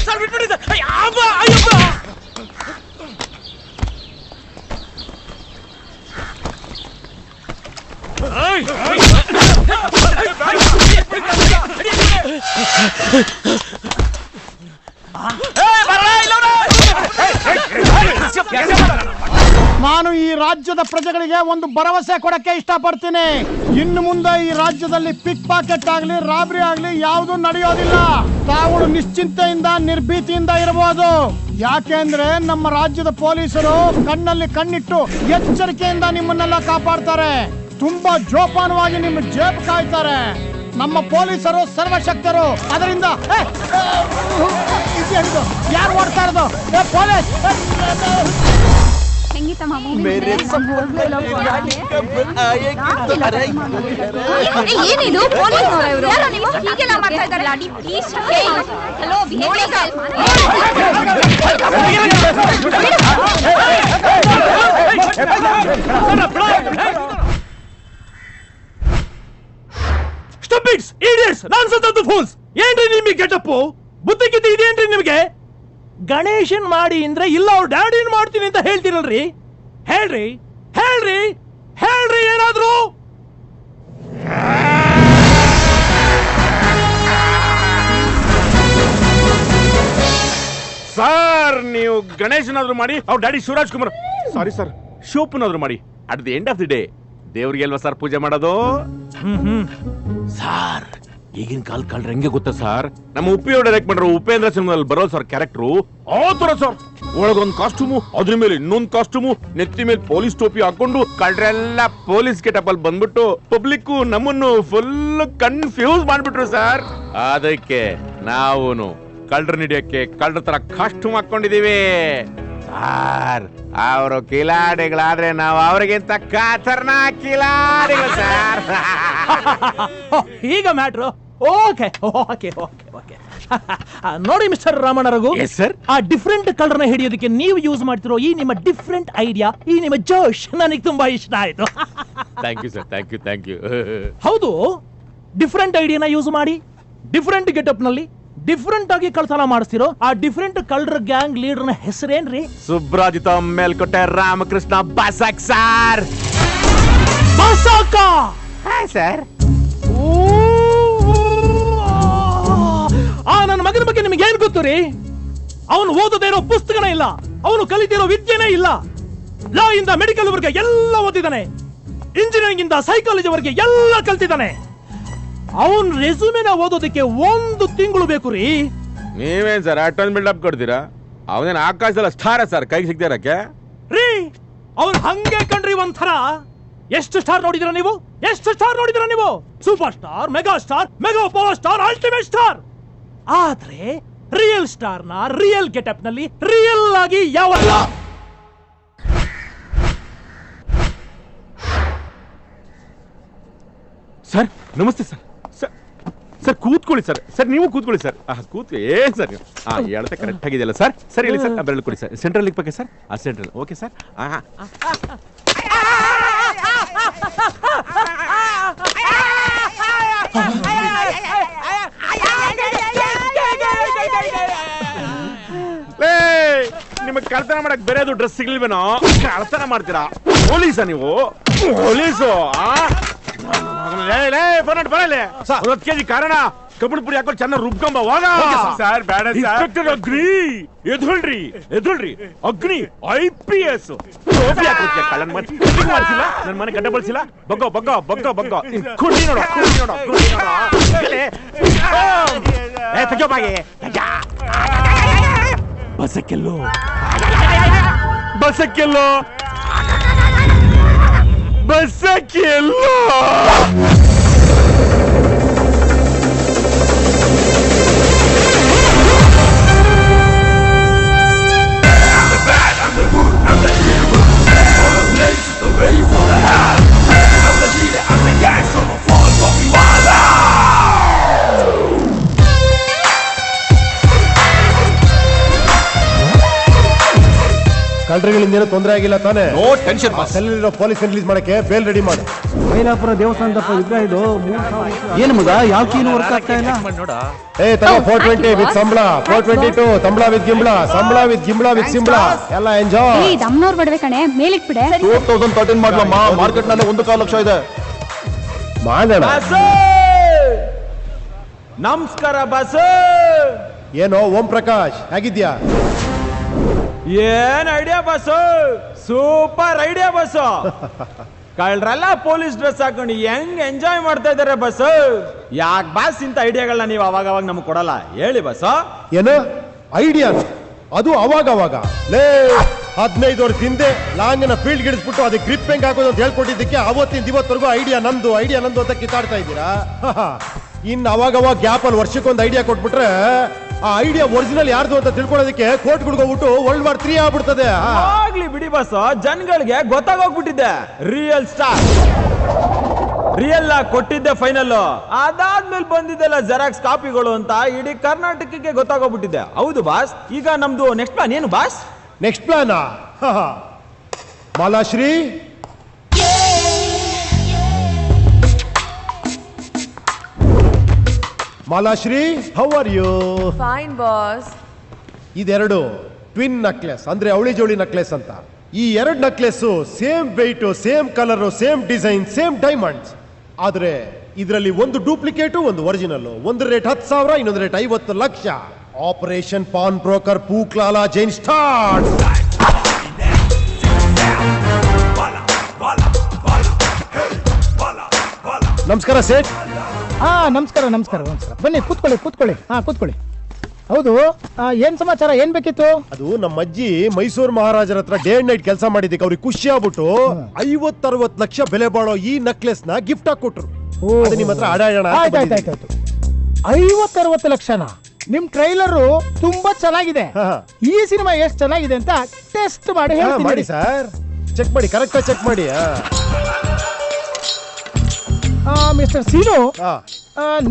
Sir ಬಿಟ್ಬಿಡಿ sir. Ayyappa ನಾನು ಈ ರಾಜ್ಯದ ಪ್ರಜೆಗಳಿಗೆ ಒಂದು ಭರವಸೆ ಕೊಡಕ್ಕೆ ಇಷ್ಟಪಡ್ತೀನಿ. ಇನ್ನು ಮುಂದೆ ಈ ರಾಜ್ಯದಲ್ಲಿ ಪಿಕ್ ಪಾಕೆಟ್ ಆಗಲಿ ರಾಬರಿ ಆಗಲಿ ಯಾವುದು ನಡೆಯೋದಿಲ್ಲ. ತಾವು ನಿಶ್ಚಿಂತೆಯಿಂದ ನಿರ್ಭೀತಿಯಿಂದ ಇರಬಹುದು. ಯಾಕೆಂದ್ರೆ ನಮ್ಮ ರಾಜ್ಯದ ಪೊಲೀಸರು ಕಣ್ಣಲ್ಲಿ ಕಣ್ಣಿಟ್ಟು ಎಚ್ಚರಿಕೆಯಿಂದ ನಿಮ್ಮನ್ನೆಲ್ಲ ಕಾಪಾಡ್ತಾರೆ. ತುಂಬಾ ಜೋಪಾನವಾಗಿ ನಿಮ್ಮ ಜೇಬ್ ಕಾಯ್ತಾರೆ. ನಮ್ಮ ಪೊಲೀಸರು ಸರ್ವಶಕ್ತರು. ಅದರಿಂದ ಯಾರು ಓಡ್ತಾ ಇರೋದು? ಪೊಲೀಸ್ ಏನಿದು? ಹೀಗೆಲ್ಲ ಮಾಡ್ತಾ ಇದ್ದಾರೆ. Stupids, idiots, nonsense of the fools. ಏನ್ರಿ ನಿಮಗೆ ಗೆಟಪ್? ಬುದ್ಧಿ ಗಿದ್ದಿ ಇದೇನ್ರಿ ನಿಮಗೆ? ಗಣೇಶನ್ ಮಾಡಿ ಅಂದ್ರೆ ಇಲ್ಲ ಅವ್ರ ಡ್ಯಾಡಿನ್ ಮಾಡ್ತೀನಿ ಅಂತ ಹೇಳ್ತೀರಲ್ರಿ. ಹೇಳ್ರಿ ಹೇಳ್ರಿ ಹೇಳ್ರಿ ಏನಾದ್ರು. ಸರ್ ನೀವು ಗಣೇಶನಾದ್ರು ಮಾಡಿ, ಅವ್ರ daddy Shivaraj Kumar sorry sir ಶಿವಪ್ಪನಾದ್ರು ಮಾಡಿ. At the end of the day ದೇವ್ರಿಗೆ ಅಲ್ವಾ ಸರ್ ಪೂಜೆ ಮಾಡೋದು? ಸರ್ ಈಗಿನ ಕಾಲ ಕಳ್ರ ಹೆಂಗೆ ಗೊತ್ತಾ ಸರ್, ನಮ್ಮ ಉಪ್ಪಿಯವ್ರು ಡೈರೆಕ್ಟ್ ಮಾಡ್ರು ಉಪೇಂದ್ರ ಸಿನಿಮಾದಲ್ಲಿ ಬರೋ ಸರ್ ಕ್ಯಾರೆಕ್ಟ್ರು ಆ ತರ ಸರ್. ಒಳಗೊಂದು ಕಾಸ್ಟ್ಯೂಮು, ಅದ್ರ ಮೇಲೆ ಇನ್ನೊಂದು ಕಾಸ್ಟ್ಯೂಮು, ನೆತ್ತಿ ಮೇಲೆ ಪೊಲೀಸ್ ಟೋಪಿ ಹಾಕೊಂಡು ಕಳ್ರೆಲ್ಲ ಪೊಲೀಸ್ ಗೆಟಪ್ ಅಲ್ಲಿ ಬಂದ್ಬಿಟ್ಟು ಪಬ್ಲಿಕ್ ನಮ್ಮನ್ನು ಫುಲ್ ಕನ್ಫ್ಯೂಸ್ ಮಾಡ್ಬಿಟ್ರು ಸರ್. ಅದಕ್ಕೆ ನಾವೂನು ಕಳ್ರ ಹಿಡಿಯಕ್ಕೆ ಕಳ್ರ ತರ ಕಾಸ್ಟ್ಯೂಮ್ ಹಾಕೊಂಡಿದೀವಿ ಸರ್. ಅವರು ಕಿಲಾಡಿಗಳಾದ್ರೆ ನಾವು ಅವ್ರಿಗಿಂತ ಕಾತರ್ನ ಕಿಲಾಡಿಗಳು ಸರ್. ಈಗ matter okay okay okay okay. ನೋಡಿ ಮಿಸ್ಟರ್ ರಾಮಣ್ಣರಘು, ಆ ಡಿಫ್ರೆಂಟ್ ಕಲರ್ನ ಹಿಡಿಯೋದಕ್ಕೆ ನೀವು ಯೂಸ್ ಮಾಡ್ತಿರೋ ಈ ನಿಮ್ಮ ಡಿಫ್ರೆಂಟ್ ಐಡಿಯಾ, ಈ ನಿಮ್ಮ ಜೋಶ್ ನನಗೆ ತುಂಬಾ ಇಷ್ಟ ಆಯ್ತು. Thank you sir, thank you thank you. ಹೌದು, ಡಿಫ್ರೆಂಟ್ ಐಡಿಯಾನ ಯೂಸ್ ಮಾಡಿ ಡಿಫ್ರೆಂಟ್ ಗೆಟಪ್ ನಲ್ಲಿ ಡಿಫ್ರೆಂಟ್ ಆಗಿ ಕಳ್ತನ ಮಾಡಿಸ್ತಿರೋ ಆ ಡಿಫ್ರೆಂಟ್ ಕಲರ್ ಗ್ಯಾಂಗ್ ಲೀಡರ್ನ ಹೆಸರೇನ್ರಿ? ಸುಬ್ರಾಜಿತ ಮೇಲ್ಕೋಟೆ ರಾಮಕೃಷ್ಣ ಬಸಾಕ್ ಸರ್. ಬಸಾಕ ಸರ್. ಆ ನನ್ನ ಮಗನ ಬಗ್ಗೆ ನಿಮಗೆ ಏನ್ ಗೊತ್ತು ರೀ? ಅವನು ಓದದೇ ಇರೋ ಪುಸ್ತಕನೇ ಇಲ್ಲ, ಅವನು ಕಲಿತಿರೋ ವಿದ್ಯೆನೇ ಇಲ್ಲ. ಲಾ ಇಂದ ಮೆಡಿಕಲ್ ವರ್ಗ ಎಲ್ಲ ಓದಿದ್ದಾನೆ, ಇಂಜಿನಿಯರಿಂಗ್ ಇಂದ ಸೈಕಾಲಜಿ ವರ್ಗ ಎಲ್ಲ ಕಲ್ತಿದ್ದಾನೆ. ಅವನ್ ರೆಸ್ಯೂಮೆನ ಓದೋದಕ್ಕೆ 1 ತಿಂಗಳು ಬೇಕು ರೀ. ನೀವೇನ್ ಸರ್ ಅಟೊಂದು ಬಿಲ್ಡಪ್ ಕೊಡ್ತೀರಾ? ಅವನೇನು ಆಕಾಶದಲ್ಲ ಸ್ಟಾರ ಸರ್, ಕೈಗೆ ಸಿಗ್ತಿರಕ್ಕೆ ರೀ. ಅವ್ನು ಹಂಗೆ ಕಣ್ರಿ ಒಂಥರ. ಎಷ್ಟು ಸ್ಟಾರ್ ನೋಡಿದಿರ ನೀವು? ಎಷ್ಟು ಸ್ಟಾರ್ ನೋಡಿದಿರ ನೀವು? Super star, mega star, mega power star, ultimate star. ಆದ್ರೆ ರಿಯಲ್ ಸ್ಟಾರ್ ನ ರಿಯಲ್ ಗೆಟಪ್ ನಲ್ಲಿ ರಿಯಲ್ ಆಗಿ ಯಾವಲ್ಲ. ಸರ್ ನಮಸ್ತೆ ಸರ್. ಸರ್ ಕೂತ್ಕೊಳ್ಳಿ ಸರ್. ಸರ್ ನೀವು ಕೂತ್ಕೊಳ್ಳಿ ಸರ್. ಏನ್ ಸರ್ ನೀವು ಹೇಳ್ತಾ ಕರೆಕ್ಟ್ ಆಗಿದೆಯಲ್ಲ ಸರ್? ಸರ್ ಹೇಳಿ ಸರ್, ಬೆರಳು ಕೊಡಿ ಸರ್. ಸೆಂಟ್ರಲ್ ಇಕ್ಬೇಕೆ ಸರ್? Central okay sir. ನಿಮಗೆ ಕಳ್ತನ ಮಾಡಕ್ ಬೇರೆದು ಡ್ರೆಸ್ ಸಿಗ್ಲಿಲ್ವೇನೋ? ಕಳ್ತನ ಮಾಡ್ತೀರಾ? ಪೊಲೀಸ ನೀವು? ಪೊಲೀಸು? ಬರಲಿ 10 kg ಕಾರಣ ಕಬ್ಬಣ ಪುಡಿ ಹಾಕೊಂಡು ಚೆನ್ನಾಗಿ ರುಬ್ಕೊಂಬ ಹೋಗ ಸರ್. ಬೇಡ ಸರ್. ಅಗ್ನಿ ಎದುಳ್ರಿ ಎದುಳ್ರಿ. ಅಗ್ನಿ IPS ಕಳ್ಳನ್ ಮಾಡಿಸಿಲ್ಲ, ನನ್ನ ಮನೆ ಗಡ್ಡೆ ಬಳಸಿಲ್ಲ. ಬಗ್ಗೋ ಬಗ್ಗೋ ಬಗ್ಗೋ ಬಗ್ಗೋ ಕುಂಡಿ ನೋಡು, ಕುಂಡಿ ನೋಡು, ಕುಂಡಿ ನೋಡು. ತೆಗೋ ಬಾಗಿ. ಬಸಕ್ಕೆಲ್ಲೋ ಬಸಕ್ಕೆಲ್ಲೋ ಬಸಕ್ಕೆಲ್ಲೋ. ಕಳ್ಳರುಗಳಿಂದ ತೊಂದರೆ ಆಗಿಲ್ಲ ತಾನೆ? No tension boss. ಸೆಲ್ಲಿರೋ ಪೊಲೀಸ್ ರಿಲೀಸ್ ಮಾಡಕ್ಕೆ ಬೇಲ್ ರೆಡಿ ಮಾಡು. ಮೈಲಾಪುರ ದೇವಸ್ಥಾನದಪ್ಪ ವಿಗ್ರಹ ಇದು. ಏನು ಮಗ ಯಾವ ಕೀನು ವರ್ಕ್ ಆಗ್ತಾ ಇಲ್ಲ? ಏ ತಗೋ 420 ವಿತ್ ಸಂಬಳ, 422 ಸಂಬಳ ವಿತ್ ಗಿಂಬಳ, ಸಂಬಳ ವಿತ್ ಗಿಂಬಳ ವಿತ್ ಸಿಂಬಳ ಎಲ್ಲ ಎಂಜಾಯ್. ಈ ದಮ್ನವ್ರು ಬಡವೆ ಕಣೆ, ಮೇಲಿಟ್ಬಿಡೆ. 2013 ಮಾಡ್ಲಮ್ಮ, ಮಾರ್ಕೆಟ್ ನಲ್ಲಿ 1.25 ಲಕ್ಷ ಇದೆ. ಮಾಡೋಣ. ನಮಸ್ಕಾರ ಬಾಸ್. ಏನೋ ಓಂ ಪ್ರಕಾಶ್ ಹೇಗಿದ್ಯಾ? ಏನ್ idea boss, super idea boss. ಕಳ್ರೆಲ್ಲ ಪೊಲೀಸ್ ಡ್ರೆಸ್ ಹಾಕೊಂಡು ಹೆಂಗ್ ಎಂಜಾಯ್ ಮಾಡ್ತಾ ಇದಾರೆ ಬಸ್. ಯಾಕೆ ಬಾಸ್ ಇಂತ ಐಡಿಯಾಗಳನ್ನ ನೀವು ಅವಾಗ ಅವಾಗ ನಮ್ಗೆ ಕೊಡಲ್ಲ ಹೇಳಿ ಬಸ್? ಏನು ಐಡಿಯಾ? ಅದು ಅವಾಗ ಲೇ 15 ವರ್ಷ ಹಿಂದೆ ಲಾಂಗ್ನ ಫೀಲ್ಡ್ ಗಿಡಿಸ್ಬಿಟ್ಟು ಅದಕ್ಕೆ ಗ್ರಿಪ್ ಹೆಂಗ್ ಹಾಕೋದು ಅಂತ ಹೇಳ್ಕೊಟ್ಟಿದ್ದಕ್ಕೆ ಅವತ್ತಿಂದ ಇವತ್ತರೆಗೂ ಐಡಿಯಾ ನಂದು ಅಂತ ಕಿತ್ತಾಡ್ತಾ ಇದ್ದೀರಾ? ಇನ್ನು ಅವಾಗ ಗ್ಯಾಪ್ ಅಲ್ಲಿ ವರ್ಷಕ್ಕೊಂದು ಐಡಿಯಾ ಕೊಟ್ಬಿಟ್ರೆ ಆ ಐಡಿಯಾ ಒರಿಜಿನಲ್ ಯಾರ್ದು ಅಂತ ತಿಳ್ಕೊಳ್ಳೋದಕ್ಕೆ ಕೋರ್ಟ್ಗಳಿಗೆ World War 3 ಆಗ್ಬಿಡ್ತದೆ. ಆಗ್ಲಿ ಬಿಡಿ ಬಸ್, ಜನಗಳಿಗೆ ಗೊತ್ತಾಗೋಗ್ಬಿಟ್ಟಿದೆ ರಿಯಲ್ ಸ್ಟಾರ್. ರಿಯಲ್ ಆಗಿ ಕೊಟ್ಟಿದ್ದೆ ಫೈನಲ್, ಅದಾದ್ಮೇಲೆ ಬಂದಿದ್ದೆಲ್ಲ ಜೆರಾಕ್ಸ್ ಕಾಪಿಗಳು ಅಂತ ಇಡೀ ಕರ್ನಾಟಕಕ್ಕೆ ಗೊತ್ತಾಗೋಗ್ಬಿಟ್ಟಿದೆ. ಹೌದು ಬಾಸ್. ಈಗ ನಮ್ದು ನೆಕ್ಸ್ಟ್ ಪ್ಲಾನ್ ಏನು boss? Next plan Malashri, Malashri how are you? Fine boss. ಇದೆರಡು ಟ್ವಿನ್ ನೆಕ್ಲೆಸ್ ಅಂದ್ರೆ ಅವಳಿ ಜೋಳಿ ನೆಕ್ಲೆಸ್ ಅಂತ. ಈ ಎರಡು necklace same weight, same colour, same design, same diamonds. ಆದ್ರೆ ಇದರಲ್ಲಿ ಒಂದು ಡೂಪ್ಲಿಕೇಟು, ಒಂದು ಒರಿಜಿನಲ್. ಒಂದು ರೇಟ್ 10,000, ಇನ್ನೊಂದು rate 50 lakh. Operation pawn broker ಪೂಕ್ಲಾಲಾ ಜೈನ್ ಸ್ಟಾರ್ಟ್. ನಮಸ್ಕಾರ ಸೇಠ್. ನಮಸ್ಕಾರ. ಬನ್ನಿ ಕೂತ್ಕೊಳ್ಳಿ. ಕೂತ್ಕೊಳ್ಳಿ. ಹೌದು, ಏನ್ ಸಮಾಚಾರ, ಏನ್ ಬೇಕಿತ್ತು? ಅದು ನಮ್ಮ ಅಜ್ಜಿ ಮೈಸೂರು ಮಹಾರಾಜರ ಹತ್ರ ಡೇ ಅಂಡ್ ನೈಟ್ ಕೆಲಸ ಮಾಡಿದ್ದಕ್ಕೆ ಅವ್ರಿಗೆ ಖುಷಿ ಆಗ್ಬಿಟ್ಟು 50-60 ಲಕ್ಷ ಬೆಲೆ ಬಾಳೋ ಈ ನೆಕ್ಲೆಸ್ ನ ಗಿಫ್ಟ್ ಆಗಿ ಕೊಟ್ರು. ನಿಮ್ಮ ಹತ್ರ ಆಡಾಡೋಣ. 50-60 ಲಕ್ಷನ? ನಿಮ್ ಟ್ರೈಲರ್ ತುಂಬಾ ಚೆನ್ನಾಗಿದೆ. ಈ ಸಿನಿಮಾ ಎಷ್ಟು ಚೆನ್ನಾಗಿದೆ ಅಂತ ಟೆಸ್ಟ್ ಮಾಡಿ ಮಾಡಿ ಸರ್. ಚೆಕ್ ಮಾಡಿ, ಕರೆಕ್ಟ್ ಚೆಕ್ ಮಾಡಿ. ಮಿಸ್ಟರ್ ಸೀನು,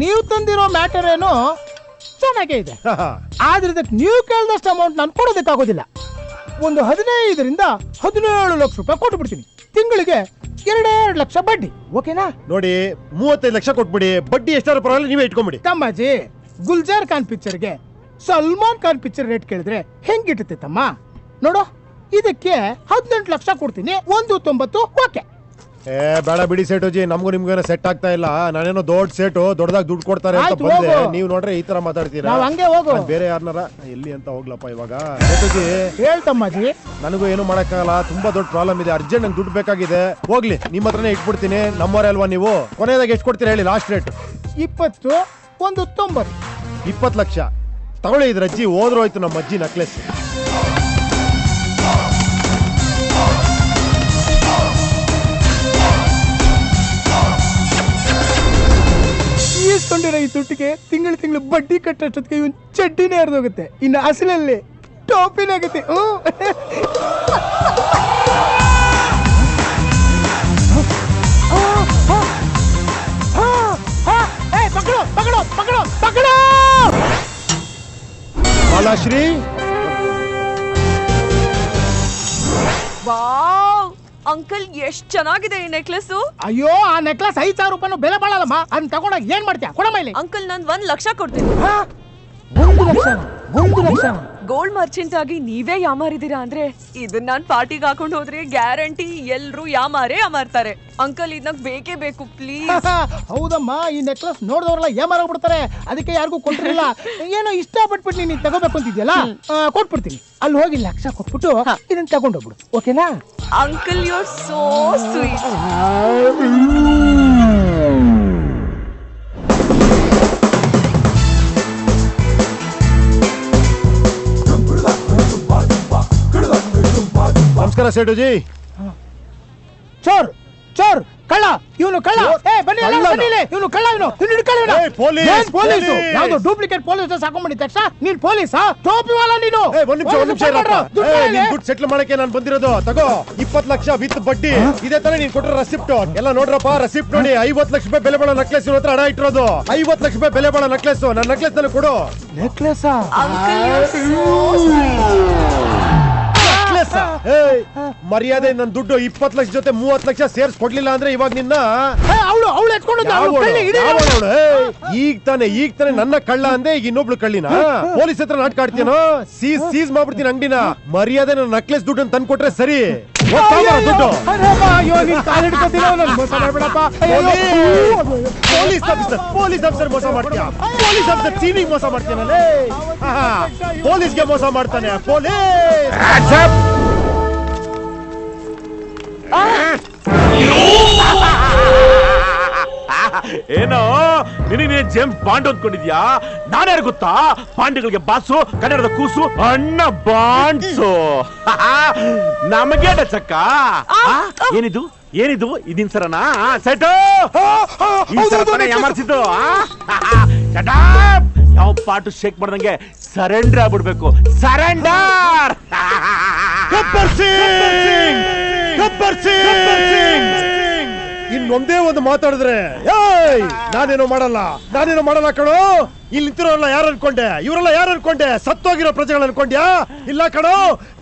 ನೀವು ತಂದಿರೋ ಮ್ಯಾಟರ್ ಏನು ಚೆನ್ನಾಗೇ ಇದೆ. ಆದ್ರೆ ಇದಕ್ಕೆ ನೀವು ಕೇಳಿದಷ್ಟು ಅಮೌಂಟ್ ನಾನು ಕೊಡೋದಕ್ಕಾಗೋದಿಲ್ಲ. ಒಂದು 15ರಿಂದ 17 ಲಕ್ಷ ರೂಪಾಯಿ ಕೊಟ್ಟು ಬಿಡ್ತೀನಿ. ತಿಂಗಳಿಗೆ 2 ಲಕ್ಷ ಬಡ್ಡಿ. ಓಕೆನಾ? ನೋಡಿ, 35 ಲಕ್ಷ ಕೊಟ್ಬಿಡಿ. ಬಡ್ಡಿ ಎಷ್ಟಾದ್ರೂ ಪರವಾಗಿಲ್ಲ, ನೀವೇ ಇಟ್ಕೊಂಡ್ಬಿಡಿ. ತಮ್ಮಾಜಿ, ಗುಲ್ಜಾರ್ ಖಾನ್ ಪಿಕ್ಚರ್ಗೆ ಸಲ್ಮಾನ್ ಖಾನ್ ಪಿಕ್ಚರ್ ರೇಟ್ ಕೇಳಿದ್ರೆ ಹೆಂಗಿಟ್ಟೆ ತಮ್ಮ? ನೋಡು, ಇದಕ್ಕೆ 18 ಲಕ್ಷ ಕೊಡ್ತೀನಿ. 1.90 ಓಕೆ. ಬೇಡ ಬಿಡಿ ಸೇಟುಜಿ, ನಮಗೂ ನಿಮ್ಗೇನೋ ಸೆಟ್ ಆಗ್ತಾ ಇಲ್ಲ. ನಾನೇನೋ ದೊಡ್ಡ ಸೇಟು, ದೊಡ್ಡದಾಗಿ ದುಡ್ಡು ಕೊಡ್ತಾರೆ ಅಂತ ಬಂದೆ. ನೀವು ನೋಡ್ರೆ ಈ ತರ ಮಾತಾಡ್ತೀರಾ. ಹಂಗೆ ಹೋಗು. ಬೇರೆ ಯಾರನ್ನಾರ ಎಲ್ಲಿ ಅಂತ ಹೋಗ್ಲಪ್ಪ ಇವಾಗ. ಸೇಟುಜಿ ಹೇಳ್ತಮ್ಮಾಜಿ, ನನಗೂ ಏನು ಮಾಡಕ್ಕಾಗಲ್ಲ, ತುಂಬಾ ದೊಡ್ಡ ಪ್ರಾಬ್ಲಮ್ ಇದೆ. ಅರ್ಜೆಂಟ್ ನಂಗೆ ದುಡ್ಡು ಬೇಕಾಗಿದೆ. ಹೋಗ್ಲಿ, ನಿಮ್ಮ ಹತ್ರನೇ ಇಟ್ಬಿಡ್ತೀನಿ. ನಮ್ಮವರೇ ಅಲ್ವಾ ನೀವು? ಕೊನೆಯದಾಗ ಎಷ್ಟು ಕೊಡ್ತೀರಾ ಹೇಳಿ? Last rate 20, 1.90. 20 ಲಕ್ಷ ತಗೊಳ್ಳಿ. ಇದ್ರ ಅಜ್ಜಿ ಹೋದ್ರು ಹೋಯ್ತು ನಮ್ಮ ಅಜ್ಜಿ ನೆಕ್ಲೆಸ್. ಈಸ್ಕೊಂಡಿರೋ ಈ ದುಡ್ಡಿಗೆ ತಿಂಗಳು ಬಡ್ಡಿ ಕಟ್ಟೋಷ್ಟೊತ್ತಿಗೆ ಇವನ್ ಚಡ್ಡಿನೇ ಹರಿದೋಗುತ್ತೆ. ಇನ್ನು ಅಸಲಲ್ಲಿ ಟಾಪಿನೇ ಆಗುತ್ತೆ. ಪಕಡೋ ಮಾಲಾಶ್ರೀ. ವಾವ್ ಅಂಕಲ್, ಎಷ್ಟ್ ಚೆನ್ನಾಗಿದೆ ಈ ನೆಕ್ಲೆಸ್. ಅಯ್ಯೋ, ಆ ನೆಕ್ಲೆಸ್ 5,000 ರೂಪಾಯಿ ಬೆಲೆ ಬಾಳಲ್ಲಮ್ಮ. ಅದನ್ನ ತಗೊಂಡಾಗ ಏನ್ ಮಾಡ್ತೀಯ? ಕೊಡಮ್ಮ ಇಲ್ಲಿ. ಅಂಕಲ್, ನಾನು 1 ಲಕ್ಷ ಕೊಡ್ತೀನಿ. 1 ಲಕ್ಷ? ಗೋಲ್ಡ್ ಮರ್ಚೆಂಟ್ ಆಗಿ ನೀವೇ ಯಾಮಾರಿದೀರಾ ಅಂದ್ರೆ ಇದನ್ನ ನಾನ್ ಪಾರ್ಟಿಗೆ ಹಾಕೊಂಡು ಹೋದ್ರೆ ಗ್ಯಾರಂಟಿ ಎಲ್ರು ಯಾಮಾರ್ತಾರೆ. ಅಂಕಲ್, ಇದ್ ನಂಗೆ ಬೇಕೇ ಬೇಕು ಪ್ಲೀಸ್. ಹೌದಮ್ಮ, ಈ ನೆಕ್ಲೆಸ್ ನೋಡಿದವ್ರೆಲ್ಲ ಯಾಮಾರೋಗ್ಬಿಡ್ತಾರೆ. ಅದಕ್ಕೆ ಯಾರಿಗೂ ಕೊಟ್ಟಿರಲಿಲ್ಲ. ಏನೋ ಇಷ್ಟಪಟ್ಬಿಟ್ಟು ನೀನು ತಗೋಬೇಕು ಅಂತಿದ್ಯಲ್ಲ, ಕೊಟ್ಬಿಡ್ತೀನಿ. ಅಲ್ಲಿ ಹೋಗಿ 1 ಲಕ್ಷ ಕೊಟ್ಬಿಟ್ಟು ಇದನ್ನ ತಗೊಂಡೋಗ್ಬಿಡು. ಓಕೆನಾ? Uncle, you are so sweet. ನಮಸ್ಕಾರ ಸೇಠುಜಿ. ಚೋರ್ ಕಳ್ಳ ಇವನು, ಕಳ್ಳ. ಬನ್ನಿ, ಇವನು ಕಳ್ಳ. ಪೊಲೀಸ್ ಯಾವ್ದು ಡೂಪ್ಲಿಕೇಟ್ ಪೊಲೀಸ್ ಡ್ರೆಸ್ ಹಾಕೊಂಡ್ಬಂದಿದ ತಕ್ಷಣ ನೀನ್ ಪೊಲೀಸಾ? ಟೋಪಿ ವಾಲ ನೀನು. ಒಂದ್ ನಿಮಿಷ ದುಡ್ಡು ಸೆಟ್ಲ್ ಮಾಡಕ್ಕೆ ನಾನು ಬಂದಿರೋದು. ತಗೋ 20 ಲಕ್ಷ ವಿತ್ ಬಡ್ಡಿ. ಇದೇ ತರ ನೀನ್ ಕೊಟ್ಟರೆ ರೆಸಿಪ್ಟ್ ಎಲ್ಲ ನೋಡ್ರಪ್ಪ. ರೆಸಿಪ್ಟ್ ನೋಡಿ. 50 ಲಕ್ಷ ರೂಪಾಯಿ ಬೆಲೆ ಬಾಳೋ ನೆಕ್ಲೆಸ್ ಇವ್ರ ಹತ್ರ ಅಡ ಇಟ್ಟಿರೋದು. 50 ಲಕ್ಷ ರೂಪಾಯಿ ಬೆಲೆ ಬಾಳೋ ನೆಕ್ಲೆಸ್. ನನ್ನ ನೆಕ್ಲೆಸ್ ನಲ್ಲಿ ಕೊಡು. ನೆಕ್ಲೆಸ್ ಮರ್ಯಾದೆ ನನ್ ದುಡ್ಡು 20 ಲಕ್ಷ ಜೊತೆ 30 ಲಕ್ಷ ಸೇರ್ಸ್ ಕೊಡ್ಲಿಲ್ಲ ಅಂದ್ರೆ ಇವಾಗ ನಿನ್ನ ಅವಳು ಎತ್ಕೊಂಡು ಈಗ ತಾನೆ ನನ್ನ ಕಳ್ಳ ಅಂದೆ ಈಗ ಇನ್ನೊಬ್ಳು ಕಳ್ಳಿನ ಪೊಲೀಸ್ ಹತ್ರ ನಾಟಕ ಆಡ್ತೀನೋ ಸೀಸ್ ಮಾಡ್ಬಿಡ್ತೀನಿ ಅಂಗಡಿನ ಮರ್ಯಾದೆ ನನ್ನ ನಕ್ಲೆಸ್ ದುಡ್ಡನ್ನು ತಂದು ಕೊಟ್ರೆ ಸರಿ ದುಡ್ಡು ಪೊಲೀಸ್ ಆಫೀಸರ್ ಮೋಸ ಮಾಡ್ತೀಯ ಪೊಲೀಸ್ ಆಫೀಸರ್ ಚೀನಿಗೆ ಮೋಸ ಮಾಡ್ತೀನಲ್ಲೇ ಪೊಲೀಸ್ಗೆ ಮೋಸ ಮಾಡ್ತಾನೆ ಪೊಲೀಸ್ ಏನೋ ನಿನಗೆ ಜೇಮ್ಸ್ ಬಾಂಡ್ ಅಂದ್ಕೊಂಡಿದ್ಯಾ ನಾನ್ಯಾರು ಗೊತ್ತಾ ಪಾಂಡೆಗಳಿಗೆ ಬಾಸು ಕನ್ನಡದ ಕೂಸು ಅಣ್ಣ ಬಾಂಡ್ಸು ನಮಗೆ ಚಕ್ಕ ಏನಿದು ಇದಿನ್ ಸರನಾ ಸೆಟು ಯಾಮರ್ಸಿದ್ದು ಯಾವ ಪಾಟು ಶೇಕ್ ಮಾಡ್ದಂಗೆ ಸರೆಂಡರ್ ಆಗ್ಬಿಡ್ಬೇಕು ಸರೆಂಡರ್ ಇನ್ನೊಂದೇ ಒಂದು ಮಾತಾಡಿದ್ರೆ ನಾನೇನೋ ಮಾಡಲ್ಲ ಕಣೋ ಇಲ್ಲಿ ನಿಂತಿರೋಲ್ಲ ಯಾರು ಅನ್ಕೊಂಡೆ ಇವರೆಲ್ಲ ಯಾರು ಅನ್ಕೊಂಡೆ ಸತ್ತೋಗಿರೋ ಪ್ರಜೆಗಳು ಅನ್ಕೊಂಡ್ಯಾ ಇಲ್ಲ ಕಣೋ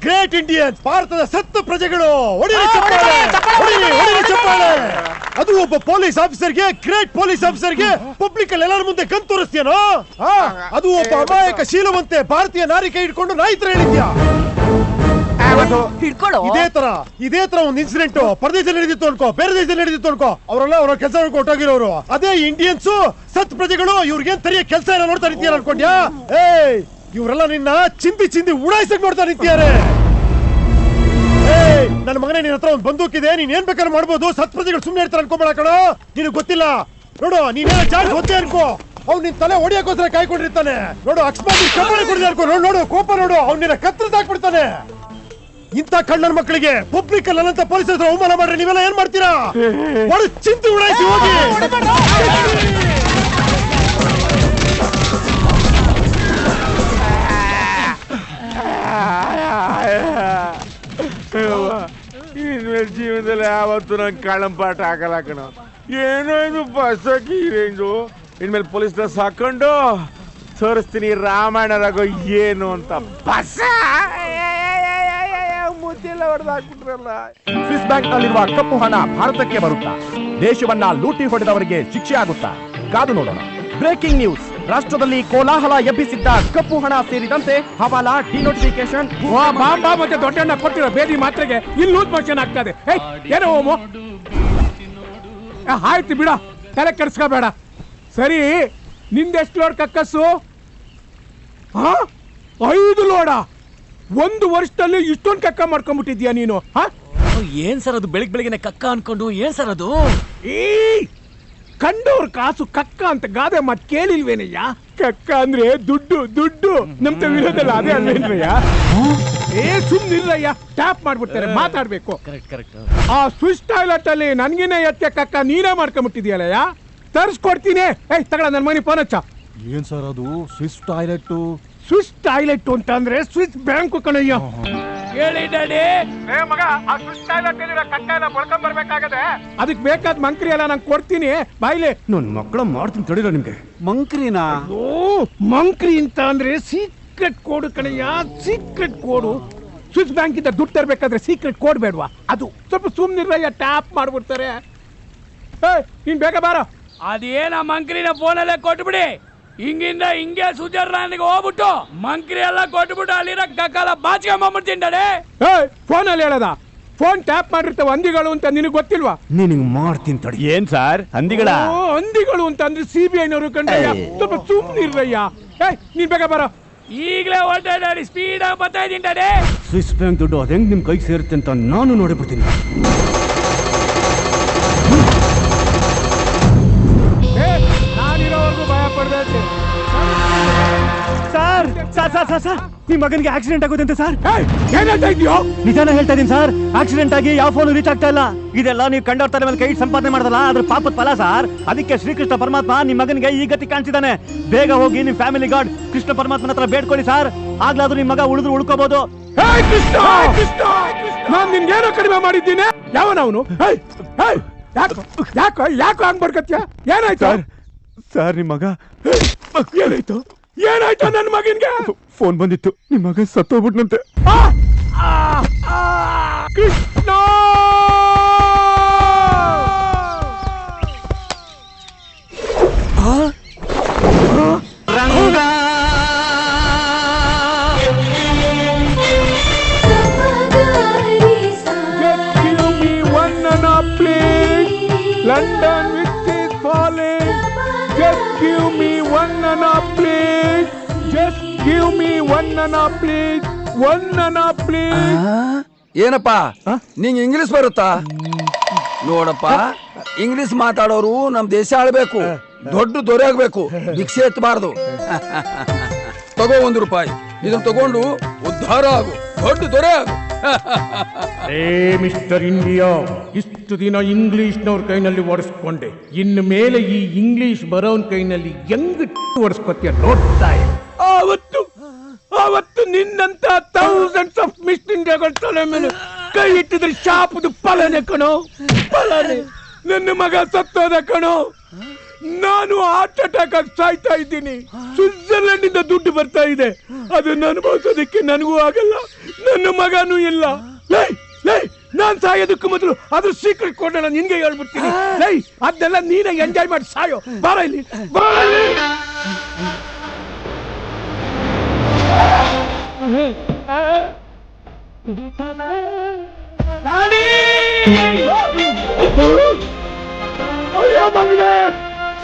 ಗ್ರೇಟ್ ಇಂಡಿಯನ್ಸ್ ಭಾರತದ ಸತ್ತು ಪ್ರಜೆಗಳು ಚಪ್ಪಾಳೆ ಅದು ಒಬ್ಬ ಪೊಲೀಸ್ ಆಫೀಸರ್ಗೆ ಗ್ರೇಟ್ ಪೊಲೀಸ್ ಆಫೀಸರ್ಗೆ ಪಬ್ಲಿಕ್ ಅಲ್ಲಿ ಎಲ್ಲರ ಮುಂದೆ ಕಣ್ ತೋರಿಸ್ತೀಯನೋ ಅದು ಒಬ್ಬ ಅಮಾಯಕ ಶೀಲವಂತೆ ಭಾರತೀಯ ನಾರಿ ಕೈ ಹಿಡ್ಕೊಂಡು ನಾಯಿತ್ರ ಹೇಳಿದ್ಯಾ ಇದೇ ತರ ಒಂದು ಇನ್ಸಿಡೆಂಟ್ ಪರದೇಶದಲ್ಲಿ ನಡೆದಿತ್ತು ಅನ್ಕೋ ಬೇರೆ ದೇಶದಲ್ಲಿ ನಡೆದಿತ್ತು ಅನ್ಕೋ ಅವರೆಲ್ಲ ಅವರ ಕೆಲಸ ಹೊರಟೋಗಿರೋರು ಅದೇ ಇಂಡಿಯನ್ಸ್ ಸತ್ ಪ್ರಜೆಗಳು ಇವ್ರಿಗೇನ್ ತರಿಯ ಕೆಲಸ ಎಲ್ಲ ನೋಡ್ತಾ ನಿಂತೀರ ಅನ್ಕೊಂಡ್ಯಾ ಇವರೆಲ್ಲ ನಿನ್ನ ಚಿಂದಿ ಉಡಾಯಿಸಕ್ ನೋಡ್ತಾ ನಿಂತಿದ್ದಾರೆ ನನ್ನ ಮಗನೇ ನಿನ್ನ ಹತ್ರ ಒಂದು ಬಂದೂಕಿದೆ ನೀನ್ ಏನ್ ಬೇಕಾದ್ರೂ ಮಾಡ್ಬೋದು ಸತ್ ಪ್ರಜೆಗಳು ಸುಮ್ಮನೆ ಇರ್ತಾರೆ ಅನ್ಕೋಬೇಡ ಕಣೋ ನಿನಗೆ ಗೊತ್ತಿಲ್ಲ ನೋಡು ನೀನೇನ ಜಾಡ್ ಗೊತ್ತೇ ಅನ್ಕೋ ಅವ್ನು ನಿನ್ ತಲೆ ಹೊಡಿಯೋಕೋಸ್ಕರ ಕಾಯ್ಕೊಂಡಿರ್ತಾನೆ ನೋಡು ಅಕಸ್ಮಾತ್ ಕೊಡಿದೆ ಅನ್ಕೋ ನೋಡು ಕೋಪ ನೋಡು ಅವ್ನ ನಿನ್ನ ಕತ್ತರಿಸಿ ಹಾಕ್ಬಿಡ್ತಾನೆ ಇಂಥ ಕಳ್ಳನ ಮಕ್ಕಳಿಗೆ ಪಬ್ಲಿಕ್ ಅಲ್ಲಂತ ಪೊಲೀಸ್ ಹತ್ರ ಅವಮಾನ ಮಾಡ್ರೆ ನೀವೆಲ್ಲ ಏನ್ ಮಾಡ್ತೀರಾ ಚಿಂತೆ ಉಡಾಯಿಸಿ ಹೋಗಿ ಜೀವನದಲ್ಲಿ ಯಾವತ್ತು ನಂಗೆ ಕಳ್ಳಂಪಾಟ ಹಾಕಲ್ಲ ಕಣ ಏನೋ ಇದು ಬಸ್ಸಾಕಿ ರೇಂಜು ಇನ್ಮೇಲೆ ಪೊಲೀಸ್ ಡ್ರೆಸ್ ಹಾಕೊಂಡು ತೋರಿಸ್ತೀನಿ ರಾಮಾಯಣರಾಗೋ ಏನು ಅಂತ ಬಸ್ ಸ್ವಿಸ್ ಬ್ಯಾಂಕ್ ನಲ್ಲಿರುವ ಕಪ್ಪು ಹಣ ಭಾರತಕ್ಕೆ ಬರುತ್ತಾ ದೇಶವನ್ನ ಲೂಟಿ ಹೊಡೆದವರಿಗೆ ಶಿಕ್ಷೆ ಆಗುತ್ತಾ ಕಾದು ನೋಡೋಣ. Breaking news. ರಾಷ್ಟ್ರದಲ್ಲಿ ಕೋಲಾಹಲ ಎಬ್ಬಿಸಿದ್ದ ಕಪ್ಪು ಹಣ ಸೇರಿದಂತೆ ಹವಾಲಾ ಡಿನೋಟಿಫಿಕೇಶನ್ ಮತ್ತೆ ದೊಡ್ಡಣ್ಣ ಕೊಟ್ಟಿರೋ ಬೇದಿ ಮಾತ್ರೆಗೆ ಇಲ್ಲಿ ಲೂಸ್ ಮೋಷನ್ ಆಗ್ತದೆ ಏನೋ ಓಮೋ ಆಯ್ತು ಬಿಡ ತಲೆ ಕೆಡಿಸ್ಕೋಬೇಡ ಸರಿ ನಿಂದೆಷ್ಟು ಲೋಡ್ ಕಕ್ಕಸ್ಸು 5 ಲೋಡ 1 ವರ್ಷದಲ್ಲಿ ಇಷ್ಟೊಂದು ಕಕ್ಕ ಮಾಡ್ಕೊಂಡ್ಬಿಟ್ಟಿದ್ಯಾ ನೀನು ಏನ್ ಸರ್ ಅದು ಬೆಳಿಗ್ಗೆನೆ ಕಕ್ಕ ಅನ್ಕೊಂಡು ಏನ್ ಸರ್ ಅದು ಕಂಡವ್ರ ಕಾಸು ಕಕ್ಕ ಅಂತ ಗಾದೆ ಮಾತು ಕೇಳಿಲ್ವೇನಯ್ಯ ಕಕ್ಕ ಅಂದ್ರೆ ದುಡ್ಡು ನಮ್ ವಿರೋಧಲ್ಲ ಅದೇ ಅಲ್ವೇನ್ರಯ್ಯ ಸುಮ್ನಿಲ್ಲಯ್ಯ ಟ್ಯಾಪ್ ಮಾಡ್ಬಿಡ್ತಾರೆ ಮಾತಾಡ್ಬೇಕು ಆ ಸ್ವಿಸ್ ಟಾಯ್ಲೆಟ್ ಅಲ್ಲಿ ನನ್ಗಿನೇ ಎತ್ತೆ ಕಕ್ಕ ನೀನೇ ಮಾಡ್ಕೊಂಡ್ಬಿಟ್ಟಿದ್ಯಲ್ಲಯ್ಯ ತರ್ಸ್ಕೊಡ್ತೀನಿ ತಗೊಳ ನನ್ ಮನೆ ಫೋನ್ ಹಚ್ಚ ಏನ್ ಸರ್ ಅದು ಸ್ವಿಸ್ ಟಾಯ್ಲೆಟ್ ಅಂತ ಅಂದ್ರೆ ಸ್ವಿಸ್ ಬ್ಯಾಂಕ್ ಕಣಯ್ಯ ಹೇಳಿ ಡ್ಯಾಡಿ ಮಗ ಆ ಸ್ವಿಸ್ ಟಾಯ್ಲೆಟ್ ಬಳ್ಕೊಂಡ್ ಬರ್ಬೇಕಾಗದೆ ಅದಕ್ಕೆ ಬೇಕಾದ ಮಂಕ್ರಿ ಎಲ್ಲ ನಾನು ಕೊಡ್ತೀನಿ ಬಾಯ್ಲೆ ನನ್ ಮಕ್ಕಳ ಮಾಡ್ತೀನಿ ತಡಿರೋ ನಿಮ್ಗೆ ಮಂಕ್ರಿನಾ ಮಂಕ್ರಿ ಅಂತ ಅಂದ್ರೆ ಸೀಕ್ರೆಟ್ ಕೋಡ್ ಕಣಯ್ಯ ಸೀಕ್ರೆಟ್ ಕೋಡು ಸ್ವಿಸ್ ಬ್ಯಾಂಕ್ ಇಂದ ದುಡ್ಡು ತರಬೇಕಾದ್ರೆ ಸೀಕ್ರೆಟ್ ಕೋಡ್ ಬೇಡವಾ ಅದು ಸ್ವಲ್ಪ ಸುಮ್ನಿರಯ್ಯ ಟ್ಯಾಪ್ ಮಾಡ್ಬಿಡ್ತಾರೆ ನೀನ್ ಬೇಗ ಬಾರ ಅದೇನ ಮಂಕ್ರಿನ ಫೋನಲ್ಲೇ ಕೊಟ್ಬಿಡಿ ಹಿಂಗಿಂದ ಹಿಂಗೆ ಸ್ವಿಟ್ಜರ್ಲ್ಯಾಂಡ್ಗೆ ಹೋಗ್ಬಿಟ್ಟು ಮಂಕ್ರಿ ಎಲ್ಲ ಕೊಟ್ಬಿಟ್ಟು ಅಲ್ಲಿರೋ ಕಕ್ಕಲ ಬಾಚ್ಕೊಂಡ್ಬಿಡ್ತೀನಿ ಫೋನಲ್ಲಿ ಹೇಳದ ಫೋನ್ ಟ್ಯಾಪ್ ಮಾಡಿರ್ತಾವ ಹಂದಿಗಳು ಅಂತ ನಿನಗೆ ಗೊತ್ತಿಲ್ವಾ ನಿನಗೆ ಮಾಡ್ತೀನಿ ತಡಿ ಏನ್ ಸರ್ ಹಂದಿಗಳು ಅಂತ ಅಂದ್ರೆ CBI ಕಂಡ್ರಯ್ಯ ಸ್ವಲ್ಪ ಸುಮ್ನಿರಯ್ಯ ನೀನ್ ಬೇಗ ಬರ ಈಗಲೇ ಹೊರಟೆ ಡ್ಯಾಡಿ ಸ್ಪೀಡ್ ಆಗಿ ಬರ್ತಾ ಇದ್ದೀನಿ ಡ್ಯಾಡಿ ಸ್ವಿಸ್ ಬ್ಯಾಂಕ್ ದುಡ್ಡು ಅದ್ ಹೆಂಗ್ ನಿಮ್ ಕೈಗೆ ಸೇರುತ್ತೆ ಅಂತ ನಾನು ನೋಡಿಬಿಡ್ತೀನಿ ನಾನಿರೋವರೆಗೂ ಭಯ ಪಡ್ಬೇಕು ಸರ್ ನಿಮ್ ಮಗನಿಗೆ ಆಕ್ಸಿಡೆಂಟ್ ಆಗೋದಂತೆ ಸರ್ ಏನಾಗ್ತಾ ಇದೆಯೋ ನಿಜಾನ ಹೇಳ್ತಾ ಇದೀನಿ ಸರ್ ಆಕ್ಸಿಡೆಂಟ್ ಆಗಿ ಯಾವ ಫೋನ್ ರೀಚ್ ಆಗ್ತಾ ಇಲ್ಲ ಇದೆಲ್ಲ ನೀವು ಕಂಡವ್ರ ತಲೆ ಮೇಲೆ ಕೈ ಸಂಪಾದನೆ ಮಾಡದಲ್ಲ ಅದ್ರ ಪಾಪದ ಫಲ ಸರ್ ಅದಕ್ಕೆ ಶ್ರೀಕೃಷ್ಣ ಪರಮಾತ್ಮ ನಿಮ್ ಮಗನಿಗೆ ಈ ಗತಿ ಕಾಣಿಸಿದಾನೆ ಬೇಗ ಹೋಗಿ ನಿಮ್ ಫ್ಯಾಮಿಲಿ ಗಾರ್ಡ್ ಕೃಷ್ಣ ಪರಮಾತ್ಮನ ಹತ್ರ ಬೇಡ್ಕೊಳ್ಳಿ ಸರ್ ಆಗ್ಲಾದ್ರೂ ನಿಮ್ ಮಗ ಉಳ್ಕೋಬಹುದು ನಾನ್ ನಿನ್ಗೇನೋ ಕಡಿಮೆ ಮಾಡಿದ್ದೀನಿ ಯಾವನವನು ಯಾಕೋ ಹಂಗ್ ಬರ್ಕತ್ಯ ಏನಾಯ್ತು ಸರ್ ನಿಮ್ ಮಗ ಏನಾಯ್ತು ನನ್ನ ಮಗನ್ಗೆ ಫೋನ್ ಬಂದಿತ್ತು ನಿಮ್ ಮಗ ಸತ್ತೋಗ್ಬಿಟ್ನಂತೆ ಕೃಷ್ಣ ರಂಗ London which is falling. Just give me one nana please. Just give me one nana please. One nana please. ಏನಪ್ಪ ನಿಂಗೆ ಇಂಗ್ಲಿಷ್ ಬರುತ್ತಾ? ನೋಡಪ್ಪ, ಇಂಗ್ಲಿಷ್ ಮಾತಾಡೋರು ನಮ್ ದೇಶ ಆಳ್ಬೇಕು, ದೊಡ್ಡ ದೊರೆ ಆಗ್ಬೇಕು, ಭಿಕ್ಷೆ ಎತ್ತಬಾರ್ದು. ತಗೋ ₹1, ಇದನ್ನ ತಗೊಂಡು ಉದ್ಧಾರ ಆಗು, ದೊಡ್ಡ ದೊರೆ ಆಗು. ಮಿಸ್ಟರ್ ಇಂಡಿಯಾ, ಇಷ್ಟು ದಿನ ಇಂಗ್ಲಿಷ್ನವ್ರ ಕೈನಲ್ಲಿ ಒರೆಸ್ಕೊಂಡೆ, ಇನ್ನು ಮೇಲೆ ಈ ಇಂಗ್ಲಿಷ್ ಬರೋನ್ ಕೈನಲ್ಲಿ ಹೆಂಗ್ ಒರೆಸ್ಕೊತೀಯ ನೋಡ್ತಾ ಇದೆ. ಆವತ್ತು ನಿನ್ನಂತ ಥೌಸಂಡ್ಸ್ ಆಫ್ ಮಿಸ್ ಇಂಡಿಯಾಗಳ ತಲೆ ಮೇಲೆ ಕೈ ಇಟ್ಟಿದ್ರೆ ಶಾಪದ ಫಲನೆ ಕಣೋ, ಫಲನೆ. ನನ್ನ ಮಗ ಸತ್ತೋದ ಕಣೋ, ನಾನು ಹಾರ್ಟ್ ಅಟ್ಯಾಕ್ ಆಗಿ ಸಾಯ್ತಾ ಇದ್ದೀನಿ. ಸ್ವಿಟ್ಜರ್ಲೆಂಡ್ ಇಂದ ದುಡ್ಡು ಬರ್ತಾ ಇದೆ, ಅದನ್ನ ಅನುಭವಿಸೋದಕ್ಕೆ ನನಗೂ ಆಗಲ್ಲ, ನನ್ನ ಮಗನೂ ಇಲ್ಲ. ನಾನ್ ಸಾಯೋದಕ್ಕೂ ಮೊದಲು ಅದ್ರ ಸೀಕ್ರೆಟ್ ಕೋಡ್ ನಾನು ನಿನ್ಗೆ ಹೇಳ್ಬಿಡ್ತೀನಿ. ಅದನ್ನೆಲ್ಲ ನೀನೇ ಎಂಜಾಯ್ ಮಾಡಿ ಸಾಯೋ. ಬಾರ ಇಲ್ಲಿ,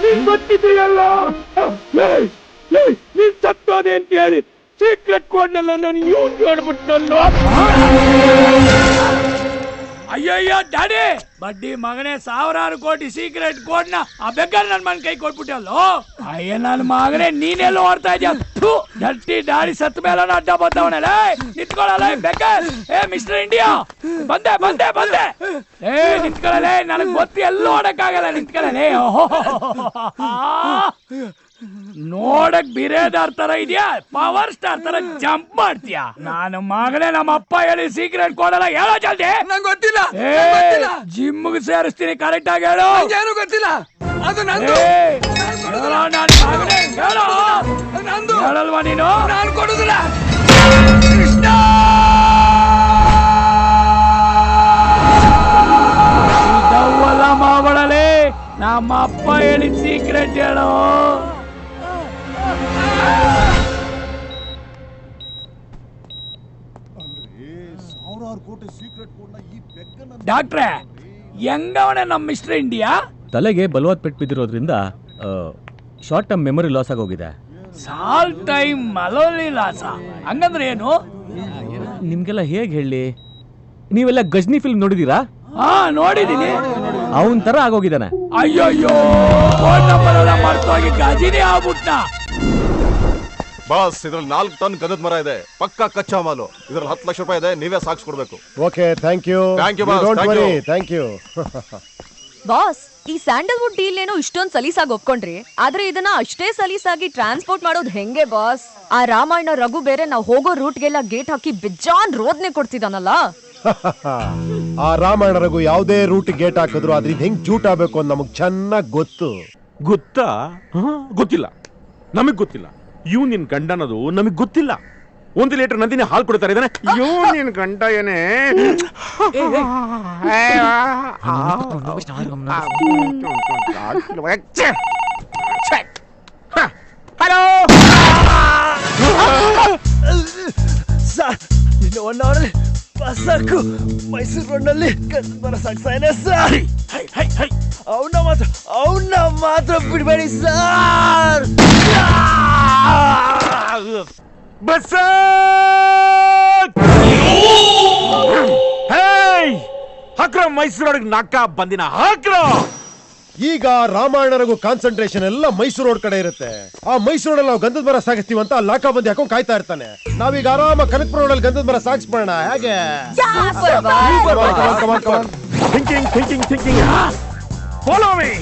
ನೀನ್ ಗೊತ್ತಿದೆಯಲ್ಲ, ನೀನ್ ಸತ್ತೋದೆ ಅಂತ ಹೇಳಿ ಸೀಕ್ರೆಟ್ ಕೋಡ್ನೆಲ್ಲ ನಾನು ಯೂಸ್ ಮಾಡ್ಬಿಟ್ಟಲ್ಲ. ಅಯ್ಯಯ್ಯೋ ಡ್ಯಾಡಿ, ಬಡ್ಡಿ ಮಗನೇ, ಸಾವಿರಾರು ಕೋಟಿ ಸೀಕ್ರೆಟ್ ಕೋಡ್ನ ಆ ಬೆಗ್ಗರ್ ನನ್ ಮನ್ ಕೈ ಕೊಟ್ಬಿಟ್ಟಲ್ಲೋ. ಅಯ್ಯ ನನ್ ಮಗನೇ, ನೀನೆಲ್ಲೋ ಓಡ್ತಾ ಇದೆಯಾ? ಡರ್ಟಿ ಡ್ಯಾಡಿ ಸತ್ತ ಮೇಲೆ ಅಡ್ಡ ಬದ್ದವನಲ್ಲ, ನಿಂತ್ಕೊಳ್ಳಲ್ಲ ಬೆಗ್ಗರ್. ಮಿಸ್ಟರ್ ಇಂಡಿಯಾ, ಬಂದೆ ಬಂದೆ ಬಂದೆ. ನಿಂತ್ಕೊಳ್ಳಲೇ, ನನಗ್ ಗೊತ್ತು ಎಲ್ಲೂ ಓಡಕ್ಕಾಗಲ್ಲ, ನಿಂತ್ಕೊಳ್ಳಲೇ. ನೋಡಕ್ ಬಿರೇದಾರ್ ತರ ಇದೆಯಾ, ಪವರ್ ಸ್ಟಾರ್ ತರ ಜಂಪ್ ಮಾಡ್ತೀಯಾ? ನಾನು ಮಗನೇ, ನಮ್ಮ ಅಪ್ಪ ಹೇಳಿ ಸೀಕ್ರೆಟ್ ಕೊಡಲ್ಲ, ಹೇಳೋ ಜಲ್ದಿ. ನಂಗೆ ಗೊತ್ತಿಲ್ಲ. ಜಿಮ್ಗೆ ಸೇರಿಸ್ತೀನಿ, ಕರೆಕ್ಟ್ ಆಗಿ ಹೇಳು. ಏನು ಗೊತ್ತಿಲ್ಲ, ಅದು ನಂದು. ಹೇಳಲ್ವಾ ನೀನು? ನಾನು ಕೊಡುದಿಲ್ಲ. ಕೃಷ್ಣ ಇದವಲ್ಲ ಮಾವಳಲೆ, ನಮ್ಮ ಅಪ್ಪ ಹೇಳಿ ಸೀಕ್ರೆಟ್ ಹೇಳೋ. ಡಾಕ್ಟ್ರೆ, ಹೆಂಗವನೇ ನಮ್ಮ ಮಿಸ್ಟರ್ ಇಂಡಿಯಾ? ತಲೆಗೆ ಬಲವಾದ ಪೆಟ್ಟು ಬಿದ್ದಿರೋದ್ರಿಂದ ಶಾರ್ಟ್ ಟರ್ಮ್ ಮೆಮೊರಿ ಲಾಸ್ ಆಗೋಗಿದೆ. ಸಾಲ್ ಟೈಮ್ ಮಲೋಲಿ ಲಾಸ ಹಂಗಂದ್ರೆ ಏನು? ನಿಮ್ಗೆಲ್ಲ ಹೇಗೆ ಹೇಳಿ, ನೀವೆಲ್ಲ ಗಜ್ನಿ ಫಿಲ್ಮ್ ನೋಡಿದೀರಾ? ಹಾ, ನೋಡಿದೀನಿ. ಅವನ್ ತರ ಆಗೋಗಿದ್ದಾನೆ. ಅಯ್ಯೋಯ್ಯೋ, ಫೋನ್ ನಂಬರ್ ಎಲ್ಲ ಮರ್ತೋಗಿ ಗಜಿನೇ ಆಗ್ಬಿಟ್ಟ. ಬಾಸ್, ಇದ್ರಲ್ಲಿ 4 ಟನ್ ಗಂಧದ ಮರ ಇದೆ, ಪಕ್ಕಾ ಕಚ್ಚಾ ಮಾಲು. ಇದ್ರಲ್ಲಿ 10 ಲಕ್ಷ ರೂಪಾಯಿ ಇದೆ, ನೀವೇ ಸಾಕ್ಸ್ಕೊಡ್ಬೇಕು. Okay, thank you. Thank you boss, thank you. Boss, ಈ ಸ್ಯಾಂಡಲ್ವುಡ್ ಡೀಲ್ ಏನೋ ಇಷ್ಟೊಂದು ಸಲೀಸಾಗಿ ಒಪ್ಕೊಂಡ್ರಿ, ಆದ್ರೆ ಇದನ್ನ ಅಷ್ಟೇ ಸಲೀಸಾಗಿ ಟ್ರಾನ್ಸ್ಪೋರ್ಟ್ ಮಾಡೋದು ಹೆಂಗೆ ಬಾಸ್? ಆ ರಾಮಾಯಣ ರಘು ಬೇರೆ ನಾವು ಹೋಗೋ ರೂಟ್ಗೆಲ್ಲ ಗೇಟ್ ಹಾಕಿ ಬಿಜ್ಜಾನ್ ರೋದ್ನೆ ಕೊಡ್ತಿದಾನಲ್ಲ. ಆ ರಾಮಾಯಣ ರಘು ಯಾವುದೇ ರೂಟ್ ಗೇಟ್ ಹಾಕಿದ್ರು ಅದ್ರಿಂದ ಹೆಂಗ್ ಜೂಟ್ ಆಗ್ಬೇಕು ಅಂತ ನಮಗ್ ಚೆನ್ನಾಗ್ ಗೊತ್ತು. ಗೊತ್ತಾ? ಗೊತ್ತಿಲ್ಲ, ನಮಗ್ ಗೊತ್ತಿಲ್ಲ. ಇವ್ ನಿನ್ ಗಂಡ ಅನ್ನೋದು ನಮಗ್ ಗೊತ್ತಿಲ್ಲ. 1 ಲೀಟರ್ ನಂದಿನಿ ಹಾಲು ಕೊಡ್ತಾರೆ ಇದ್ದಾನೆ. ಇವ್ ನಿನ್ ಗಂಡ ಏನೇ? ಹಲೋ, 1 ಅವರ್ ಬಸ್ಸಾಕು ಮೈಸೂರು ರೋಡ್ನಲ್ಲಿ ಬರ ಸಾಕ್ಸಾಯನೆ ಸರ್. ಅವನ್ನ ಮಾತ್ರ ಬಿಡಬೇಡಿ ಸರ್. ಬಸ್ ಹಾಕ್ರ, ಮೈಸೂರೊಳಗೆ ನಾಕ ಬಂದಿನ ಹಾಕ್ರ. ಈಗ ರಾಮಾಯಣರಿಗೂ ಕಾನ್ಸಂಟ್ರೇಷನ್ ಎಲ್ಲ ಮೈಸೂರು ರೋಡ್ ಕಡೆ ಇರುತ್ತೆ. ಆ ಮೈಸೂರಲ್ಲಿ ನಾವು ಗಂಧದ ಮರ ಸಾಗಿಸ್ತೀವಂತ ಲಾಕ ಬಂದಿ ಹಾಕೊಂಡು ಕಾಯ್ತಾ ಇರ್ತಾನೆ. ನಾವೀಗ ಆರಾಮ ಕನಕಪುರ ರೋಡಲ್ಲಿ ಗಂಧದ ಮರ ಸಾಗಿಸ್ಬೋಣ. ಹೇಗೆ? Thinking. Follow me.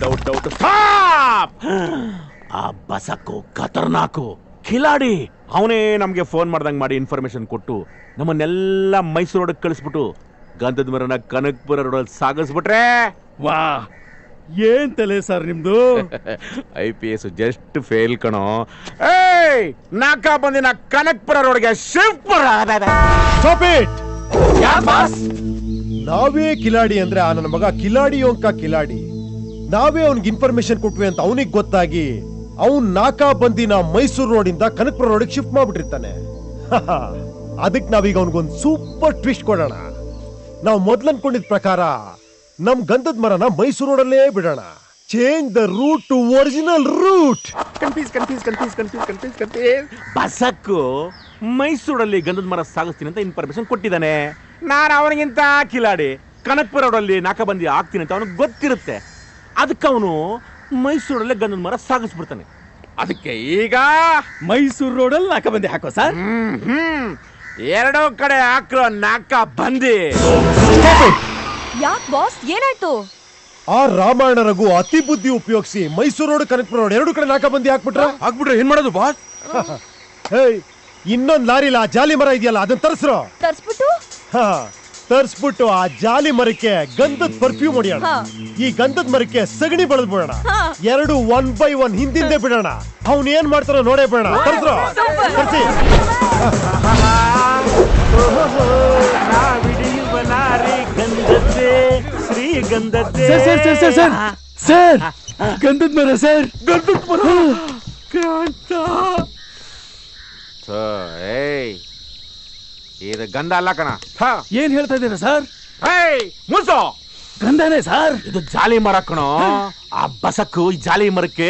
Doubt. Stop. ಆ ಬಸಕು ಖತರ್ನಾಕು ಖಿಲಾಡಿ ಅವನೇ ನಮ್ಗೆ ಫೋನ್ ಮಾಡ್ದಂಗ್ ಮಾಡಿ ಇನ್ಫಾರ್ಮೇಶನ್ ಕೊಟ್ಟು ನಮ್ಮನ್ನೆಲ್ಲ ಮೈಸೂರು ರೋಡ್ ಕಳಿಸ್ಬಿಟ್ಟು ಗಂಧದ ಮರನ ಕನಕಪುರ ರೋಡಲ್ಲಿ ಸಾಗಿಸ್ಬಿಟ್ರೆ, ವಾ, ಏನ್ ತಲೆ ಸರ್ ನಿಮ್ದು? IPS ಜಸ್ಟ್ ಫೇಲ್ ಕಣೋ. ನಾಕಾ ಬಂದಿನ ಕನಕ್ಪುರ ರೋಡ್ಗೆ ಶಿಫ್ಟ್ ನಾವೇ ಕಿಲಾಡಿ ಅಂದ್ರೆ ಆ ನನ್ನ ಮಗ ಕಿಲಾಡಿ ಕಿಲಾಡಿ ನಾವೇ ಅವನ್ಗೆ ಇನ್ಫಾರ್ಮೇಶನ್ ಕೊಟ್ವಿ ಅಂತ ಅವನಿಗೆ ಗೊತ್ತಾಗಿ ಅವನ್ ನಾಕಾ ಬಂದಿನ ಮೈಸೂರು ರೋಡಿಂದ ಕನಕ್ಪುರ ರೋಡಿಗೆ ಶಿಫ್ಟ್ ಮಾಡ್ಬಿಟ್ಟಿರ್ತಾನೆ. ಅದಕ್ಕೆ ನಾವೀಗ ಅವನಿಗೊಂದು ಸೂಪರ್ ಟ್ವಿಸ್ಟ್ ಕೊಡೋಣ. ನಾವು ಮೊದ್ಲು ಅನ್ಕೊಂಡಿದ್ ಪ್ರಕಾರ ನಮ್ ಗಂಧದ ಮರನ ಮೈಸೂರು ರೋಡಲ್ಲೇ ಬಿಡೋಣ. Change the route to original route. ಬಸಕ್ಕು ಮೈಸೂರಲ್ಲಿ ಗಂಧದ ಮರ ಸಾಗಿಸ್ತೀನಿ ಅಂತ ಇನ್ಫಾರ್ಮೇಶನ್ ಕೊಟ್ಟಿದ್ದಾನೆ. ನಾನು ಅವನಿಗಿಂತ ಕಿಲಾಡಿ ಕನಕ್ಪುರ ರೋಡಲ್ಲಿ ನಾಕಾಬಂದಿ ಆಗ್ತೀನಿ ಅಂತ ಅವನಿಗೆ ಗೊತ್ತಿರುತ್ತೆ. ಅದಕ್ಕೆ ಅವನು ಮೈಸೂರಲ್ಲೇ ಗಂಧದ ಮರ ಸಾಗಿಸ್ಬಿಡ್ತಾನೆ. ಅದಕ್ಕೆ ಈಗ ಮೈಸೂರು ರೋಡಲ್ಲಿ ನಾಕಾಬಂದಿ ಹಾಕೋ ಸರ್. ಎರಡೂ ಕಡೆ ಹಾಕ್ರೋ ನಾಕಾಬಂದಿ. ಯಾಕ್ ಬಾಸ್ ಏನಾಯ್ತು? ಆ ರಾಮಾಯಣ ರಘು ಅತಿ ಬುದ್ಧಿ ಉಪಯೋಗಿಸಿ ಮೈಸೂರು ರೋಡ್ ಕನಕ್ಪುರ ರೋಡ್ ಎರಡು ಕಡೆ ನಾಕಾಬಂದಿ ಹಾಕ್ಬಿಟ್ರೆ ಏನ್ ಮಾಡೋದು ಬಾಸ್? ಇನ್ನೊಂದ್ ಲಾರಿಲ ಆ ಜಾಲಿ ಮರ ಇದೆಯಲ್ಲ ಅದನ್ನ ತರಿಸ್ಬಿಟ್ಟು ಆ ಜಾಲಿ ಮರಕ್ಕೆ ಗಂಧದ ಪರ್ಫ್ಯೂಮ್ ಹೊಡಿಯೋಣ. ಈ ಗಂಧದ ಮರಕ್ಕೆ ಸಗಣಿ ಬೆಳೆದ್ ಬಿಡೋಣ. ಎರಡು 1 by 1 ಹಿಂದಿಂದೆ ಬಿಡೋಣ. ಅವ್ನ್ ಏನ್ ಮಾಡ್ತಾರೋ ನೋಡೇ ಬಿಡೋಣ. ತರ್ಸಿ ಸರ್ ಗಂಧದ ಮರ ಸರ್, ಗಂಧದ ಮರ. ಇದು ಗಂಧ ಅಲ್ಲ ಕಣ. ಏನ್ ಹೇಳ್ತಾ ಇದ್ದೀರಾ ಸರ್? ಮುಸೋ ಗಂಧನೇ ಸರ್. ಇದು ಜಾಲಿ ಮರ ಕಣೋ. ಆ ಬಸಕ್ಕು ಈ ಜಾಲಿ ಮರಕ್ಕೆ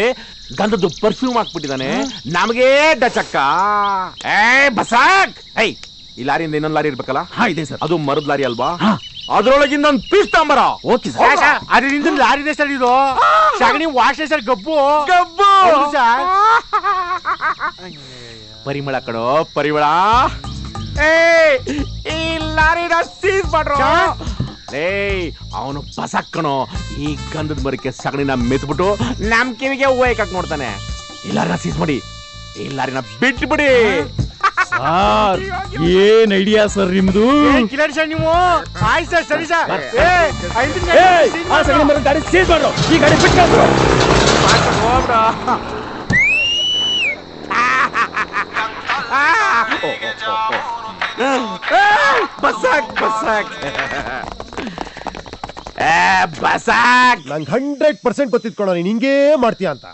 ಗಂಧದ ಪರ್ಫ್ಯೂಮ್ ಹಾಕ್ಬಿಟ್ಟಿದ್ದಾನೆ. ನಮಗೆ ಡಚಕ್ಕ. ಬಸಕ್ ಈ ಲಾರಿಯಿಂದ ಇನ್ನೊಂದು ಲಾರಿ ಇರ್ಬೇಕಲ್ಲ? ಇದೆ ಸರ್. ಅದು ಮರದ ಲಾರಿ ಅಲ್ವಾ? ಅದ್ರೊಳಗಿಂದ ಒಂದು ಪೀಸ್ ತಗೊಂಬರ. Okay sir. ಅದರಿಂದ ಲಾರಿದೆ ಸರ್ ಇದು. ಸಗಣಿ ವಾಶ್ ಸರ್. ಗಬ್ಬು ಪರಿಮಳ ಕಣೋ ಪರಿಮಳ. ಈ ಲಾರಿನ ಸೀಸ್ ಮಾಡ್ರೋ. ಅವನು ಬಸಕ್ಕಣೋ ಈ ಗಂಧದ ಮರಕ್ಕೆ ಸಗಣಿನ ಮೆತ್ಬಿಟ್ಟು ನಮ್ ಕಿವಿಗೆ ಹೂವಕ್ಕೆ ನೋಡ್ತಾನೆ. ಈ ಲಾರಿನ ಸೀಸ್ ಮಾಡಿ ಈ ಲಾರಿನ ಬಿಟ್ಬಿಡಿ. ಏನ್ ಐಡಿಯಾ ಸರ್ ನಿಮ್ದು? ಕಿಲಾಡಿ ಸರ್ ನೀವು. ಆಯ್ತು ಸರ್, ಸರಿ ಸರ್. ಸಗಣಿ ಮರ ಗಾಡಿ ಸೀಸ್ ಮಾಡ್ರು. ಈ ಗಾಡಿ ಬಿಟ್ಕೊಂಡು ನಂಗೆ 100% ಗೊತ್ತಿತ್ಕೊಳ ನೀನ್ ಹಿಂಗೇ ಮಾಡ್ತೀಯ ಅಂತ.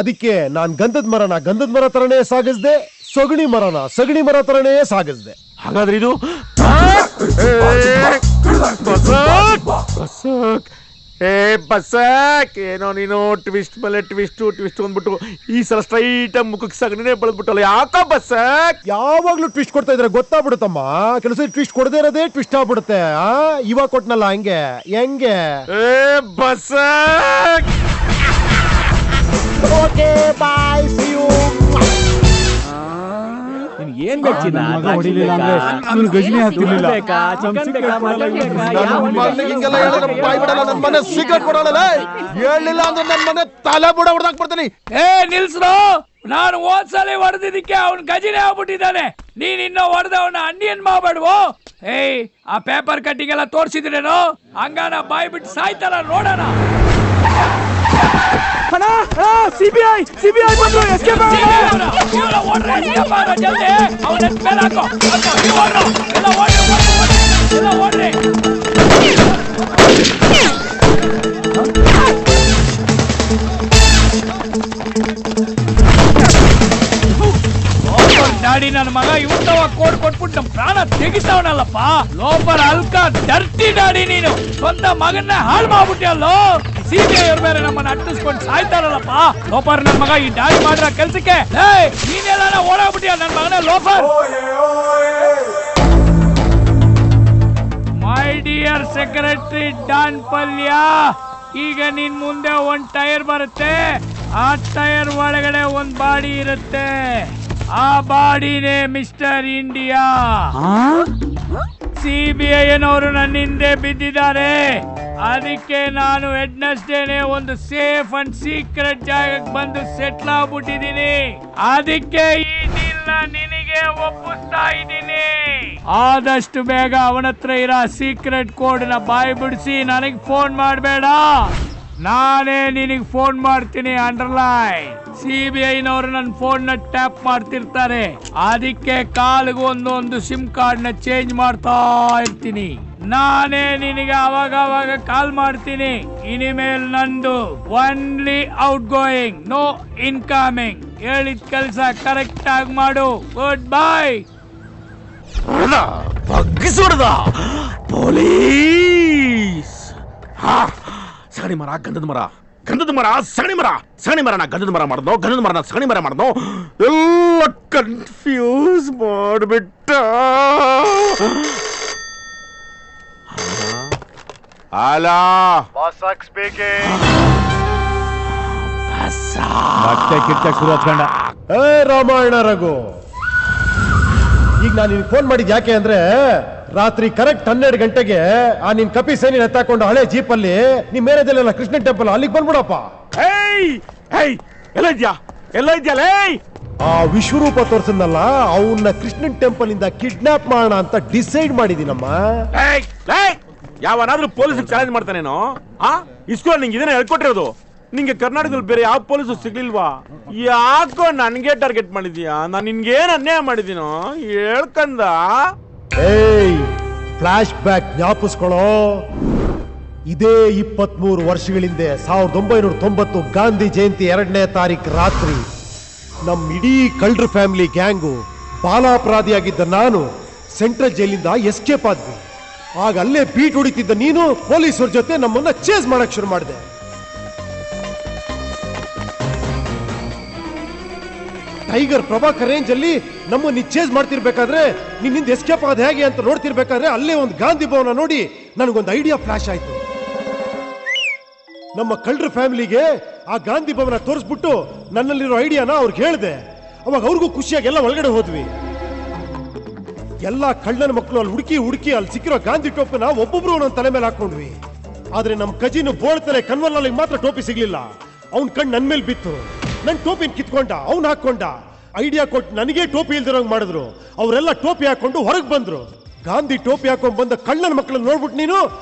ಅದಕ್ಕೆ ನಾನ್ ಗಂಧದ ಮರನ ಗಂಧದ ಮರ ತರನೇ ಸಾಗಿಸ್ದೆ, ಸಗಣಿ ಮರನ ಸಗಣಿ ಮರ ತರನೇ ಸಾಗಿಸ್ದೆ. ಹಾಗಾದ್ರೆ ಇದು ಬಸಕ್ ಏನೋ ನೀನು ಟ್ವಿಸ್ಟ್ ಮೇಲೆ ಟ್ವಿಸ್ಟ್ ಅಂದ್ಬಿಟ್ಟು ಈ ಸಲ ಸ್ಟ್ರೈಟ್ ಮುಖಕ್ಕೆ ಸಗಣಿನೇ ಬೆಳೆದ್ಬಿಟ್ಟಲ್ಲ. ಯಾಕ ಬಸಕ್? ಯಾವಾಗ್ಲೂ ಟ್ವಿಸ್ಟ್ ಕೊಡ್ತಾ ಇದ್ರೆ ಗೊತ್ತಾಗ್ಬಿಡುತ್ತಮ್ಮ. ಕೆಲಸ ಟ್ವಿಸ್ಟ್ ಕೊಡದೇ ಇರೋದೇ ಟ್ವಿಸ್ಟ್ ಆಗ್ಬಿಡುತ್ತೆ. ಇವಾಗ ಕೊಟ್ನಲ್ಲ ಹಂಗೆ ಹೆಂಗೆ? ಬಸಕ್ ಓಕೆ ಬಾಯ್, ಸಿ ಯು. ಏನ್ ಬೇಕಿಲ್ಲ ಗಜನಿ ಹಾಕ್ತಿರ್ಲಿಲ್ಲ. ಮನೆ ಸಿಗರೇಟ್ ಕೊಡೋಣ ಹೇಳಿಲ್ಲ ಅಂದ್ರೆ ನನ್ನ ಮನೆ ತಲೆ ಬುಡ ಹೊಡೆದಾಕ್ಬಿಡ್ತೀನಿ. ನಿಲ್ಸ್ರು. ನಾನು ಹೋದ್ಸಲಿ ಹೊಡೆದಿದ್ದಕ್ಕೆ ಅವ್ನ್ ಗಜಿನೇ ಆಗ್ಬಿಟ್ಟಿದ್ದಾನೆ. ನೀನ್ ಇನ್ನೂ ಹೊಡೆದವನ ಅಂಡಿಯನ್ ಮಾಡ್ಬೇಡ್ವೋ. ಆ ಪೇಪರ್ ಕಟ್ಟಿಂಗ್ ಎಲ್ಲ ತೋರ್ಸಿದ್ರೇನು? ಹಂಗಾನ ಬಾಯ್ ಬಿಟ್ಟು ಸಾಯ್ತಾರ ನೋಡೋಣ. ಸಿಬಿಐ ಬಂದ್ರು. ಡ್ಯಾಡಿ ನನ್ನ ಮಗ ಇವತ್ತವ ಕೋಡ್ ಕೊಟ್ಬಿಟ್ಟು ನಮ್ ಪ್ರಾಣ ತೆಗಿತಾವನಲ್ಲಪ್ಪ. ಲೋಪರ್ ಅಲ್ಕ ಡರ್ಟಿ ಡ್ಯಾಡಿ ನೀನು. ಸ್ವಂತ ಮಗನ್ನ ಹಾಳು ಮಾಡ್ಬಿಟ್ಟಿಯಲ್ಲೋ. ಸಿಬಿಐ ಅವ್ರ ಮೇಲೆ ನಮ್ಮನ್ನ ಅಟ್ಟಿಸ್ಕೊಂಡು ಸಾಯ್ತಾರಲ್ಲಪ್ಪ. ಲೋಪರ್ ನನ್ ಮಗ ಈ ಡ್ಯಾಡಿ ಮಾಡಿರೋ ಕೆಲ್ಸಕ್ಕೆ ನೀನೆಲ್ಲ ಓಡಾಗ್ಬಿಟ್ಟಿಯ ನನ್ ಮಗನ ಲೋಪರ್. ಮೈ ಡಿಯರ್ ಸೆಕ್ರೆಟರಿ ಡಾನ್ ಪಲ್ಯ, ಈಗ ನಿನ್ ಮುಂದೆ ಒಂದ್ ಟೈರ್ ಬರುತ್ತೆ. ಆ ಟೈರ್ ಒಳಗಡೆ ಒಂದ್ ಬಾಡಿ ಇರುತ್ತೆ. ಆ ಬಾಡಿನೇ ಮಿಸ್ಟರ್ ಇಂಡಿಯಾ. ಸಿಬಿಐ ನವರು ನನ್ನ ಹಿಂದೆ ಬಿದ್ದಿದ್ದಾರೆ. ಅದಕ್ಕೆ ನಾನು ವೆಡ್ನೆಸ್ಡೇನೆ ಒಂದು ಸೇಫ್ ಅಂಡ್ ಸೀಕ್ರೆಟ್ ಜಾಗಕ್ಕೆ ಬಂದು ಸೆಟ್ಲ್ ಆಗ್ಬಿಟ್ಟಿದ್ದೀನಿ. ಅದಕ್ಕೆ ಈ ಡೀಲ್ನ ನಿನಗೆ ಒಪ್ಪಿಸ್ತಾ ಇದ್ದೀನಿ. ಆದಷ್ಟು ಬೇಗ ಅವನ ಹತ್ರ ಇರೋ ಸೀಕ್ರೆಟ್ ಕೋಡ್ ನ ಬಾಯಿ ಬಿಡಿಸಿ ನನಗೆ ಫೋನ್ ಮಾಡಬೇಡ. ನಾನೇ ನಿನಗೆ ಫೋನ್ ಮಾಡ್ತೀನಿ. ಅಂಡರ್ಲೈನ್. CBI-ನವರು ನನ್ನ ಫೋನ್ ನ ಟ್ಯಾಪ್ ಮಾಡ್ತಿರ್ತಾರೆ, ಅದಕ್ಕೆ ಕಾಲ್ಗೆ ಒಂದೊಂದು ಸಿಮ್ ಕಾರ್ಡ್ ನ ಚೇಂಜ್ ಮಾಡ್ತಾ ಇರ್ತೀನಿ. ನಾನೇ ನಿನಗೆ ಅವಾಗ ಕಾಲ್ ಮಾಡ್ತೀನಿ. ಇನಿಮೇಲ್ ನಂದು only outgoing, no incoming. ಹೇಳಿದ ಕೆಲಸ ಕರೆಕ್ಟ್ ಆಗಿ ಮಾಡು. Good bye. ಬಗ್ಗಿಸೋಡ್ದ ಪೊಲೀಸ್. ಸಗಣಿ ಮರ, ಗಂಧದ ಮರ, ಗಂಧದ ಮರ, ಸಗಣಿ ಮರ, ಸಗಣಿ ಮರ. ನಾ ಗಂಧದ ಮರ ಮಾಡ್ದೋ, ಗಂಧದ ಮರ ಸಗಣಿ ಮರ ಮಾಡ್ದೋ, ಎಲ್ಲ ಕನ್ಫ್ಯೂಸ್ ಮಾಡ್ಬಿಟ್ಟ. ಅಲಾ ಮತ್ತೆ ಕಿರ್ಚಕ್ ಶುರು ಹಚ್ಕೊಂಡ. ರಾಮಾಯಣ ರಘು, ಈಗ ನಾನು ನಿನ್ಗೆ ಫೋನ್ ಮಾಡಿದ್ ಯಾಕೆ ಅಂದ್ರೆ ರಾತ್ರಿ ಕರೆಕ್ಟ್ 12 ಗಂಟೆಗೆ ಆ ನಿನ್ ಕಪಿ ಸೇನಿ ಎತ್ತಾಕೊಂಡು ಹಳೆ ಜೀಪಲ್ಲಿ ನಿಮ್ ಮೇರೆದಲ್ಲ ಕೃಷ್ಣನ್ ಟೆಂಪಲ್ ಅಲ್ಲಿಗೆ ಬಂದ್ಬಿಡಪ್ಪ. ಎಲ್ಲ ಇದ್ಯಾ, ಎಲ್ಲ ಇದ್ಯಾ? ಆ ವಿಶ್ವರೂಪ ತೋರ್ಸನ್ನಲ್ಲ, ಅವನ್ನ ಕೃಷ್ಣನ್ ಟೆಂಪಲ್ ಇಂದ ಕಿಡ್ನಾಪ್ ಮಾಡೋಣ ಅಂತ ಡಿಸೈಡ್ ಮಾಡಿದೀನಮ್ಮ. ಯಾವನಾದ್ರೂ ಪೊಲೀಸ್ ಚಾಲೆಂಜ್ ಮಾಡ್ತಾನೇನೋ? ಇಸ್ಕೂಲ್ ನಿಂಗೆ ಇದನ್ನ ಹೇಳ್ಕೊಟ್ಟಿರೋದು. ನಿಂಗೆ ಕರ್ನಾಟಕದಲ್ಲಿ ಬೇರೆ ಯಾವ ಪೊಲೀಸು ಸಿಗ್ಲಿಲ್ವಾ? ಯಾಕೋ ನನ್ಗೆ ಟಾರ್ಗೆಟ್ ಮಾಡಿದ್ಯಾ? ನಾನು ನಿನ್ಗೇನ್ ಅನ್ಯಾಯ ಮಾಡಿದೀನೋ ಹೇಳ್ಕಂದ? Flash back ಜ್ಞಾಪಿಸ್ಕೊಳ್ಳೋ. ಇದೇ 23 ವರ್ಷಗಳಿಂದ 1990 ಗಾಂಧಿ ಜಯಂತಿ 2ನೇ ತಾರೀಕು ರಾತ್ರಿ ನಮ್ ಇಡೀ ಕಳ್ರ ಫ್ಯಾಮಿಲಿ ಗ್ಯಾಂಗು ಬಾಲಾಪರಾಧಿಯಾಗಿದ್ದ ನಾನು ಸೆಂಟ್ರಲ್ ಜೈಲಿಂದ ಎಸ್ಕೇಪ್ ಆದ್ವಿ. ಆಗ ಅಲ್ಲೇ ಬೀಟ್ ಹೊಡಿತಿದ್ದ ನೀನು ಪೊಲೀಸರ ಜೊತೆ ನಮ್ಮನ್ನ ಚೇಸ್ ಮಾಡಕ್ ಶುರು ಮಾಡಿದೆ. ಟೈಗರ್ ಪ್ರಭಾಕರ್ ರೇಂಜ್ ಅಲ್ಲಿ ನಮ್ಮನ್ನ ಚೇಸ್ ಮಾಡ್ತಿರ್ಬೇಕಾದ್ರೆ ನಿನ್ನಿಂದ ಎಸ್ಕೇಪ್ ಆದ ಹೇಗೆ ಅಂತ ನೋಡ್ತಿರ್ಬೇಕಾದ್ರೆ ಅಲ್ಲೇ ಒಂದು ಗಾಂಧಿ ಭವನ ನೋಡಿ ನನಗೊಂದು ಐಡಿಯಾ ಫ್ಲಾಶ್ ಆಯ್ತು. ನಮ್ಮ ಕಳ್ರ ಫ್ಯಾಮಿಲಿಗೆ ಆ ಗಾಂಧಿ ಭವನ ತೋರಿಸ್ಬಿಟ್ಟು ನನ್ನಲ್ಲಿರೋ ಐಡಿಯಾನ ಅವ್ರಿಗೆ ಹೇಳಿದೆ. ಅವಾಗ ಅವ್ರಿಗೂ ಖುಷಿಯಾಗಿ ಎಲ್ಲ ಒಳಗಡೆ ಹೋದ್ವಿ. ಎಲ್ಲ ಕಳ್ಳನ ಮಕ್ಕಳು ಅಲ್ಲಿ ಹುಡುಕಿ ಅಲ್ಲಿ ಸಿಕ್ಕಿರೋ ಗಾಂಧಿ ಟೋಪಿನ ಒಬ್ಬೊಬ್ರು ಒಂದೊಂದು ತಲೆ ಮೇಲೆ ಹಾಕೊಂಡ್ವಿ. ಆದ್ರೆ ನಮ್ಮ ಕಜಿನ್ ಬೋಳ್ತಲೆ ಕನ್ವರ್ನಲ್ಲಿ ಮಾತ್ರ ಟೋಪಿ ಸಿಗ್ಲಿಲ್ಲ. ಅವ್ನ್ ಕಣ್ ನನ್ ಮೇಲೆ ಬಿತ್ತು. ನನ್ ಟೋಪಿನ ಕಿತ್ಕೊಂಡ, ಅವ್ನ್ ಹಾಕೊಂಡ. ಐಡಿಯಾ ಕೊಟ್ಟು ನನಗೆ ಟೋಪಿ ಇಲ್ದಿರೋಂಗ್ ಮಾಡಿದ್ರು. ಅವರೆಲ್ಲ ಟೋಪಿ ಹಾಕೊಂಡು ಹೊರಗೆ ಬಂದ್ರು. ಗಾಂಧಿ ಟೋಪಿ ಹಾಕೊಂಡ್ ಬಂದ ಕಳ್ಳನ ಮಕ್ಕಳನ್ನ ನೋಡ್ಬಿಟ್ಟು ನೀನು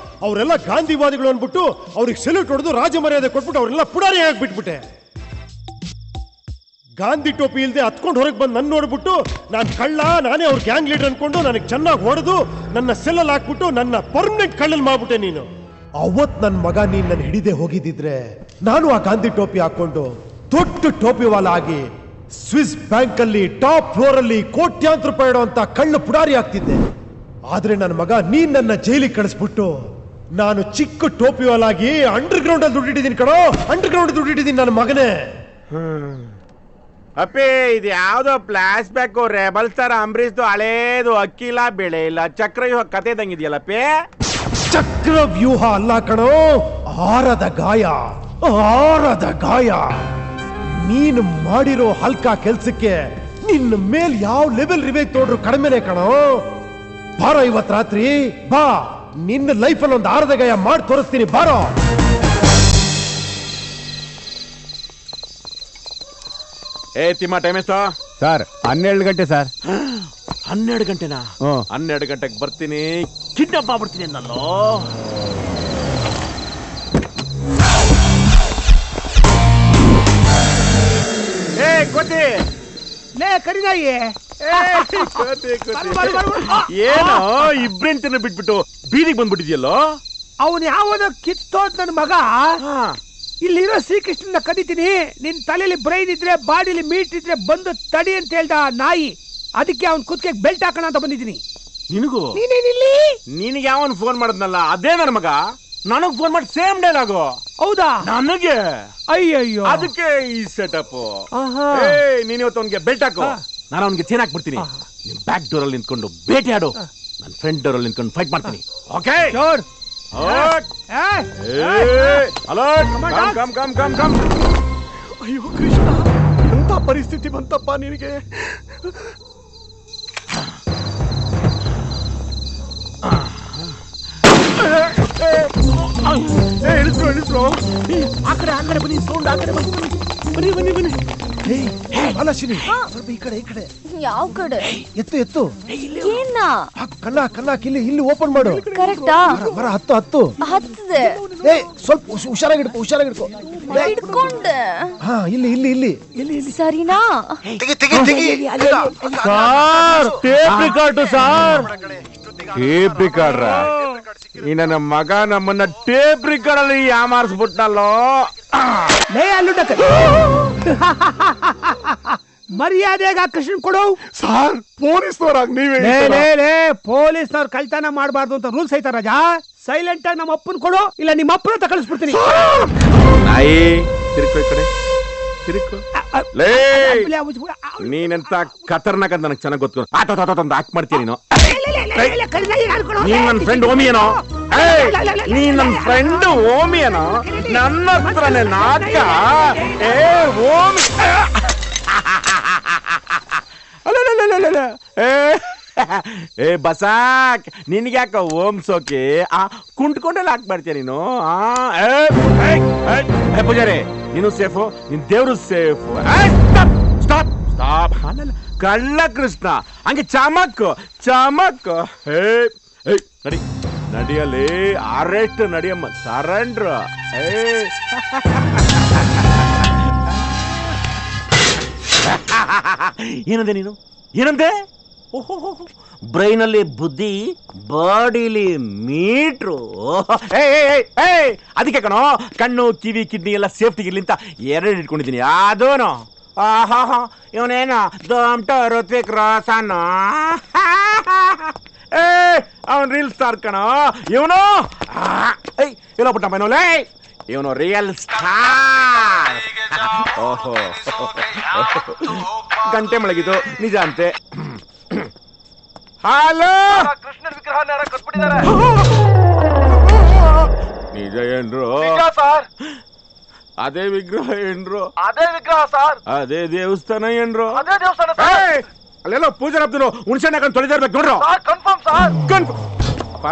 ಅವರೆಲ್ಲ ಗಾಂಧಿವಾದಿಗಳು ಅನ್ಬಿಟ್ಟು ಅವ್ರಿಗೆ ಸೆಲ್ಯೂಟ್ ಹೊಡೆದು ರಾಜ ಮರ್ಯಾದೆ ಕೊಟ್ಬಿಟ್ಟು ಅವರೆಲ್ಲ ಪುಡಾರಿ ಆಗ್ಬಿಟ್ಬಿಟ್ಟೆ. ಗಾಂಧಿ ಟೋಪಿ ಇಲ್ದೆ ಹತ್ಕೊಂಡು ಹೊರಗೆ ಬಂದು ನನ್ನ ನೋಡ್ಬಿಟ್ಟು ನಾನು ಕಳ್ಳ, ನಾನೇ ಅವ್ರ ಗ್ಯಾಂಗ್ ಲೀಡರ್ ಅನ್ಕೊಂಡು ನನಗೆ ಚೆನ್ನಾಗಿ ಹೊಡೆದು ನನ್ನ ಸೆಲ್ಲಲ್ಲಿ ಹಾಕ್ಬಿಟ್ಟು ನನ್ನ ಪರ್ಮನೆಂಟ್ ಕಳ್ಳಲ್ ಮಾಡ್ಬಿಟ್ಟೆ ನೀನು. ಅವತ್ ನನ್ನ ಮಗ ನೀನ್ ನನ್ನ ಹಿಡಿದೇ ಹೋಗಿದ್ದಿದ್ರೆ ನಾನು ಆ ಗಾಂಧಿ ಟೋಪಿ ಹಾಕೊಂಡು ದೊಡ್ಡ ಟೋಪಿ ವಾಲ ಆಗಿ ಸ್ವಿಸ್ ಬ್ಯಾಂಕ್ ಅಲ್ಲಿ ಟಾಪ್ ಫ್ಲೋರ್ ಅಲ್ಲಿ ಕೋಟ್ಯಾಂತರ ರೂಪಾಯಿ ಇಡುವಂತ ಕಳ್ಳ ಪುಡಾರಿ ಆಗ್ತಿದ್ದೆ. ಆದ್ರೆ ನನ್ನ ಮಗ ನೀನ್ ನನ್ನ ಜೈಲಿಗೆ ಕಳಿಸ್ಬಿಟ್ಟು ನಾನು ಚಿಕ್ಕ ಟೋಪಿ ವಾಲ ಆಗಿ ಅಂಡರ್ ಗ್ರೌಂಡ್ ಅಲ್ಲಿ ದುಡ್ಡಿಟ್ಟಿದ್ದೀನಿ ಕಣೋ, ಅಂಡರ್ ಗ್ರೌಂಡ್ ದುಡ್ಡಿಟ್ಟಿದ್ದೀನಿ ನನ್ನ ಮಗನೇ. ಅಪ್ಪಿ ಇದು ಯಾವ್ದೋ ಫ್ಲಾಶ್ ಬ್ಯಾಕ್ ರೆಬಲ್ ಸ್ಟಾರ್ ಅಂಬರೀಶ್ದು ಹಳೇದು ಅಕ್ಕಿಲ್ಲ ಬೆಳೆ ಇಲ್ಲ ಚಕ್ರವ್ಯೂಹ ಕತೆ ಇದಂಗಿದೆಯಲ್ಲಪ್ಪಿ. ಚಕ್ರವ್ಯೂಹ ಅಲ್ಲ ಕಣೋ, ಆರದ ಗಾಯ, ಆರದ ಗಾಯ. ನೀನು ಮಾಡಿರೋ ಹಲ್ಕ ಕೆಲ್ಸಕ್ಕೆ ನಿನ್ನ ಮೇಲ್ ಯಾವ ಲೆವೆಲ್ ರಿವೇಜ್ ತೋಡ್ರು ಕಡಿಮೆನೆ ಕಣೋ. ಬಾರೋ ಇವತ್ ರಾತ್ರಿ ಬಾ, ನಿನ್ನ ಲೈಫಲ್ಲಿ ಒಂದು ಆರದ ಗಾಯ ಮಾಡಿ ತೋರಿಸ್ತೀನಿ ಬಾರೋ. ತಿಮ್ಮ ಟೈಮ್ ಎಷ್ಟು ಸರ್? 12 ಗಂಟೆ ಸರ್. 12 ಗಂಟೆನಾ? 12 ಗಂಟೆಗೆ ಬರ್ತೀನಿ, ಕಿಡ್ನಾಪ್ ಮಾಡ್ಬಿಡ್ತೀನಿ ನಾನು. ಕೋತಿ ಲೇ ಕರಿನಾಯಿ, ಏನೋ ಇಬ್ರೆಂಟನ್ನ ಬಿಟ್ಬಿಟ್ಟು ಬೀದಿಗೆ ಬಂದ್ಬಿಟ್ಟಿದ್ಯಲ್ಲೋ. ಅವನು ಯಾವನೋ ಕಿತ್ತೋದ್ ನನ್ನ ಮಗ. ಇಲ್ಲಿರೋ ಶ್ರೀಕೃಷ್ಣನ ಕದಿತೀನಿ, ನಿನ್ ತಲೆಯಲ್ಲಿ ಬ್ರೈನ್ ಇದ್ರೆ ಬಾಡಿಲಿ ಮೀಟ್ ಇದ್ರೆ ಬಂದು ತಡಿ ಅಂತ ಹೇಳ್ದ ನಾಯಿ. ಅದಕ್ಕೆ ಅವನ್ ಕುತ್ತಿಗೆ ಬೆಲ್ಟ್ ಹಾಕೋಣ ಅಂತ ಬಂದಿದ್ದೀನಿ. ನಿನಗೂ ನಿನಗೆ ಯಾವನ್ ಫೋನ್ ಮಾಡದ್ನಲ್ಲ ಅದೇ ನನ್ನ ಮಗ ನನಗ್ ಫೋನ್ ಮಾಡಿ ಸೇಮ್ ಡೈಲಾಗು. ಹೌದಾ? ನನಗೆ ಅಯ್ಯಯ್ಯೋ, ಅದಕ್ಕೆ ಈ ಸೆಟಪ್. ನೀನ್ ಇವತ್ತು ಅವನ್ಗೆ ಬೆಲ್ಟ್ ಹಾಕೋ, ನಾನು ಅವನ್ಗೆ ಚೇನ್ ಹಾಕ್ಬಿಡ್ತೀನಿ. ನಿಮ್ ಬ್ಯಾಕ್ ಡೋರ್ ಅಲ್ಲಿ ನಿಂತ್ಕೊಂಡು ಬೇಟೆ ಆಡು, ನನ್ನ ಫ್ರಂಟ್ ಡೋರ್ ಅಲ್ಲಿ ನಿಂತ್ಕೊಂಡು ಫೈಟ್ ಮಾಡ್ತೀನಿ. ಓಕೆ? ಅಯ್ಯೋ ಕೃಷ್ಣ, ಎಂತ ಪರಿಸ್ಥಿತಿ ಬಂತಪ್ಪ ನಿನಗೆ. ಇಳಿಸ್ರು ಆ ಕಡೆ ಬನ್ನಿ, ಸೌಂಡ್ ಆ ಕಡೆ ಬನ್ನಿ. ಬನ್ನಿ ಬನ್ನಿ ಬನ್ನಿ. ಅಲಶಿನಿ ಸ್ವಲ್ಪ ಈ ಕಡೆ ಯಾವ ಕಡೆ? ಎತ್ತು ಏನ? ಕಲ್ಲ ಇಲ್ಲಿ ಓಪನ್ ಮಾಡು. ಕರೆಕ್ಟಾ? ಬರ ಹತ್ತು ಹತ್ತದೆ. ಸ್ವಲ್ಪ ಹುಷಾರಾಗಿಡ್ಕೊ ಹಿಡ್ಕೊಂಡೆ. ಹಾ ಇಲ್ಲಿ ಸರಿನಾ? Sir tape record sir. Tape recorder? ಈ ನನ್ನ ಮಗ ನಮ್ಮನ್ನ ಟೇಪ್ ರಿಕಾರ್ಡ್ ಅಲ್ಲಿ ಯಾಮಾರಿಸ್ಬಿಟ್ನಲ್ಲೋ. ಮರ್ಯಾದೆಗ ಕೃಷ್ಣ ಕೊಡು. ಸಾರ್ ಪೊಲೀಸ್ನವ್ರಾಗ ನೀವೇ ಪೊಲೀಸ್ನವ್ರು ಕಳ್ತನ ಮಾಡಬಾರ್ದು ಅಂತ ರೂಲ್ಸ್ ಐತ ರಾಜಾ. ಸೈಲೆಂಟ್ ಆಗಿ ನಮ್ಮ ಅಪ್ಪನ್ ಕೊಡು, ಇಲ್ಲ ನಿಮ್ಮ ಅಪ್ಪನ ಅಂತ ಕಳಿಸ್ಬಿಡ್ತೀನಿ. ನಾಯಿ ತಿರ್ಕೋ ಈ ಕಡೆ ತಿರ್ಕೋ. ಲೇ ನೀನೆಂತ ಖತರ್ನಾಕ್ ಅಂತ ನನಗೆ ಚೆನ್ನಾಗಿ ಗೊತ್ತು. ಆಟೋಟೋಟೊಂದು ಆಕ್ಟ್ ಮಾಡ್ತೀಯ ನೀನು. ನೀನ್ ನನ್ನ ಫ್ರೆಂಡ್ ಓಮಿ ಏನೋ? ನೀನ್ ನನ್ನ ಫ್ರೆಂಡ್ ಓಮಿ ಏನೋ? ನನ್ನ ಹತ್ರನೇ ನಾಟಕ. ಓಮಿ ಬಸಾಕ್ ನಿನ್ಗೆ ಯಾಕ ಓಂ ಸೋಕಿ ಕುಂಟ್ಕೊಂಡೆಲ್ಲ ಹಾಕ್ಬಾರ್ತೀಯ ನೀನು. ಪೂಜಾರಿ ನೀನು ಸೇಫು, ನಿನ್ ದೇವ್ರು ಸೇಫು. Stop stop. ಕಳ್ಳ ಕೃಷ್ಣ ಹಂಗೆ ಚಮಕ್ ನಡಿ ನಡಿಯಲ್ಲಿ ಅರೆಸ್ಟ್ ನಡಿಯಮ್ಮ. ಸರೆಂಡ್ರ ಏನಂದೆ ನೀನು? ಏನಂದೆ? ಬ್ರೈನ್ ಅಲ್ಲಿ ಬುದ್ಧಿ, ಬಾಡಿಲಿ ಮೀಟ್ರು. ಅದಕ್ಕೆ ಕಣೋ ಕಣ್ಣು ಕಿವಿ ಕಿಡ್ನಿ ಎಲ್ಲ ಸೇಫ್ಟಿ ಇರ್ಲಿ ಅಂತ ಎರಡು ಇಟ್ಕೊಂಡಿದ್ದೀನಿ. ಅದೂನು ಇವನೇನು ದೊಡ್ಡ ಋತ್ವಿಕ್ ರೋಷನ್. ಅವನ್ ರೀಲ್ ಸ್ಟಾರ್ ಕಣೋ ಇವನು. ಇಲ್ಲ ಪುಟ್ಟ ಮೈನೋಲೇ, ಇವನು ರಿಯಲ್ ಸ್ಟಾರ್. ಓಹೋ ಗಂಟೆ ಮಳಗಿದ್ದು ನಿಜ ಅಂತೆ. ಹಲೋ ಕೃಷ್ಣನ ವಿಗ್ರಹ ಕಟ್ಬಿಟ್ಟಿದ್ದಾರೆ. ನಿಜ ಏನ್ರು? ಅದೇ ವಿಗ್ರಹ ಏನ್ರು? ಅದೇ ವಿಗ್ರಹ ಸರ್. ಅದೇ ದೇವಸ್ಥಾನ ಏನ್ರು? ಅದೇ ದೇವಸ್ಥಾನ. ಅಲ್ಲೆಲ್ಲ ಪೂಜೆ ಹಾಕ್ತಿರೋ ಹುಣಸೆಣ್ಣ ಹಾಕೊಂಡು ತೊಳೆದ ಇರ್ಬೇಕು ನೋಡ್ರು. Confirm sir. ಅಪ್ಪ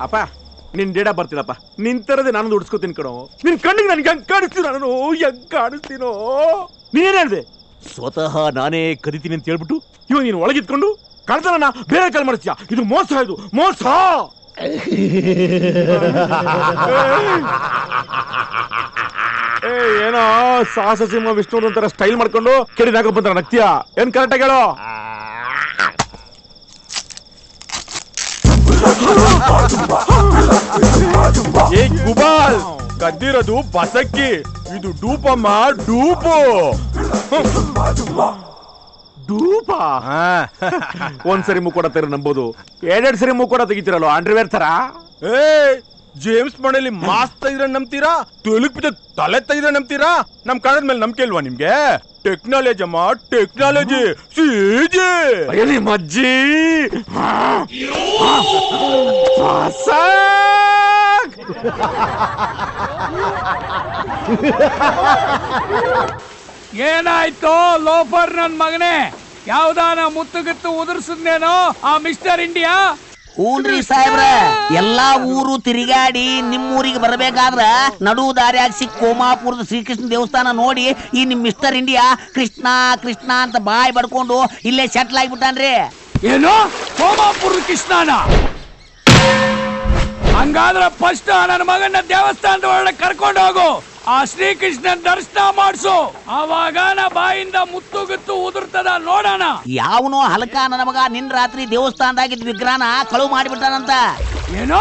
ಅಪ್ಪ ನಿನ್ ಡೇಟಾ ಬರ್ತಿಲ್ಲಪ್ಪ. ನಿನ್ ತರದೆ ನಾನು ಉಡ್ಸ್ಕೊತೀನಿ ಕಣೋ. ನಿನ್ ಕಣ್ಣಿಗೆ ನನ್ಗೆ ಹೆಂಗ್ ಕಾಣಿಸ್ತೀನೋ ನಾನು, ಹೆಂಗ್ ಕಾಣಿಸ್ತೀನೋ? ನೀನೇನ್ ಹೇಳ್ದೆ? ಸ್ವತಃ ನಾನೇ ಕದಿತೀನಿ ಅಂತ ಹೇಳ್ಬಿಟ್ಟು ಇವಾಗ ನೀನು ಒಳಗಿದ್ಕೊಂಡು ಕಳ್ತನ ಬೇರೆ ಕಾಲ್ ಮಾಡಿಸ್ತೀಯ. ಇದು ಮೋಸ, ಇದು ಮೋಸ. ಏನೋ ಸಾಹಸ ಸಿಂಹ ವಿಷ್ಣು ಅಂತಾರ ಸ್ಟೈಲ್ ಮಾಡ್ಕೊಂಡು ಕೆಡಿದಾಗ ಬಂತಾರ ನಗ್ತೀಯ. ಏನ್ ಕರೆಕ್ಟ್ ಆಗಿ ಹೇಳೋ? ಏ ಗುಬಾಲ್, ಕದ್ದಿರೋದು ಬಸಕ್ಕಿ, ಇದು ಡೂಪಮ್ಮ ಡೂಪು. ಡೂಪಾ? ಒಂದ್ಸರಿ ಮುಕ್ಕೋಡ ತೆರ ನಂಬೋದು, ಎರಡೆರಡು ಸರಿ ಮುಕ್ಕೋಡ ತೆಗಿತೀರಲ್ಲ ಅಂಡರ್ವೇರ್ ತರ. ಜೇಮ್ಸ್ ಬಾಂಡಲ್ಲಿ ಮಾಸ್ ತೆಗೆದ್ರೆ ನಂಬ್ತೀರಾ? ತುಳುಕ್ ತಲೆ ತೆಗೆದ್ರೆ ನಂಬ್ತೀರಾ? ನಮ್ ಕನ್ನಡ ಮೇಲೆ ನಂಬಿಕೆ ಇಲ್ವಾ ನಿಮ್ಗೆ? ಟೆಕ್ನಾಲಜಿ ಅಮ್ಮ ಟೆಕ್ನಾಲಜಿ. ಸಿಜಿ ಮಜ್ಜಿ ಏನಾಯ್ತು ಲೋಫರ್ ನನ್ ಮಗನೇ? ಯಾವ್ದಾನ ಮುತ್ತುಗಿತ್ತು ಉದುರ್ಸಿದ್ನೇನೋ ಆ ಮಿಸ್ಟರ್ ಇಂಡಿಯಾ? ಹೂನ್ರಿ ಸಾಹೇಬ್ರ, ಎಲ್ಲಾ ಊರು ತಿರುಗಾಡಿ ನಿಮ್ಮೂರಿಗೆ ಬರಬೇಕಾದ್ರ ನಡುವು ದಾರಿಯಾಗಿ ಸಿಕ್ಕ ಕೋಮಾಪುರದ ಶ್ರೀಕೃಷ್ಣ ದೇವಸ್ಥಾನ ನೋಡಿ ಈ ನಿಮ್ ಮಿಸ್ಟರ್ ಇಂಡಿಯಾ ಕೃಷ್ಣ ಕೃಷ್ಣ ಅಂತ ಬಾಯ್ ಬಡ್ಕೊಂಡು ಇಲ್ಲೇ ಸೆಟ್ಲ್ ಆಗಿಬಿಟ್ಟಾನ್ರಿ. ಏನು ಕೋಮಾಪುರದ ಕೃಷ್ಣನ? ಹಂಗಾದ್ರೆ ಫಸ್ಟ್ ನನ್ನ ಮಗನ ದೇವಸ್ಥಾನದ ಒಳಗಡೆ ಕರ್ಕೊಂಡು ಹೋಗು, ಆ ಶ್ರೀಕೃಷ್ಣನ್ ದರ್ಶನ ಮಾಡಿಸು, ಅವಾಗ ಬಾಯಿಂದ ಮುತ್ತುಗುತ್ತು ಉದುರ್ತದ ನೋಡೋಣ. ಯಾವನೋ ಹಲಕ ನನ್ನ ಮಗ ನಿನ್ ರಾತ್ರಿ ದೇವಸ್ಥಾನದಾಗಿದ್ದ ವಿಗ್ರಹನ ಕಳುವು ಮಾಡಿಬಿಟ್ಟಾನಂತ. ಏನೋ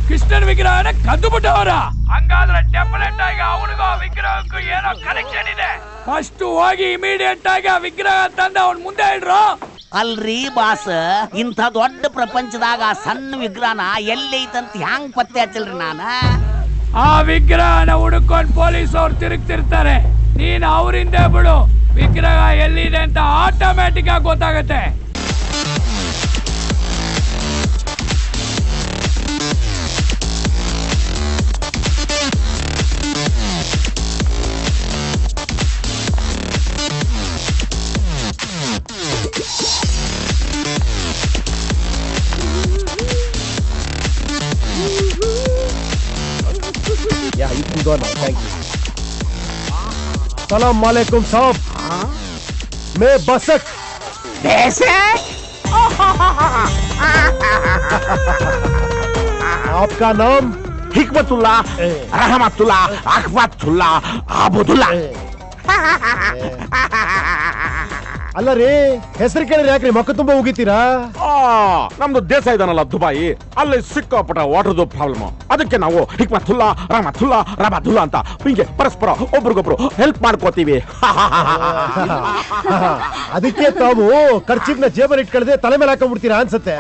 ಕೃಷ್ಣನ್ ವಿಗ್ರಹನ ಕದ್ದು ಬಿಟ್ಟವರ? ಹಂಗಾದ್ರೆ ಡೆಫಿನೆಟ್ ಆಗಿ ಅವನಿಗೂ ಆ ವಿಗ್ರಹಕ್ಕೂ ಏನೋ ಕನೆಕ್ಷನ್ ಇದೆ. ಫಸ್ಟ್ ಹೋಗಿ ಇಮಿಡಿಯೇಟ್ ಆಗಿ ಆ ವಿಗ್ರಹ ತಂದ ಅವನ್ ಮುಂದೆ ಇಡ್ರು. ಅಲ್ರಿ ಬಾಸ್, ಇಂಥ ದೊಡ್ಡ ಪ್ರಪಂಚದಾಗ ಸಣ್ಣ ವಿಗ್ರಹನ ಎಲ್ಲೈತಂತ ಹ್ಯಾಂಗ್ ಪತ್ತೆ ಹಚ್ಚಲ್ರಿ ನಾನ? ಆ ವಿಗ್ರಹನ ಹುಡುಕೊಂಡು ಪೊಲೀಸ್ ಅವ್ರು ತಿರುಗ್ತಿರ್ತಾರೆ. ನೀನ್ ಅವರಿಂದ ಬಿಡು, ವಿಗ್ರಹ ಎಲ್ಲಿದೆ ಅಂತ ಆಟೋಮ್ಯಾಟಿಕ್ ಆಗಿ ಗೊತ್ತಾಗತ್ತೆ. Yeah, you can go now. Thank you. सलाम वालेकुम साहब, मैं बसक। आपका नाम? ಹಿಕ್ಮತುಲ್ಲಾ, ರಹಮತುಲ್ಲಾ, ಅಹ್ಮತುಲ್ಲಾ, ಅಬುದುಲ್ಲಾ. ಅಲ್ಲ ರೀ, ಹೆಸರು ಕೇಳಿದ್ರೆ ಯಾಕ್ರಿ ಮಕ್ಕ ತುಂಬಾ ಉಗಿತೀರಾ? ನಮ್ದು ದೇಶ ಇದಾನಲ್ಲ ದುಬಾಯಿ, ಅಲ್ಲಿ ಸಿಕ್ಕಾಪಟ್ಟ ವಾಟರ್ದು ಪ್ರಾಬ್ಲಮ್. ಅದಕ್ಕೆ ನಾವು ಹಿಕ್ಮತುಲ್ಲಾ, ರಹಮತುಲ್ಲಾ, ರಬದುಲ್ಲಾ ಅಂತ ಹಿಂಗೆ ಪರಸ್ಪರ ಒಬ್ರಿಗೊಬ್ರು ಹೆಲ್ಪ್ ಮಾಡ್ಕೋತೀವಿ. ಅದಕ್ಕೆ ತಾವು ಖರ್ಚಿನ ಜೇಬಲ್ಲಿ ಇಟ್ಕೊಳ್ಳದೆ ತಲೆ ಮೇಲೆ ಹಾಕೊಂಡ್ಬಿಡ್ತೀರಾ ಅನ್ಸುತ್ತೆ.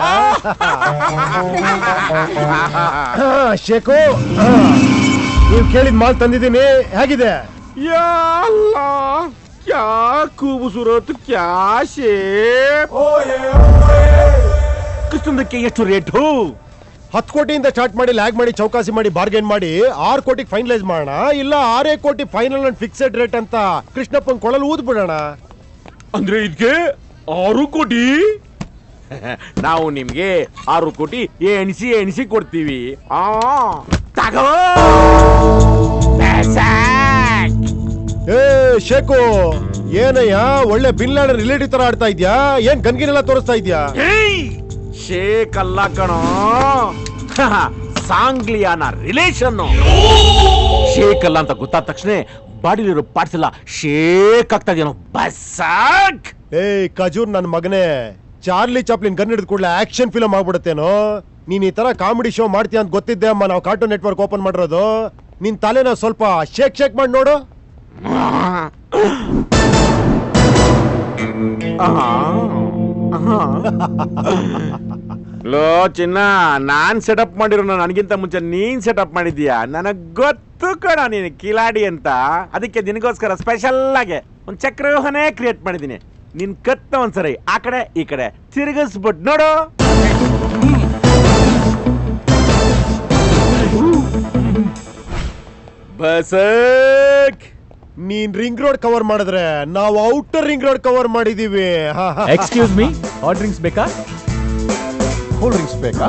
ಶೇಖು, ನೀವು ಕೇಳಿದ ಮಾಲ್ ತಂದಿದ್ದೀನಿ, ಹೇಗಿದೆ? ಯಾ ಅಲ್ಲಾಹ್, ಕ್ಯಾ ಖೂಬಸೂರತ್, ಕ್ಯಾ ಶೇಪ್. ಕೃಷ್ಣದಕ್ಕೆ ಎಷ್ಟು ರೇಟು? 10 ಕೋಟಿಯಿಂದ ಸ್ಟಾರ್ಟ್ ಮಾಡಿ, ಲ್ಯಾಗ್ ಮಾಡಿ, ಚೌಕಾಸಿ ಮಾಡಿ, ಬಾರ್ಗೇನ್ ಮಾಡಿ 6 ಕೋಟಿಗೆ ಫೈನಲೈಸ್ ಮಾಡೋಣ, ಇಲ್ಲ 6 ಕೋಟಿ ಫೈನಲ್ ಅಂಡ್ ಫಿಕ್ಸೆಡ್ ರೇಟ್ ಅಂತ ಕೃಷ್ಣಪ್ಪನ್ ಕೊಳಲು ಊದ್ ಬಿಡೋಣ. ಅಂದ್ರೆ ಇದಕ್ಕೆ 6 ಕೋಟಿ? ನಾವು ನಿಮ್ಗೆ 6 ಕೋಟಿ ಎಣಿಸಿ ಕೊಡ್ತೀವಿ. ತಗೋ. ಏ ಶೇಖು, ಏನಯ್ಯ ಒಳ್ಳೆ ಬಿನ್ಲಾಡ್ ರಿಲೇಟಿವ್ ತರ ಆಡ್ತಾ ಇದ್ಯಾ? ಏನ್ ಗನ್ಗಿನೆಲ್ಲ ತೋರಿಸ್ತಾ ಇದ್ಯಾ? ಶೇಖ್ ಅಲ್ಲ ಕಣೋ, ಸಾಂಗ್ಲಿಯಾನ ರಿಲೇಷನ್. ಶೇಖ್ ಅಲ್ಲ ಅಂತ ಗೊತ್ತಾದ ತಕ್ಷಣ ಬಾಡಿಲಿರೋ ಪಾರ್ಟ್ಸ್ ಎಲ್ಲ ಶೇಕ್ ಆಗ್ತಾ ಇದೆಯೋ. ಬಸಾಕ್. ಏ ಖಜೂರ್ ನನ್ ಮಗನೇ, ಚಾರ್ಲಿ ಚಾಪ್ಲಿನ್ ಗನ್ ಹಿಡಿದ ಕೂಡಲೇ ಆಕ್ಷನ್ ಫಿಲಮ್ ಆಗ್ಬಿಡುತ್ತೇನೋ? ನೀನ್ ಈ ತರ ಕಾಮಿಡಿ ಶೋ ಮಾಡ್ತೀಯ ಅಂತ ಗೊತ್ತಿದ್ದೆ ಅಮ್ಮ. ನಾವು ಕಾರ್ಟೂನ್ ನೆಟ್ವರ್ಕ್ ಓಪನ್ ಮಾಡಿರೋದು. ನಿನ್ ತಲೆನ ಸ್ವಲ್ಪ ಶೇಕ್ ಮಾಡಿ ನೋಡು. ಲೋ ಚಿನ್ನ, ನಾನ್ ಸೆಟಪ್ ಮಾಡಿರೋ ನನಗಿಂತ ಮುಂಚೆ ನೀನ್ ಸೆಟಪ್ ಮಾಡಿದ್ಯಾ? ನನಗ್ ಗೊತ್ತು ಕಣ ನೀನು ಕಿಲಾಡಿ ಅಂತ. ಅದಕ್ಕೆ ನಿನಗೋಸ್ಕರ ಸ್ಪೆಷಲ್ ಆಗಿ ಒಂದ್ ಚಕ್ರವ್ಯೂಹನೇ ಕ್ರಿಯೇಟ್ ಮಾಡಿದೀನಿ. ನಿನ್ ಕತ್ತ ಒಂದ್ಸರಿ ಆ ಕಡೆ ಈ ಕಡೆ ತಿರುಗಿಸ್ಬಿಟ್ ನೋಡು. ಬಸಕ್, ನೀನ್ ರಿಂಗ್ ರೋಡ್ ಕವರ್ ಮಾಡಿದ್ರೆ ನಾವು ಔಟರ್ ರಿಂಗ್ ರೋಡ್ ಕವರ್ ಮಾಡಿದೀವಿ. ಎಕ್ಸ್ಕ್ಯೂಸ್ ಮೀ, ಹಾಟ್ ಡ್ರಿಂಕ್ಸ್ ಬೇಕಾ? ಕೂಲ್ ಡ್ರಿಂಕ್ಸ್ ಬೇಕಾ?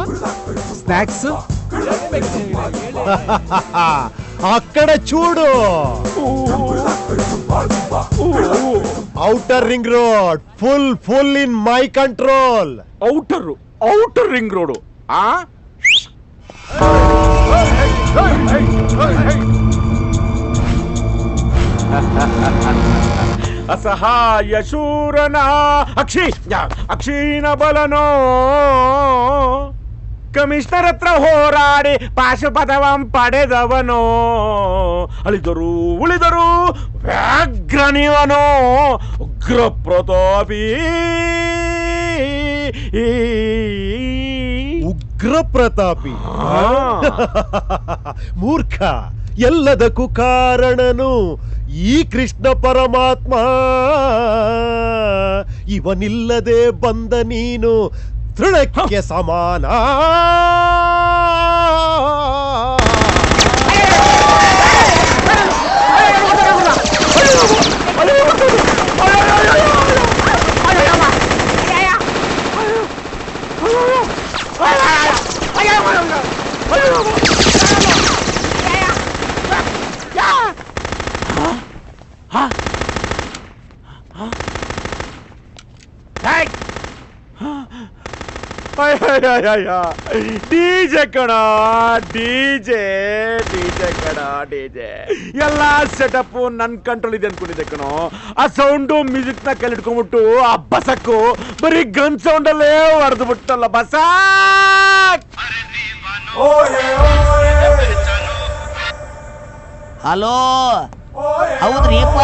ಸ್ನಾಕ್ಸ್? ಆ ಕಡೆ ಚೂಡು. Outer ring road full in my control. Outer ring road. ಅಸಹಾಯ ಶೂರನ ಅಕ್ಷೀಣ ಬಲನೋ, ಕಮಿಷನರ್ ಹತ್ರ ಹೋರಾಡಿ ಪಾಶುಪದವಂ ಪಡೆದವನೋ, ಅಳಿದರು ಉಳಿದರು ವ್ಯಾಘ್ರನಿವನೋ, ಉಗ್ರ ಪ್ರತಾಪಿ. ಉಗ್ರ ಪ್ರತಾಪಿ ಮೂರ್ಖ, ಎಲ್ಲದಕ್ಕೂ ಕಾರಣನು ಈ ಕೃಷ್ಣ ಪರಮಾತ್ಮ. ಇವನಿಲ್ಲದೆ ಬಂದ ನೀನು ತೃಣಕ್ಕೆ ಸಮಾನ. ಡಿಜೆ ಕಣ, ಡಿಜೆ ಕಣ, ಡಿಜೆ. ಎಲ್ಲಾ ಸೆಟಪ್ ನನ್ ಕಂಟ್ರೋಲ್ ಇದೆ ಅನ್ಕೊಂಡಿದ್ದೆ ಕಣೋ. ಆ ಸೌಂಡು ಮ್ಯೂಸಿಕ್ ನ ಕಲ್ಲಿಟ್ಕೊಂಡ್ಬಿಟ್ಟು ಆ ಬಸಕ್ಕು ಬರೀ ಗನ್ ಸೌಂಡ್ ಅಲ್ಲೇ ಹೊಡೆದು ಬಿಟ್ಟಲ್ಲ ಬಸಾಕ್. ಹಲೋ, ಹೌದ್ರಿಪ್ಪ,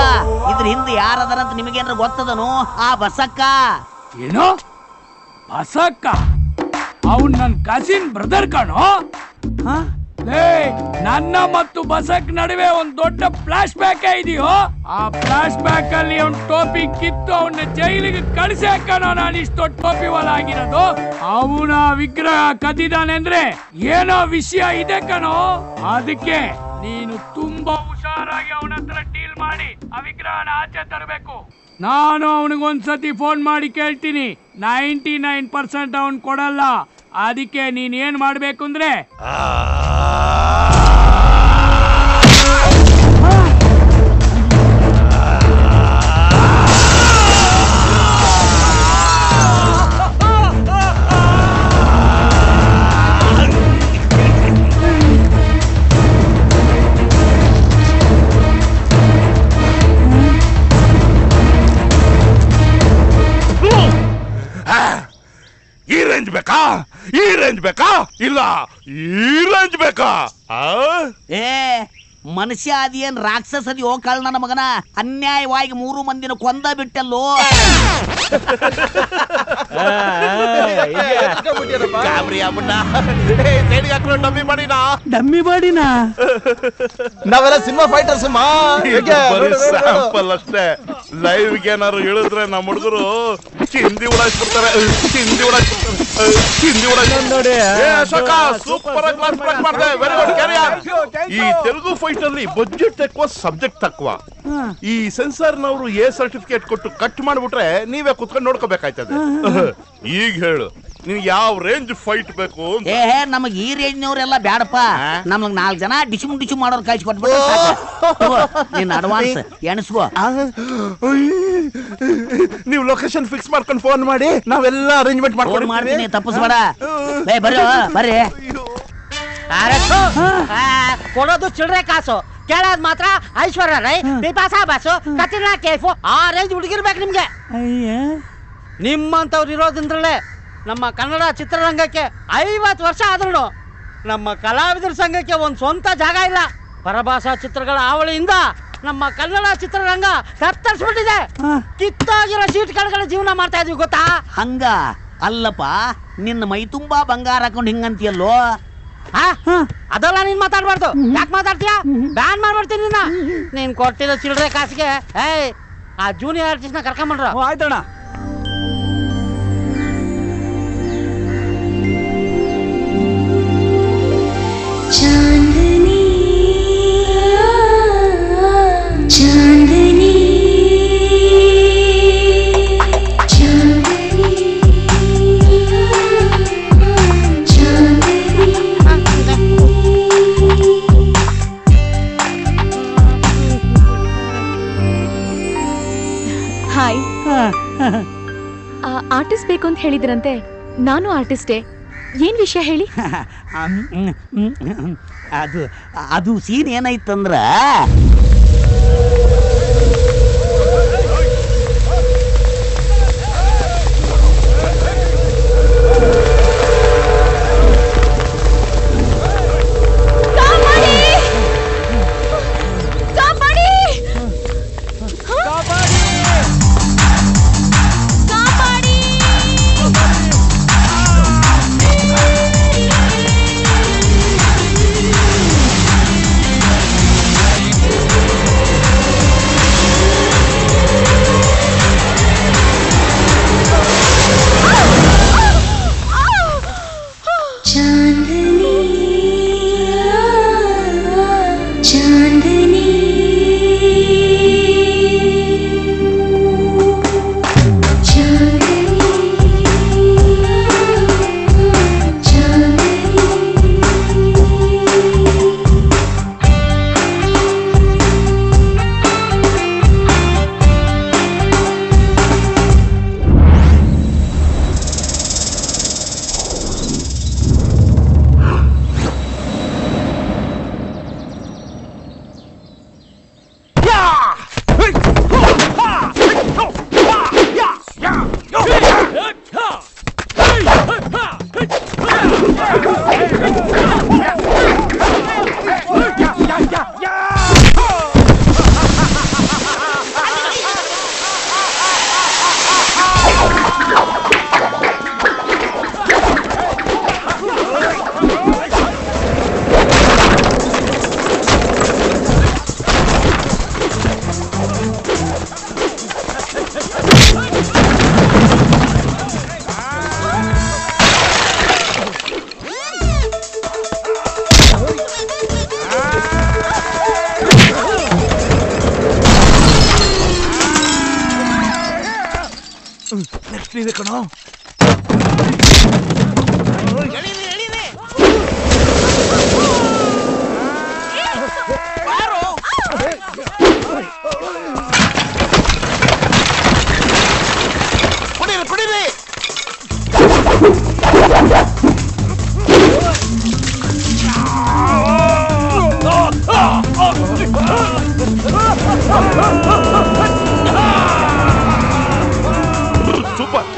ಇದ್ರ ಹಿಂದೆ ಯಾರದಾರಂತ ನಿಮಗೇನ್ರ ಗೊತ್ತದನು? ಆ ಬಸಕ್ಕ. ಏನೋ ಬಸಕ್ಕ? ಅವನ್ ನನ್ ಕಸಿನ್ ಬ್ರದರ್ ಕಣೋ. ನನ್ನ ಮತ್ತು ಬಸಕ್ ನಡುವೆ ಒಂದ್ ದೊಡ್ಡ ಫ್ಲಾಶ್ ಬ್ಯಾಕ್ ಇದೆಯೋ? ಆ ಫ್ಲಾಶ್ ಬ್ಯಾಕ್ ಅಲ್ಲಿ ಅವ್ನ್ ಟೋಪಿ ಕಿತ್ತು ಅವನ್ನ ಜೈಲಿಗೆ ಕಳಿಸೇ ಕಣೋ ನಾನು ಇಷ್ಟು ಟೋಪಿ ವಾಲ ಆಗಿರೋದು. ಅವನ ವಿಗ್ರಹ ಕದ್ದಿದ್ದಾನೆ ಅಂದ್ರೆ ಏನೋ ವಿಷಯ ಇದೆ ಕಣೋ. ಅದಕ್ಕೆ ನೀನು ತುಂಬಾ ಹುಷಾರಾಗಿ ಅವನ ಹತ್ರ ಡೀಲ್ ಮಾಡಿ ಆ ವಿಗ್ರಹನ ಆಚೆ ತರಬೇಕು. ನಾನು ಅವನಿಗೊಂದ್ಸತಿ ಫೋನ್ ಮಾಡಿ ಕೇಳ್ತೀನಿ. 99% ಅವನ್ ಕೊಡಲ್ಲ. ಅದಕ್ಕೆ ನೀನ್ ಏನ್ ಮಾಡ್ಬೇಕು ಅಂದ್ರೆ ರೇಂಜ್ ಬೇಕಾ, ಈ ರೇಂಜ್ ಬೇಕಾ, ಇಲ್ಲ ಈ ರೇಂಜ್ ಬೇಕಾ? ಏ ಮನುಷ್ಯ ಅದೇನ್ ರಾಕ್ಷಸ ಅದಿಯೋ ಕಳ್ ನನ್ನ ಮಗನ, ಅನ್ಯಾಯವಾಗಿ 3 ಮಂದಿನ ಕೊಂದ ಬಿಟ್ಟಲ್ಲೋ. ಡಮ್ಮಿ ಬಾಡಿನಾ ನಾವೆಲ್ಲ ಸಿನಿಮಾ ಫೈಟರ್ಸ್ ಸ್ಯಾಂಪಲ್ ಅಷ್ಟೇ. ಲೈವ್ ಏನಾರು ಹೇಳಿದ್ರೆ ನಮ್ಮ ಹುಡುಗರು ಚಿಂದಿ ಉಡಾಯಿಸ್ಬಿಡ್ತಾರೆ, ಚಿಂದಿ ಉಡಾಯಿಸ್ಬಿಡ್ತಾರೆ, ಚಿಂದಿ ಸೂಪರ್ ಆಗಿ ಮಾಡಿದೆ. Very good carrier. ಈ ತೆಲುಗು ಫೈಟ್ ಅಲ್ಲಿ ಬಜೆಟ್ ತక్కుವ, ಸಬ್ಜೆಕ್ಟ್ ತక్కుವ. ಈ ಸೆನ್ಸಾರ್ ನವರು ಎ ಸರ್ಟಿಫಿಕೇಟ್ ಕೊಟ್ಟು ಕಟ್ ಮಾಡ್ಬಿಟ್ರೆ ನೀವೇ ಕುತ್ಕೊಂಡು ನೋಡ್ಕೋಬೇಕಾಯ್ತದೆ. ಈಗ ಹೇಳು, ನೀನ್ ಯಾವ ರೇಂಜ್ ಫೈಟ್ ಬೇಕು? ನಮಗ್ ಈ ರೇಂಜ್ ನವರೆಲ್ಲ ಬ್ಯಾಡಪ್ಪ, ನಮಗ್ 4 ಜನ ಡಿಶುಮ್ ಡಿಶುಮ್ ಮಾಡೋರ್ ಕಳ್ಸಿ ಕೊಟ್ಬಿಟ್ಟು ನಿನ್ನ ಅಡ್ವಾನ್ಸ್ ಎಣಸ್ಕೋ. ನೀವು ಲೊಕೇಶನ್ ಫಿಕ್ಸ್ ಮಾಡ್ಕೊಂಡು ಫೋನ್ ಮಾಡಿ, ನಾವೆಲ್ಲ ಅರೇಂಜ್ಮೆಂಟ್ ಮಾಡ್ತೀನಿ. ತಪ್ಪಿಸ್ಬೇಡ, ಬರ್ರಿ. ಕೊಡೋದು ಚಿಲ್ಲರೆ ಕಾಸು, ಕೇಳೋದ್ ಮಾತ್ರ ಐಶ್ವರ್ಯ ರೈ, ಬಿಪಾಸಾ ಬಾಸು, ಕತ್ರಿನಾ ಕೈಫು, ಆ ರೇಂಜ್ ಹುಡುಗಿರ್ಬೇಕು ನಿಮ್ಗೆ. ನಿಮ್ಮಂತವ್ರು ಇರೋದ್ರಿಂದಲೇ ನಮ್ಮ ಕನ್ನಡ ಚಿತ್ರರಂಗಕ್ಕೆ 50 ವರ್ಷ ಆದ್ರೂ ನಮ್ಮ ಕಲಾವಿದರ ಸಂಘಕ್ಕೆ ಒಂದು ಸ್ವಂತ ಜಾಗ ಇಲ್ಲ. ಪರಭಾಷಾ ಚಿತ್ರಗಳ ಹಾವಳಿಯಿಂದ ನಮ್ಮ ಕನ್ನಡ ಚಿತ್ರರಂಗ ಕತ್ತರಿಸ್ಬಿಟ್ಟಿದೆ. ಕಿತ್ತಾಗಿರೋ ಸೀಟ್ ಕೆಳಗಡೆ ಜೀವನ ಮಾಡ್ತಾ ಇದೀವಿ ಗೊತ್ತಾ? ಹಂಗ ಅಲ್ಲಪ್ಪ, ನಿನ್ನ ಮೈ ತುಂಬಾ ಬಂಗಾರ ಹಾಕೊಂಡು ಹಿಂಗಂತೀಯಲ್ಲೋ. ಅದೆಲ್ಲ ನೀನ್ ಮಾತಾಡ್ಬಾರ್ದು. ಯಾಕೆ ಮಾತಾಡ್ತೀಯ? ಬ್ಯಾನ್ ಮಾಡ್ಬಿಡ್ತೀನಿ ನಿನ್ನ. ನೀನ್ ಕೊಟ್ಟಿರೋ ಚಿಲ್ಲರೆ ಕಾಸಿಗೆ ಆ ಜೂನಿಯರ್ ಆರ್ಟಿಸ್ಟ್ ನ ಕರ್ಕೊಂಡ್ರ. ಆಯ್ತಣ್ಣ. चांदनी चांदनी चांदनी ಹಾಯ್. ಆರ್ಟಿಸ್ಟ್ ಬೇಕು ಅಂತ ಹೇಳಿದ್ರಂತೆ, ನಾನು ಆರ್ಟಿಸ್ಟೇ. ಏನ್ ವಿಷಯ ಹೇಳಿ? ಅದು ಸೀನ್ ಏನಾಯ್ತಂದ್ರ, ನೆಕ್ಸ್ಟ್ ಇದೆ ಕಣೋ. ಕುಡೀರಿ ಕುಡೀರಿ. ಸೂಪರ್.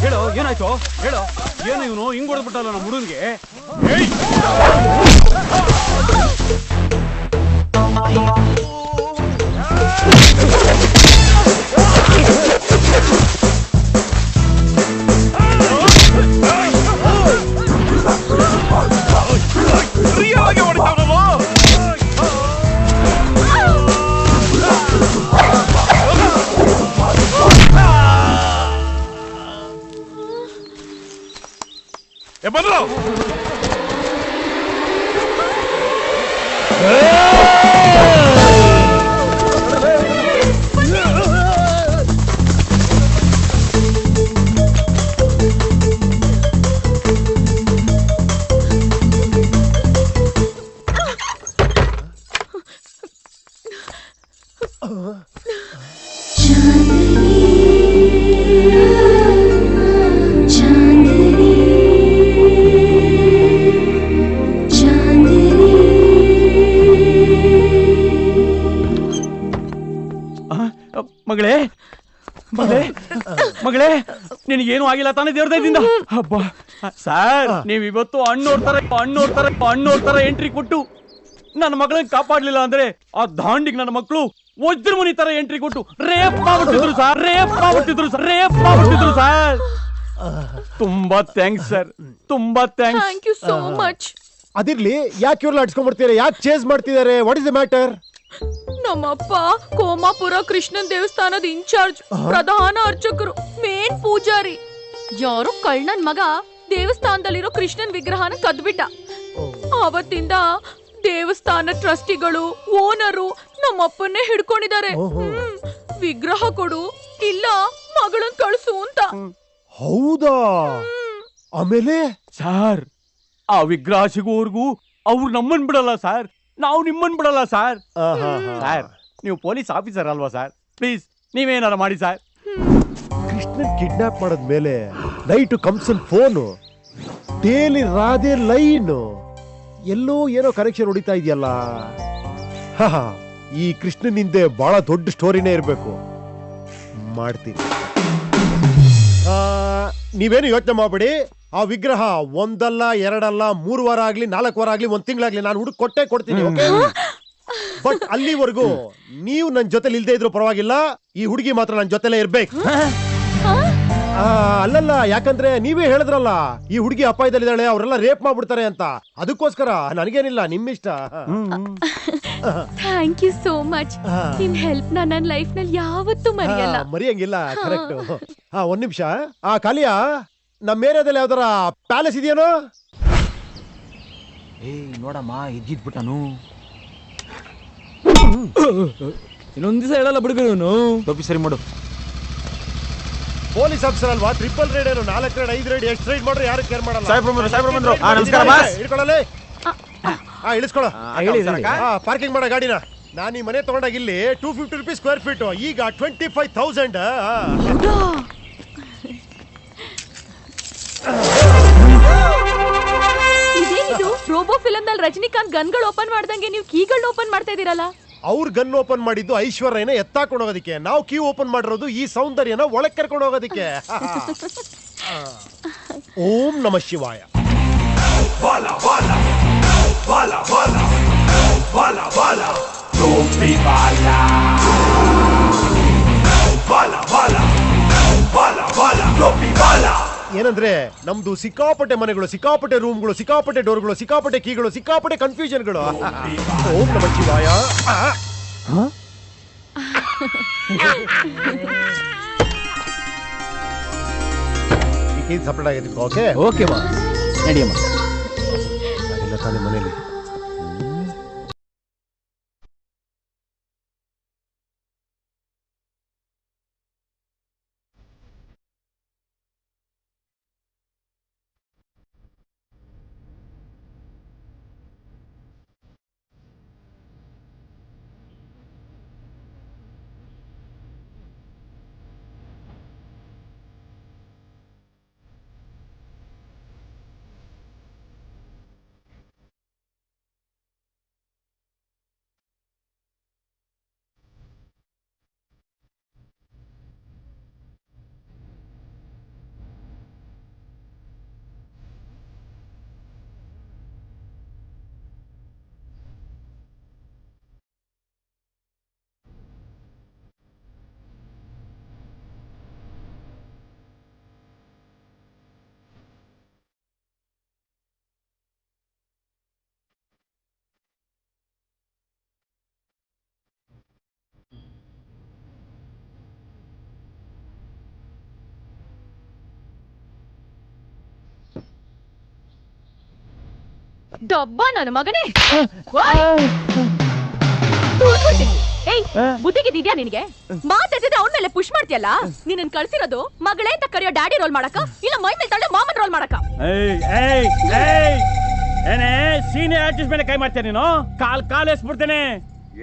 ಹೇಳೋ ಏನಾಯ್ತು ಹೇಳೋ ಏನು ಇವನು ಹಿಂಗ್ ಹೊಡೆದ್ಬಿಟ್ಟಲ್ಲ ನಮ್ಮ ಹುಡುಗನ್ಗೆ ಬಂದ್ರು ಮಗಳೇ ಮಗಳೇ ಮಗಳೇ ನಿನಗೇನು ಆಗಿಲ್ಲ ತಾನೇ ದೇವ್ರ ದಯದಿಂದ ಹಬ್ಬ ಸರ್ ನೀವ್ ಇವತ್ತು ಹಣ್ಣೋಡ್ತಾರ ಎಂಟ್ರಿ ಕೊಟ್ಟು ನನ್ನ ಮಗಳನ್ನ ಕಾಪಾಡ್ಲಿಲ್ಲ ಅಂದ್ರೆ ಆ ದಾಂಡಿಗೆ ನನ್ನ ಮಕ್ಕಳು ವಜ್ರ ಮುನಿ ತರ ಎಂಟ್ರಿ ಕೊಟ್ಟು ರೇಪ್ ಮಾಡ್ಬಿಟ್ಟಿದ್ರು ಸರ್ ತುಂಬಾ ಥ್ಯಾಂಕ್ಸ್ ಸರ್ ತುಂಬಾ thanks. Thank you so much. ಅದಿರ್ಲಿ ಯಾಕೆ ಇವ್ರನ್ನ ಅಡ್ಸ್ಕೊಂಡ್ಬಿಡ್ತೀರಾ? ಯಾಕೆ ಚೇಸ್ ಮಾಡ್ತಿದ್ದಾರೆ? What is the matter? ನಮ್ಮಪ್ಪ ಕೋಮಾಪುರ ಕೃಷ್ಣನ್ ದೇವಸ್ಥಾನದ ಇನ್ಚಾರ್ಜ್, ಪ್ರಧಾನ ಅರ್ಚಕರು, ಮೇನ್ ಪೂಜಾರಿ. ಯಾರೋ ಕಳ್ಳನ್ ಮಗ ದೇವಸ್ಥಾನದಲ್ಲಿರೋ ಕೃಷ್ಣನ್ ವಿಗ್ರಹನ ಕದ್ಬಿಟ್ಟ. ಆವತ್ತಿಂದ ದೇವಸ್ಥಾನ ಟ್ರಸ್ಟಿಗಳು, ಓನರು ನಮ್ಮಪ್ಪನ್ನೇ ಹಿಡ್ಕೊಂಡಿದ್ದಾರೆ. ವಿಗ್ರಹ ಕೊಡು ಇಲ್ಲ ಮಗಳನ್ ಕಳ್ಸು ಅಂತ. ಹೌದಾ? ಆಮೇಲೆ ಸರ್ ಆ ವಿಗ್ರಹ ಸಿಗುವವರೆಗೂ ಅವ್ರು ನಮ್ಮನ್ ಬಿಡಲ್ಲ ಸರ್, ನಾವು ನಿಮ್ಮನ್ ಬಿಡಲ್ಲ ಸರ್. ಸರ್ ನೀವು ಪೊಲೀಸ್ ಆಫೀಸರ್ ಅಲ್ವಾ ಸರ್, ಪ್ಲೀಸ್ ನೀವೇನಾರ ಮಾಡಿ ಸರ್. ಕೃಷ್ಣನ್ ಕಿಡ್ನಾಪ್ ಮಾಡದ್ಮೇಲೆ ನೈಟ್ ಕಂಸನ್ ಫೋನು, ಡೇಲಿ ರಾಧೆ ಲೈನು, ಎಲ್ಲೋ ಏನೋ ಕನೆಕ್ಷನ್ ಹೊಡಿತಾ ಇದೆಯಲ್ಲ. ಈ ಕೃಷ್ಣನ್ ಹಿಂದೆ ಬಹಳ ದೊಡ್ಡ ಸ್ಟೋರಿನೇ ಇರಬೇಕು. ಮಾಡ್ತೀನಿ. ನೀವೇನು ಯೋಚನೆ ಮಾಡಬೇಡಿ. ಆ ವಿಗ್ರಹ ಒಂದಲ್ಲ ಎರಡಲ್ಲ 3 ವಾರ ಆಗ್ಲಿ 4 ವಾರ ಆಗ್ಲಿ 1 ತಿಂಗಳಾಗ್ಲಿ ನಾನು ಹುಡುಕ್ ಕೊಟ್ಟೆ ಕೊಡ್ತೀನಿ. ಬಟ್ ಅಲ್ಲಿವರೆಗೂ ನೀವು ನನ್ನ ಜೊತೆಲಿ ಇಲ್ದೇ ಇದ್ರು ಪರವಾಗಿಲ್ಲ, ಈ ಹುಡುಗಿ ಮಾತ್ರ ನನ್ನ ಜೊತೆಲೇ ಇರ್ಬೇಕು. ಅಲ್ಲಲ್ಲ, ಯಾಕಂದ್ರೆ ನೀವೇ ಹೇಳಿದ್ರಲ್ಲ ಈ ಹುಡುಗಿ ಅಪಾಯದಲ್ಲಿದ್ದಾಳೆ, ಅವರೆಲ್ಲ ರೇಪ್ ಮಾಡ್ಬಿಡ್ತಾರೆ ಅಂತ. ಅದಕ್ಕೋಸ್ಕರ ನನಗೇನಿಲ್ಲ, ನಿಮ್ಮಿಷ್ಟ. Thank you so much. ನಿಮ್ ಹೆಲ್ಪ್ ನನ್ನ ಲೈಫ್ ನಲ್ಲಿ ಯಾವತ್ತೂ ಮರೆಯಲ್ಲ. ಮರಿಯಂಗಿಲ್ಲ. ಕರೆಕ್ಟ್. ಒಂದ್ ನಿಮಿಷ. ಕಾಲಿಯಾ, ನಮ್ಮ ಏರಿಯಾದಲ್ಲಿ ಯಾವ್ದಾರ ಪ್ಯಾಲೇಸ್ ಇದೆಯೇನೋ? ನೋಡಮ್ಮ ಇದ್ದಿದ್ಬಿಟ್ಟನು. ಇನ್ನೊಂದ್ ದಿವಸ ಹೇಳಲ್ಲ ಬಿಡ್ಬೇಕು. ಟೋಪಿ ಸರಿ ಮಾಡು. ಪೊಲೀಸ್ ಆಫೀಸರ್ ಅಲ್ವಾ? ಟ್ರಿಪಲ್ ರೈಡ್ ಏನು 4 ರೈಡ್ 5 ರೈಡ್ ಎಷ್ಟು ರೈಡ್ ಮಾಡ್ರೆ ಯಾರು ಕೇರ್ ಮಾಡಲ್ಲ. ಇಳಿಸ್ಕೊಳ. ಪಾರ್ಕಿಂಗ್ ಮಾಡೋ ಗಾಡಿನ. ನಾನು ಈ ಮನೆ ತಗೊಂಡಾಗ ಇಲ್ಲಿ 250 ರೂಪೀಸ್ ಸ್ಕ್ವೇರ್ ಫೀಟ್, ಈಗ 25,000. ಇದೇನಿದು? ರೋಬೋ ಫಿಲಂ ನಲ್ಲಿ ರಜನಿಕಾಂತ್ ಗನ್ಗಳು ಓಪನ್ ಮಾಡ್ದಂಗೆ ನೀವು ಕೀಗಳನ್ನ ಓಪನ್ ಮಾಡ್ತಾ ಇದೀರಲ್ಲ? ಅವ್ರ ಗನ್ ಓಪನ್ ಮಾಡಿದ್ದು ಐಶ್ವರ್ಯನ ಎತ್ತಾಕೊಂಡು ಹೋಗೋದಕ್ಕೆ, ನಾವು ಕೀ ಓಪನ್ ಮಾಡಿರೋದು ಈ ಸೌಂದರ್ಯನ ಒಳಗೆ ಕರ್ಕೊಂಡು ಹೋಗೋದಕ್ಕೆ. ಓಂ ನಮಃ ಶಿವಾಯ. ಏನಂದ್ರೆ ನಮ್ದು ಸಿಕ್ಕಾಪಟ್ಟೆ ಮನೆಗಳು, ಸಿಕ್ಕಾಪಟ್ಟೆ ರೂಮ್ಗಳು, ಸಿಕ್ಕಾಪಟ್ಟೆ ಡೋರ್ಗಳು, ಸಿಕ್ಕಾಪಟ್ಟೆ ಕೀಗಳು, ಸಿಕ್ಕಾಪಟ್ಟೆ ಕನ್ಫ್ಯೂಷನ್ಗಳು. ಓಂ ನಮಃ ಶಿವಾಯ. ಈ ಇದು ಸಪ್ರೇಟ್ ಆಗಿದ್ದು. ಓಕೆ ಓಕೆ ಬಾ ನಡಿಯಮ್ಮ. ಇಲ್ಲ ತಾನೇ ಮನೇಲಿ ಡಬ್ಬ ನನ್ನ ಮಗನೇ. ಏಯ್ ಬುದ್ಧಿಗಿದ್ಯಾ ನಿನಗೆ? ಮಾತಾಡಿದ್ರೆ ಅವನ ಮೇಲೆ ಪುಷ್ ಮಾಡ್ತೀಯಲ್ಲ. ನೀನನ್ ಕಳ್ಸಿರೋದು ಮಗಳೇ ಅಂತ ಕರೆಯೋ ಡ್ಯಾಡಿ ರೋಲ್ ಮಾಡಕ, ಇಲ್ಲ ಮೈ ಮೇಲೆ ತಳ್ಳೆ ಮಾಮನ್ ರೋಲ್ ಮಾಡಕ? ಏನೇ ಸೀನಿಯರ್ ಆರ್ಟಿಸ್ಟ್ ಮೇಲೆ ಕೈ ಮಾಡ್ತೇನೆ ನೀನು? ಕಾಲ್ ಎಸ್ಬಿಡ್ತೇನೆ.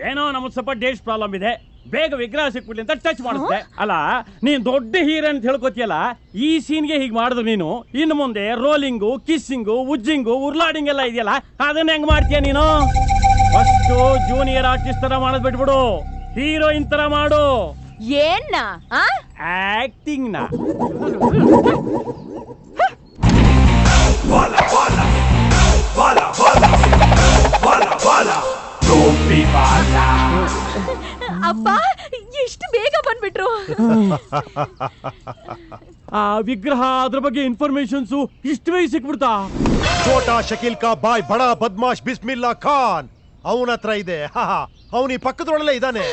ಏನೋ ನಮ್ಗೆ ಸ್ವಲ್ಪ ಡೇಟ್ಸ್ ಪ್ರಾಬ್ಲಮ್ ಇದೆ, ಬೇಗ ವಿಗ್ರಹ ಸಿಕ್ಬಿಡ್ಲಿ ಅಂತ ಟಚ್ ಮಾಡಿಸ್ದೆ. ಅಲ್ಲ ನೀನ್ ದೊಡ್ಡ ಹೀರೋ ಅಂತ ಹೇಳ್ಕೊತಿಯಲ್ಲ, ಈ ಸೀನ್ಗೆ ಹೀಗೆ ಮಾಡಿದ್ರು ನೀನು, ಇನ್ನು ಮುಂದೆ ರೋಲಿಂಗು, ಕಿಸ್ಸಿಂಗು, ಉಜ್ಜಿಂಗು, ಉರ್ಲಾಡಿಂಗ್ ಎಲ್ಲ ಇದೆಯಲ್ಲ, ಅದನ್ನ ಹೆಂಗ್ ಮಾಡ್ತೀಯ ನೀನು? ಫಸ್ಟ್ ಜೂನಿಯರ್ ಆರ್ಟಿಸ್ಟ್ ತರ ಮಾಡೋದ್ ಬಿಟ್ಬಿಡು, ಹೀರೋಯಿನ್ ತರ ಮಾಡು. ಏನ್ನ ಆಕ್ಟಿಂಗ್ ನ. ಅಪ್ಪ ಎಷ್ಟು ಬೇಗ ಬಂದ್ಬಿಟ್ರು. ಆ ವಿಗ್ರಹ ಅದ್ರ ಬಗ್ಗೆ ಇನ್ಫಾರ್ಮೇಶನ್ಸು ಇಷ್ಟು ಬೇಗ ಸಿಕ್ಬಿಡ್ತಾ? ಛೋಟಾ ಶಕೀಲ್ ಕಾ ಬಾಯ್ ಬಡಾ ಬದ್ಮಾಶ್ ಬಿಸ್ಮಿಲ್ಲಾ ಖಾನ್ ಅವನ ಹತ್ರ ಇದೆ. ಅವನು ಈ ಪಕ್ಕದೊಳಗೆ ಇದ್ದಾನೆ.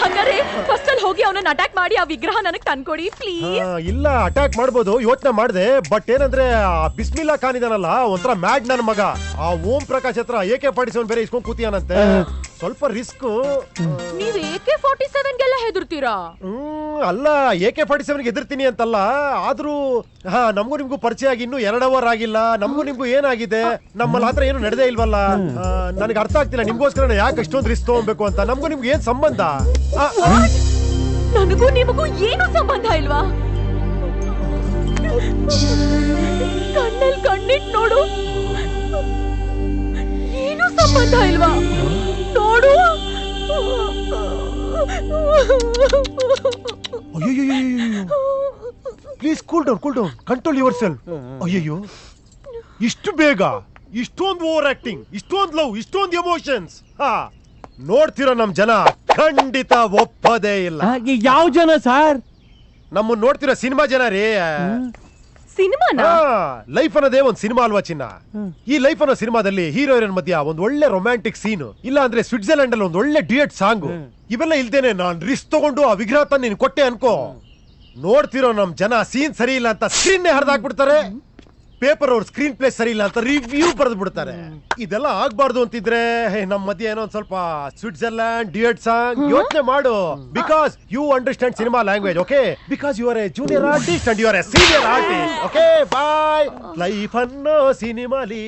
ಹಂಗಾರೆ ಫಸ್ಟ್ ಅಲ್ಲಿ ಹೋಗಿ ಅವನನ್ನ ಅಟ್ಯಾಕ್ ಮಾಡಿ ಆ ವಿಗ್ರಹ ನನಗೆ ತಂದ್ಕೊಡಿ ಪ್ಲೀಸ್. ಇಲ್ಲ ಅಟ್ಯಾಕ್ ಮಾಡ್ಬೋದು, ಯೋಚನೆ ಮಾಡಿದೆ. ಬಟ್ ಏನಂದ್ರೆ ಬಿಸ್ಮಿಲ್ಲಾ ಖಾನ್ ಇದಾನಲ್ಲ, ಒಂಥರ ಮ್ಯಾಡ್ ನನ್ನ ಮಗ. ಆ ಓಂ ಪ್ರಕಾಶ್ ಹತ್ರ AK-47 ಬೇರೆ ಇಸ್ಕೊಂಡ್ ಕೂತಿಯಾನಂತೆ. ಸ್ವಲ್ಪ ರಿಸ್ಕ್. ನೀವ್ AK-47ಗೆಲ್ಲ ಹೆದರ್ತೀರಾ? ಅಲ್ಲ AK-47 ಹೆದರ್ತೀನಿ ಅಂತಲ್ಲ, ಆದ್ರೂ ನಮಗೂ ನಿಮ್ಗೂ ಪರಿಚಯ ಆಗಿ ಇನ್ನು 2 ಅವರ್ ಆಗಿಲ್ಲ. ನಮಗೂ ನಿಮ್ಗೂ ಏನಾಗಿದೆ? ನಮ್ಮಲ್ಲಿ ಆತರ ಏನು ನಡೆದೇ ಇಲ್ವಲ್ಲ. ನನಗೆ ಅರ್ಥ ಆಗ್ತಿಲ್ಲ ನಿಮ್ಗೋಸ್ಕರ ಯಾಕೆ ಅಷ್ಟೊಂದು ರಿಸ್ಕ್ ತಗೋಬೇಕು ಅಂತ. ನಮಗೂ ನಿಮ್ಗೆ ಏನ್ ಸಂಬಂಧ? ನನಗೂ ನಿಮಗೂ ಏನು ಸಂಬಂಧ ಇಲ್ವಾ? ಕಣ್ಣಲ್ಲಿ ಕಣ್ಣಿಟ್ ನೋಡು, ಏನು ಸಂಬಂಧ ಇಲ್ವಾ? ನೋಡು. Please cool down, control your self. ಅಯ್ಯಯ್ಯೋ, ಇಷ್ಟು ಬೇಗ, ಇಷ್ಟೊಂದು ಓವರ್ ಆಕ್ಟಿಂಗ್, ಇಷ್ಟೊಂದು ಲವ್, ಇಷ್ಟೊಂದು ಎಮೋಷನ್ಸ್. ನೋಡ್ತಿರೋ ನಮ್ ಜನ ಖಂಡಿತ ಒಪ್ಪದೇ ಇಲ್ಲ. ಯಾವ ಜನ ಸರ್? ನಮ್ಮನ್ನ ನೋಡ್ತಿರೋ ಸಿನಿಮಾ ಜನ ರೀ. ಸಿನಿಮಾನ? ಲೈಫ್ ಅನ್ನೋದೇ ಒಂದ್ ಸಿನಿಮಾ ಅಲ್ವಾ ಚಿನ್ನ? ಈ ಲೈಫ್ ಅನ್ನೋ ಸಿನಿಮಾದಲ್ಲಿ ಹೀರೋ ಹೀರೋಯಿನ್ ಮಧ್ಯ ಒಂದ್ ಒಳ್ಳೆ ರೊಮ್ಯಾಂಟಿಕ್ ಸೀನ್, ಇಲ್ಲ ಅಂದ್ರೆ ಸ್ವಿಟ್ಜರ್ಲೆಂಡ್ ಅಲ್ಲಿ ಒಂದ್ ಒಳ್ಳೆ ಡ್ಯೂಯೆಟ್ ಸಾಂಗ್, ಇವೆಲ್ಲ ಇಲ್ದೇನೆ ನಾನ್ ರಿಸ್ಕ್ ತಗೊಂಡು ಆ ವಿಗ್ರಹ ತಂದು ನೀನ್ ಕೊಟ್ಟೆ ಅನ್ಕೋ. ನೋಡ್ತಿರೋ ನಮ್ ಜನ ಸೀನ್ ಸರಿ ಇಲ್ಲ ಅಂತ ಸ್ಕ್ರೀನ್ ಹರಿದಾಕ್ಬಿಡ್ತಾರೆ. ಪೇಪರ್ ಅವ್ರ ಸ್ಕ್ರೀನ್ ಪ್ಲೇ ಸರಿ ಇಲ್ಲ ಅಂತ ರಿವ್ಯೂ ಬರೆದು ಬಿಡ್ತಾರೆ. ಇದೆಲ್ಲ ಆಗ್ಬಾರ್ದು ಅಂತಿದ್ರೆ ನಮ್ ಮಧ್ಯೆ ಏನೋ ಒಂದ್ ಸ್ವಲ್ಪ ಸ್ವಿಟ್ಜರ್ಲ್ಯಾಂಡ್ ಡ್ಯೂಯೆಟ್ ಸಾಂಗ್ ಯೋಚನೆ ಮಾಡು. Because you understand cinema language, okay? Because you are a junior artist and you are a senior artist, okay? Bye. Life ಅನ್ನೋ ಸಿನಿಮಾಲಿ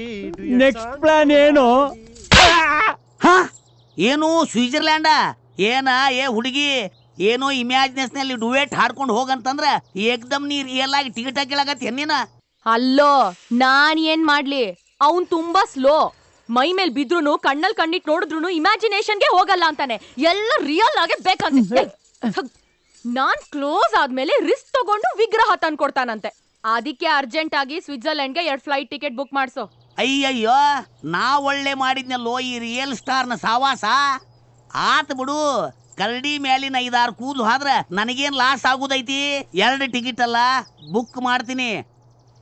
ನೆಕ್ಸ್ಟ್ ಪ್ಲಾನ್ ಏನು? ಏನು ಸ್ವಿಟ್ಜರ್ಲ್ಯಾಂಡ? ಏನ ಏ ಹುಡುಗಿ, ಏನೋ ಇಮ್ಯಾಜಿನೇಷನ್ ನಲ್ಲಿ ಡುವೆಟ್ ಹಾಡ್ಕೊಂಡು ಹೋಗಂತಂದ್ರ ಏಕ್ದಮ್ ನೀ ರಿಯಲ್ ಆಗಿ ಟಿಕೆಟ್ ಹಾಕಿಳಾಗತ್ತೆ ಏನೇನ? ಅಲ್ಲೋ ನಾನ್ ಏನ್ ಮಾಡ್ಲಿ, ಅವನ್ ತುಂಬಾ ಸ್ಲೋ. ಮೈ ಮೇಲ್ ಬಿದ್ರುನು ಕಣ್ಣಲ್ಲಿ ಕಣ್ಣಿಟ್ ನೋಡಿದ್ರು ಇಮ್ಯಾಜಿನೇಷನ್ಗೆ ಹೋಗಲ್ಲ ಅಂತಾನೆ. ಎಲ್ಲ ರಿಯಲ್ ಆಗೇ ಬೇಕಂತ. ನಾನ್ ಕ್ಲೋಸ್ ಆದ್ಮೇಲೆ ರಿಸ್ಕ್ ತಗೊಂಡು ವಿಗ್ರಹ ತಂದ್ಕೊಡ್ತಾನಂತೆ. ಅದಕ್ಕೆ ಅರ್ಜೆಂಟ್ ಆಗಿ ಸ್ವಿಟ್ಜರ್ಲೆಂಡ್ಗೆ 2 ಫ್ಲೈಟ್ ಟಿಕೆಟ್ ಬುಕ್ ಮಾಡ್ಸೋ. ಅಯ್ಯಯ್ಯೋ, ನಾ ಒಳ್ಳೆ ಮಾಡಿದ್ನಲ್ಲೋ ಈ ರಿಯಲ್ ಸ್ಟಾರ್ನ ಸಾವಾಸ. ಆತ್ ಬಿಡು, ಕರಡಿ ಮೇಲಿನ 5-6 ಕೂದಲು ಆದ್ರ ನನಗೇನ್ ಲಾಸ್ ಆಗುದೈತಿ? 2 ಟಿಕೆಟ್ ಅಲ್ಲ ಬುಕ್ ಮಾಡ್ತೀನಿ.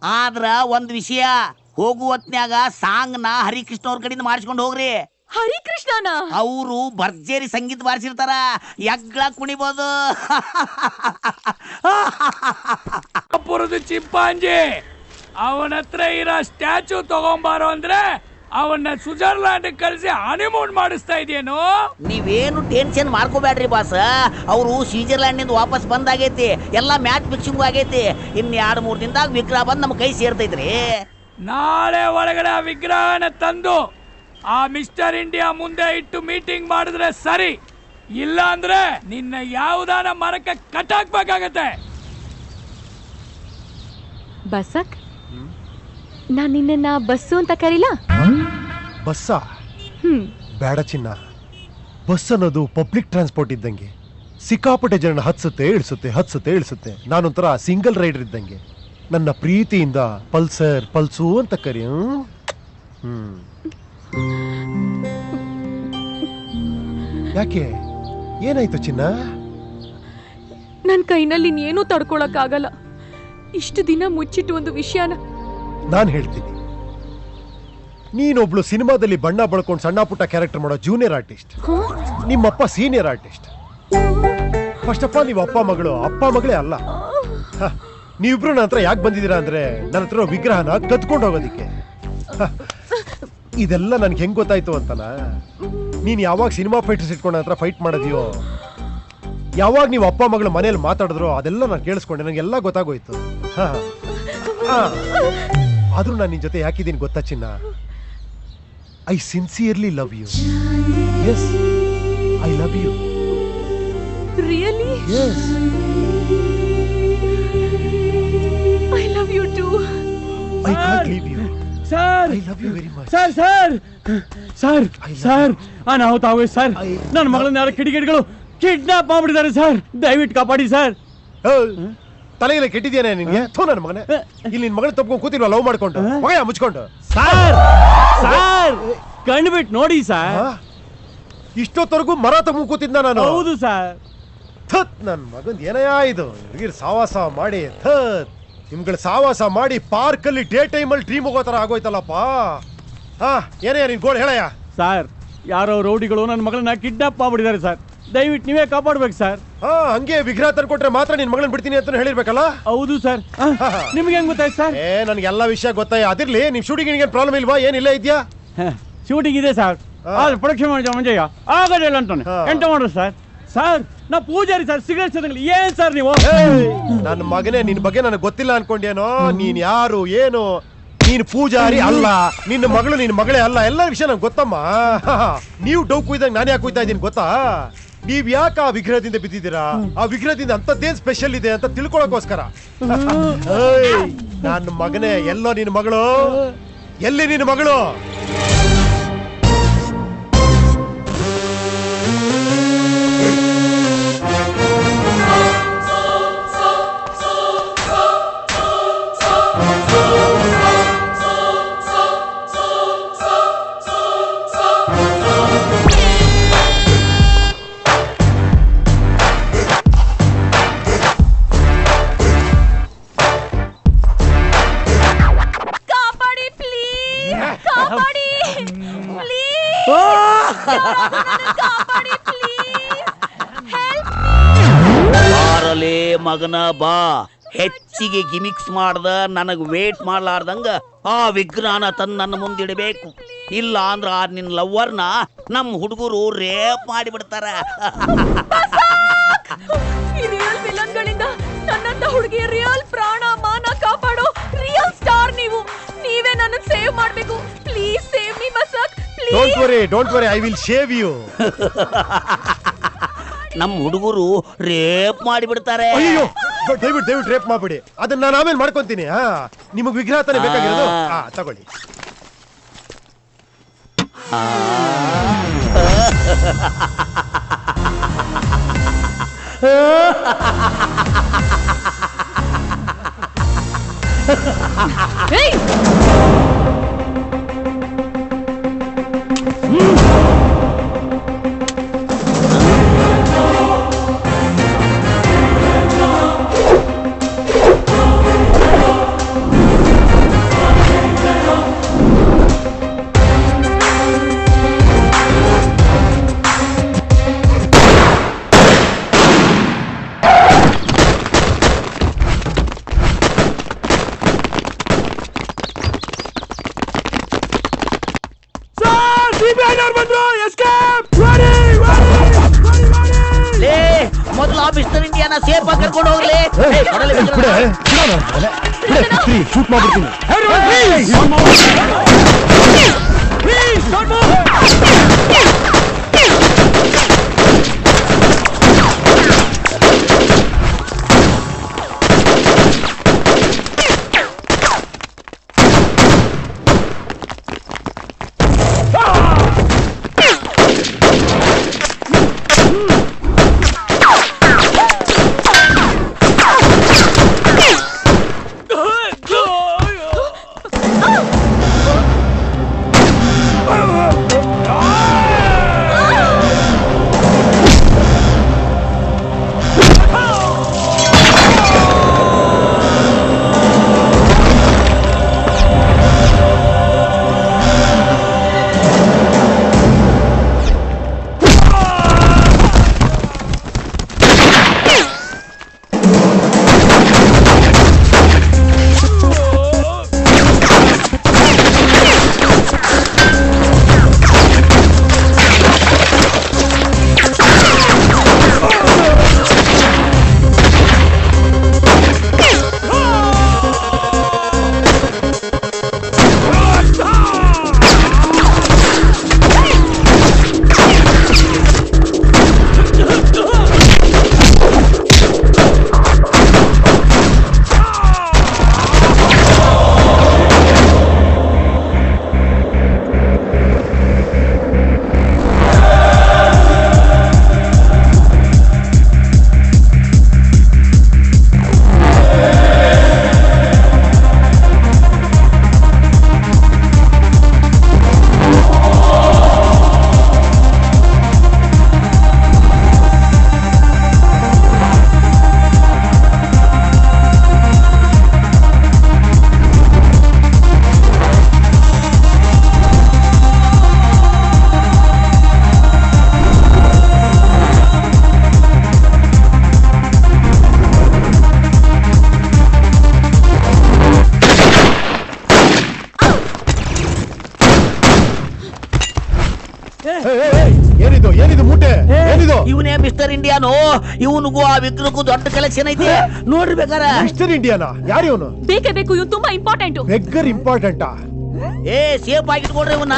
ಆದ್ರ ಒಂದ್ ವಿಷಯ, ಹೋಗುವತ್ನ್ಯಾಗ ಸಾಂಗ್ ನ ಹರಿಕೃಷ್ಣ ಅವ್ರ ಕಡೆಯಿಂದ ಮಾಡಿಸ್ಕೊಂಡು ಹೋಗ್ರಿ. ಹರಿಕೃಷ್ಣನ? ಅವರು ಭರ್ಜರಿ ಸಂಗೀತ ಬಾರಿಸಿರ್ತಾರ, ಯಗ್ಳ ಕುಣಿಬೋದು. ಅಪ್ಪ ಕೋಮಾಪುರದ ಚಿಂಪಾಂಜಿ ಅವನ ಹತ್ರ ಇರೋ ಸ್ಟ್ಯಾಚು ತಗೊಂಬಾರೋ ಅಂದ್ರೆ ಅವನ್ನ ಸ್ವಿಟ್ಜರ್ಲ್ಯಾಂಡ್ ಕಳಿಸಿ ಹನಿಮೂನ್ ಮಾಡಿಸ್ತಾ ಇದೆಯೇನು? ನೀವೇನು ಟೆನ್ಷನ್ ಮಾಡ್ಕೋಬೇಡ್ರಿ ಬಾಸ್. ಅವರು ಸ್ವಿಟ್ಜರ್ಲ್ಯಾಂಡ್ ನಿಂದ ವಾಪಸ್ ಬಂದಾಗೈತಿ, ಎಲ್ಲ ಮ್ಯಾಚ್ ಫಿಕ್ಸಿಂಗ್ ಆಗೈತಿ. ಇನ್ 2-3 ದಿನದಾಗ ವಿಗ್ರಹ ಬಂದ್ ನಮ್ಮ ಕೈ ಸೇರ್ತೈತ್ರಿ. ನಾಳೆ ಒಳಗಡೆ ಆ ವಿಗ್ರಹನ ತಂದು ಆ ಮಿಸ್ಟರ್ ಇಂಡಿಯಾ ಮುಂದೆ ಇಟ್ಟು ಮೀಟಿಂಗ್ ಮಾಡಿದ್ರೆ ಸರಿ, ಇಲ್ಲ ಅಂದ್ರೆ ನಿನ್ನ ಯಾವುದಾನ ಮರಕ್ಕೆ ಕಟ್ಟಾಕ್ಬೇಕಾಗತ್ತೆ. ಬಸಕ್, ನಾನ್ ನಿನ್ನ ಬಸ್ಸು ಅಂತ ಕರೀಲ? ಬಸ್ಸ ಬೇಡ ಚಿನ್ನ. ಬಸ್ ಅನ್ನೋದು ಪಬ್ಲಿಕ್ ಟ್ರಾನ್ಸ್ಪೋರ್ಟ್ ಇದ್ದಂಗೆ, ಸಿಕ್ಕಾಪಟ್ಟೆ ಜನ ಹತ್ಸುತ್ತೆ ಇಳಿಸುತ್ತೆ. ನಾನೊಂಥರ ಸಿಂಗಲ್ ರೈಡರ್ ಇದ್ದಂಗೆ. ನನ್ನ ಪ್ರೀತಿಯಿಂದ ಪಲ್ಸರ್ ಪಲ್ಸು ಅಂತ ಕರಿ. ಯಾಕೆ, ಏನಾಯ್ತು ಚಿನ್ನ? ನನ್ ಕೈನಲ್ಲಿ ಇನ್ನೇನೂ ತಡ್ಕೊಳಕ್ಕಾಗಲ್ಲ. ಇಷ್ಟು ದಿನ ಮುಚ್ಚಿಟ್ಟು ಒಂದು ವಿಷಯನ ನಾನು ಹೇಳ್ತೀನಿ. ನೀನೊಬ್ಳು ಸಿನಿಮಾದಲ್ಲಿ ಬಣ್ಣ ಬಳ್ಕೊಂಡು ಸಣ್ಣ ಪುಟ್ಟ ಕ್ಯಾರೆಕ್ಟರ್ ಮಾಡೋ ಜೂನಿಯರ್ ಆರ್ಟಿಸ್ಟ್, ನಿಮ್ಮಪ್ಪ senior artist. First of all ನೀವು ಅಪ್ಪ ಮಗಳೇ ಅಲ್ಲ. ನೀವಿಬ್ರು ನನ್ನ ಹತ್ರ ಯಾಕೆ ಬಂದಿದ್ದೀರಾ ಅಂದ್ರೆ ನನ್ನ ಹತ್ರ ವಿಗ್ರಹನ ಕತ್ಕೊಂಡು ಹೋಗೋದಿಕ್ಕೆ. ಇದೆಲ್ಲ ನನ್ಗೆ ಹೆಂಗ್ ಗೊತ್ತಾಯ್ತು ಅಂತನ, ನೀನ್ ಯಾವಾಗ ಸಿನಿಮಾ ಫೈಟರ್ಸ್ ಇಟ್ಕೊಂಡು ನನ್ನ ಹತ್ರ ಫೈಟ್ ಮಾಡೋದಿಯೋ, ಯಾವಾಗ ನೀವು ಅಪ್ಪ ಮಗಳು ಮನೇಲಿ ಮಾತಾಡಿದ್ರು ಅದೆಲ್ಲ ನಾನು ಕೇಳಿಸ್ಕೊಂಡೆ, ನನಗೆಲ್ಲ ಗೊತ್ತಾಗೋಯ್ತು. ಆದ್ರೂ ನಾನು ನಿನ್ ಜೊತೆ ಯಾಕಿದ್ದೀನಿ ಗೊತ್ತಾ ಚಿನ್ನ? I sincerely love you. Yes, I love you. Really? Yes, I love you too. I can't leave you. Sir, I love you very much. Sir ಅನಾಹುತ ಆಗೋಯ್ತು ಸರ್. ನನ್ನ ಮಗಳನ್ನ ಯಾರು ಕಿಡಿಗೇಡಿಗಳು ಕಿಡ್ನಾಪ್ ಮಾಡ್ಬಿಟ್ಟಿದ್ದಾರೆ ಸರ್. ದಯವಿಟ್ಟು ಕಾಪಾಡಿ ಸರ್. ತಲೆಗೆಲ್ಲ ಕೆಟ್ಟಿದ್ಯಾನೆ ನಿನ್ಗೆ? ನನ್ನ ಮಗನೇ, ಇಲ್ಲಿ ನಿನ್ ಮಗನ ತಪ್ಕೊಂಡು ಕೂತಿಲ್ವಾ ಲವ್ ಮಾಡ್ಕೊಂಡು ಮಗ ಮುಚ್ಕೊಂಡು? ಸರ್ ಕಣ್ಬಿಟ್ಟು ನೋಡಿ ಸರ್. ಇಷ್ಟೊತ್ತವರೆಗೂ ಮರ ತಗೊಂಡು ಕೂತಿದ್ದ ನಾನು. ಹೌದು ಸರ್. ನನ್ ಮಗಂದ್ ಏನಯ್ಯ ಇದು? ಹುಡುಗಿರ್ ಸಾವಾಸ ಮಾಡಿ ನಿಮ್ಗಳ ಸಾವಾಸ ಮಾಡಿ ಪಾರ್ಕ್ ಅಲ್ಲಿ ಡೇ ಟೈಮ್ ಅಲ್ಲಿ ಡ್ರೀಮ್ ಹೋಗೋ ತರ ಆಗೋಯ್ತಲ್ಲಪ್ಪ. ಏನಯ್ಯ ನಿನ್ ಗೋಳ್ ಹೇಳಯ್ಯ? ಸರ್, ಯಾರೋ ರೌಡಿಗಳು ನನ್ನ ಮಗಳನ್ನ ಕಿಡ್ನಾಪ್ ಮಾಡ್ಬಿಟ್ಟಿದ್ದಾರೆ ಸರ್. ದಯವಿಟ್ಟು ನೀವೇ ಕಾಪಾಡ್ಬೇಕು ಸರ್. ಹಂಗೆ ವಿಗ್ರಹ ತಂದ್ಕೊಟ್ರೆ ಮಾತ್ರ ನಿನ್ ಮಗಳನ್ನ ಬಿಡ್ತೀನಿ ಅಂತ ಹೇಳಿರ್ಬೇಕಲ್ಲ? ಹೌದು ಸರ್. ನಿಮ್ಗೆ ಹೆಂಗ್ ಗೊತ್ತಾಯ್ತು ಸರ್? ನನ್ಗೆಲ್ಲ ವಿಷಯ ಗೊತ್ತಾಯ. ಅದಿರ್ಲಿ, ನಿಮ್ ಶೂಟಿಂಗ್ ಏನ್ ಪ್ರಾಬ್ಲಮ್ ಇಲ್ವಾ? ಏನಿಲ್ಲ ಇದೆಯಾ? ಶೂಟಿಂಗ್ ಇದೆ ಸರ್. ಪ್ರೊಡಕ್ಷನ್ ಮಂಜಯ್ಯ ಆಗೋದಿಲ್ಲ ಅಂತಾನೆ. ಎಂತ ಮಾಡ್ರಿ ಸರ್? ಸರ್, ನಾ ಪೂಜಾರಿ ಸರ್. ಸಿಗರೇಟ್ ಸೇದಂಗ್ಲಿ ಏನ್ ಸರ್ ನೀವು? ನನ್ನ ಮಗನೇ, ನಿನ್ ಬಗ್ಗೆ ನನಗೆ ಗೊತ್ತಿಲ್ಲ ಅನ್ಕೊಂಡೇನೋ? ನೀನ್ ಯಾರು ಏನು? ನೀನ್ ಪೂಜಾರಿ ಅಲ್ಲ, ನಿನ್ನ ಮಗಳು ನಿನ್ ಮಗಳೇ ಅಲ್ಲ. ಎಲ್ಲ ವಿಷಯ ನಂಗೆ ಗೊತ್ತಮ್ಮ. ನೀವು ಡೌ ಕುಯ್ದಾಗ ನಾನು ಯಾಕೆ ಕುಯ್ತಾ ಇದ್ದೀನಿ ಗೊತ್ತಾ? ನೀವ್ ಯಾಕೆ ಆ ವಿಗ್ರಹದಿಂದ ಬಿದ್ದಿದ್ದೀರಾ? ಆ ವಿಗ್ರಹದಿಂದ ಅಂತದ್ದೇನ್ ಸ್ಪೆಷಲ್ ಇದೆ ಅಂತ ತಿಳ್ಕೊಳಕೋಸ್ಕರ. ನನ್ನ ಮಗನೇ, ಎಲ್ಲೋ ನಿನ್ನ ಮಗಳು? ಎಲ್ಲಿ ನಿನ್ನ ಮಗಳು? ಮಗನ ಬಾ, ಹೆಚ್ಚಿಗೆ ಗಿಮಿಕ್ಸ್ ಮಾಡ್ದ ನನಗ್ ವೇಟ್ ಮಾಡ್ಲಾರ್ದಂಗ ಆ ವಿಗ್ರಹನ ತಂದು ನನ್ನ ಮುಂದಿಡಬೇಕು. ಇಲ್ಲ ಅಂದ್ರ ಆ ನಿನ್ ಲವ್ವರ್ನ ನಮ್ ಹುಡುಗರು ರೇಪ್ ಮಾಡಿ ಬಿಡ್ತಾರ. ನನ್ನಂತ ಹುಡುಗಿ ರಿಯಲ್ ಪ್ರಾಣ ಮಾನ ಕಾಪಾಡೋ ರಿಯಲ್ ಸ್ಟಾರ್ ನೀವು. ನೀವೇ ನನ್ನ ಸೇವ್ ಮಾಡ್ಬೇಕು. Please save me Basak. Don't worry, I will save you. ನಮ್ ಹುಡುಗರು ರೇಪ್ ಮಾಡಿ ಬಿಡ್ತಾರೆ. ಅಯ್ಯೋ, ದಯವಿಟ್ಟು ರೇಪ್ ಮಾಡ್ಬಿಡಿ. ಅದನ್ನ ನಾನು ಆಮೇಲೆ ಮಾಡ್ಕೊಂತೀನಿ. ನಿಮಗ್ ವಿಗ್ರಹ ತಾನೇ ಬೇಕಾಗಿರೋದು? ತಗೊಳ್ಳಿ. ಯಾರು ಬಂದ್ರು ಲೇ ಮೊದಲು ಆ ಮಿಸ್ಟರ್ ಇಂಡಿಯಾನ ಸೇಫ್ ಆಗಿ ಕರ್ಕೊಂಡು ಹೋಗ್ಲಿ ಶೂಟ್ ಮಾಡ್ಬಿಡ್ತೀನಿ. ಏನಿದು ಮೂಟೆ ಏನಿದು? ಇವನೇ ಮಿಸ್ಟರ್ ಇಂಡಿಯಾನು. ಇವನಿಗೂ ಆ ವಿಗ್ರಹಕ್ಕೂ ದೊಡ್ಡ ಕಲೆಕ್ಷನ್ ಐತಿ ನೋಡ್ರಿ ಬೇಕಾರೆ. ಮಿಸ್ಟರ್ ಇಂಡಿಯಾನ? ಯಾರು ಇವನು? ಬೇಕೇ ಬೇಕು, ಇವ್ನು ತುಂಬಾ ಇಂಪಾರ್ಟೆಂಟ್. ಬೆಗ್ಗರ್ ಇಂಪಾರ್ಟೆಂಟಾ? ಸೇಫ್ ಆಗಿಟ್ಕೊಡ್ರಿ ಇವನ್ನ.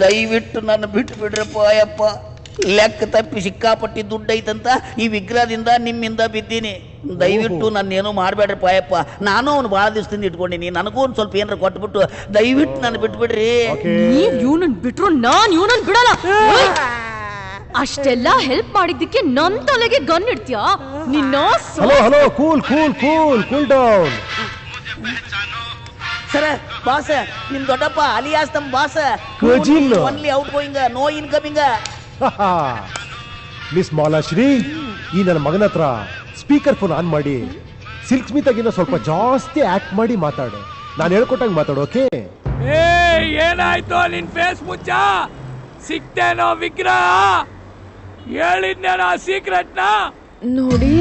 ದಯವಿಟ್ಟು ನನ್ನ ಬಿಟ್ಟು ಬಿಡ್ರಪ್ಪ ಅಯ್ಯಪ್ಪ. ಲೆಕ್ಕ ತಪ್ಪಿ ಸಿಕ್ಕಾಪಟ್ಟಿ ದುಡ್ಡು ಐತಂತ ಈ ವಿಗ್ರಹದಿಂದ ನಿಮ್ಮಿಂದ ಬಿದ್ದೀನಿ. ದಯವಿಟ್ಟು ನನ್ನೇನು ಮಾಡಬೇಡ್ರಪ್ಪ ಅಯ್ಯಪ್ಪ. ನಾನು ಅವ್ನು ಭಾಳ ದಿವಸದಿಂದ ಇಟ್ಕೊಂಡಿನಿ. ನನಗೂ ಒಂದು ಸ್ವಲ್ಪ ಏನಾರ ಕೊಟ್ಬಿಟ್ಟು ದಯವಿಟ್ಟು ನಾನು ಬಿಟ್ಬಿಡ್ರಿ. ನೀವ್ ಇವನನ್ನ ಬಿಟ್ರು ನಾನ್ ಇವನನ್ನ ಬಿಡಲ್ಲ. ಅಷ್ಟೆಲ್ಲ ಹೆಲ್ಪ್ ಮಾಡಿದ್ದಕ್ಕೆ ನನ್ ತಲೆಗೆ ಗನ್ ಇಡ್ತೀಯಾ ನಿನ್ನ? Hello hello, cool cool cool cool down. ಸರ ಬಾಸ್, ನಿಮ್ ದೊಡ್ಡಪ್ಪ ಅಲಿಯಾಸ್ ತಮ್ಮ boss. Only outgoing, no incoming. Miss Malashri, ಈ ನನ್ನ ಮಗನ ಹತ್ರ ಸ್ಪೀಕರ್ ಫೋನ್ ಆನ್ ಮಾಡಿ ಸಿಲ್ಕ್ ಸ್ಮಿತಾಗಿನ್ನ ಸ್ವಲ್ಪ ಜಾಸ್ತಿ ಆಕ್ಟ್ ಮಾಡಿ ಮಾತಾಡು. ನಾನು ಹೇಳ್ಕೊಟ್ಟಂಗೆ ಮಾತಾಡು, ಓಕೆ? ಏನಾಯ್ತು ನಿನ್ ಫೇಸ್ ಮುಚ್ಚ? ಸಿಕ್ತೇನೋ ವಿಗ್ರಹ? ಹೇಳಿದ್ನೇನೋ ಸೀಕ್ರೆಟ್ ನ? ನೋಡಿ,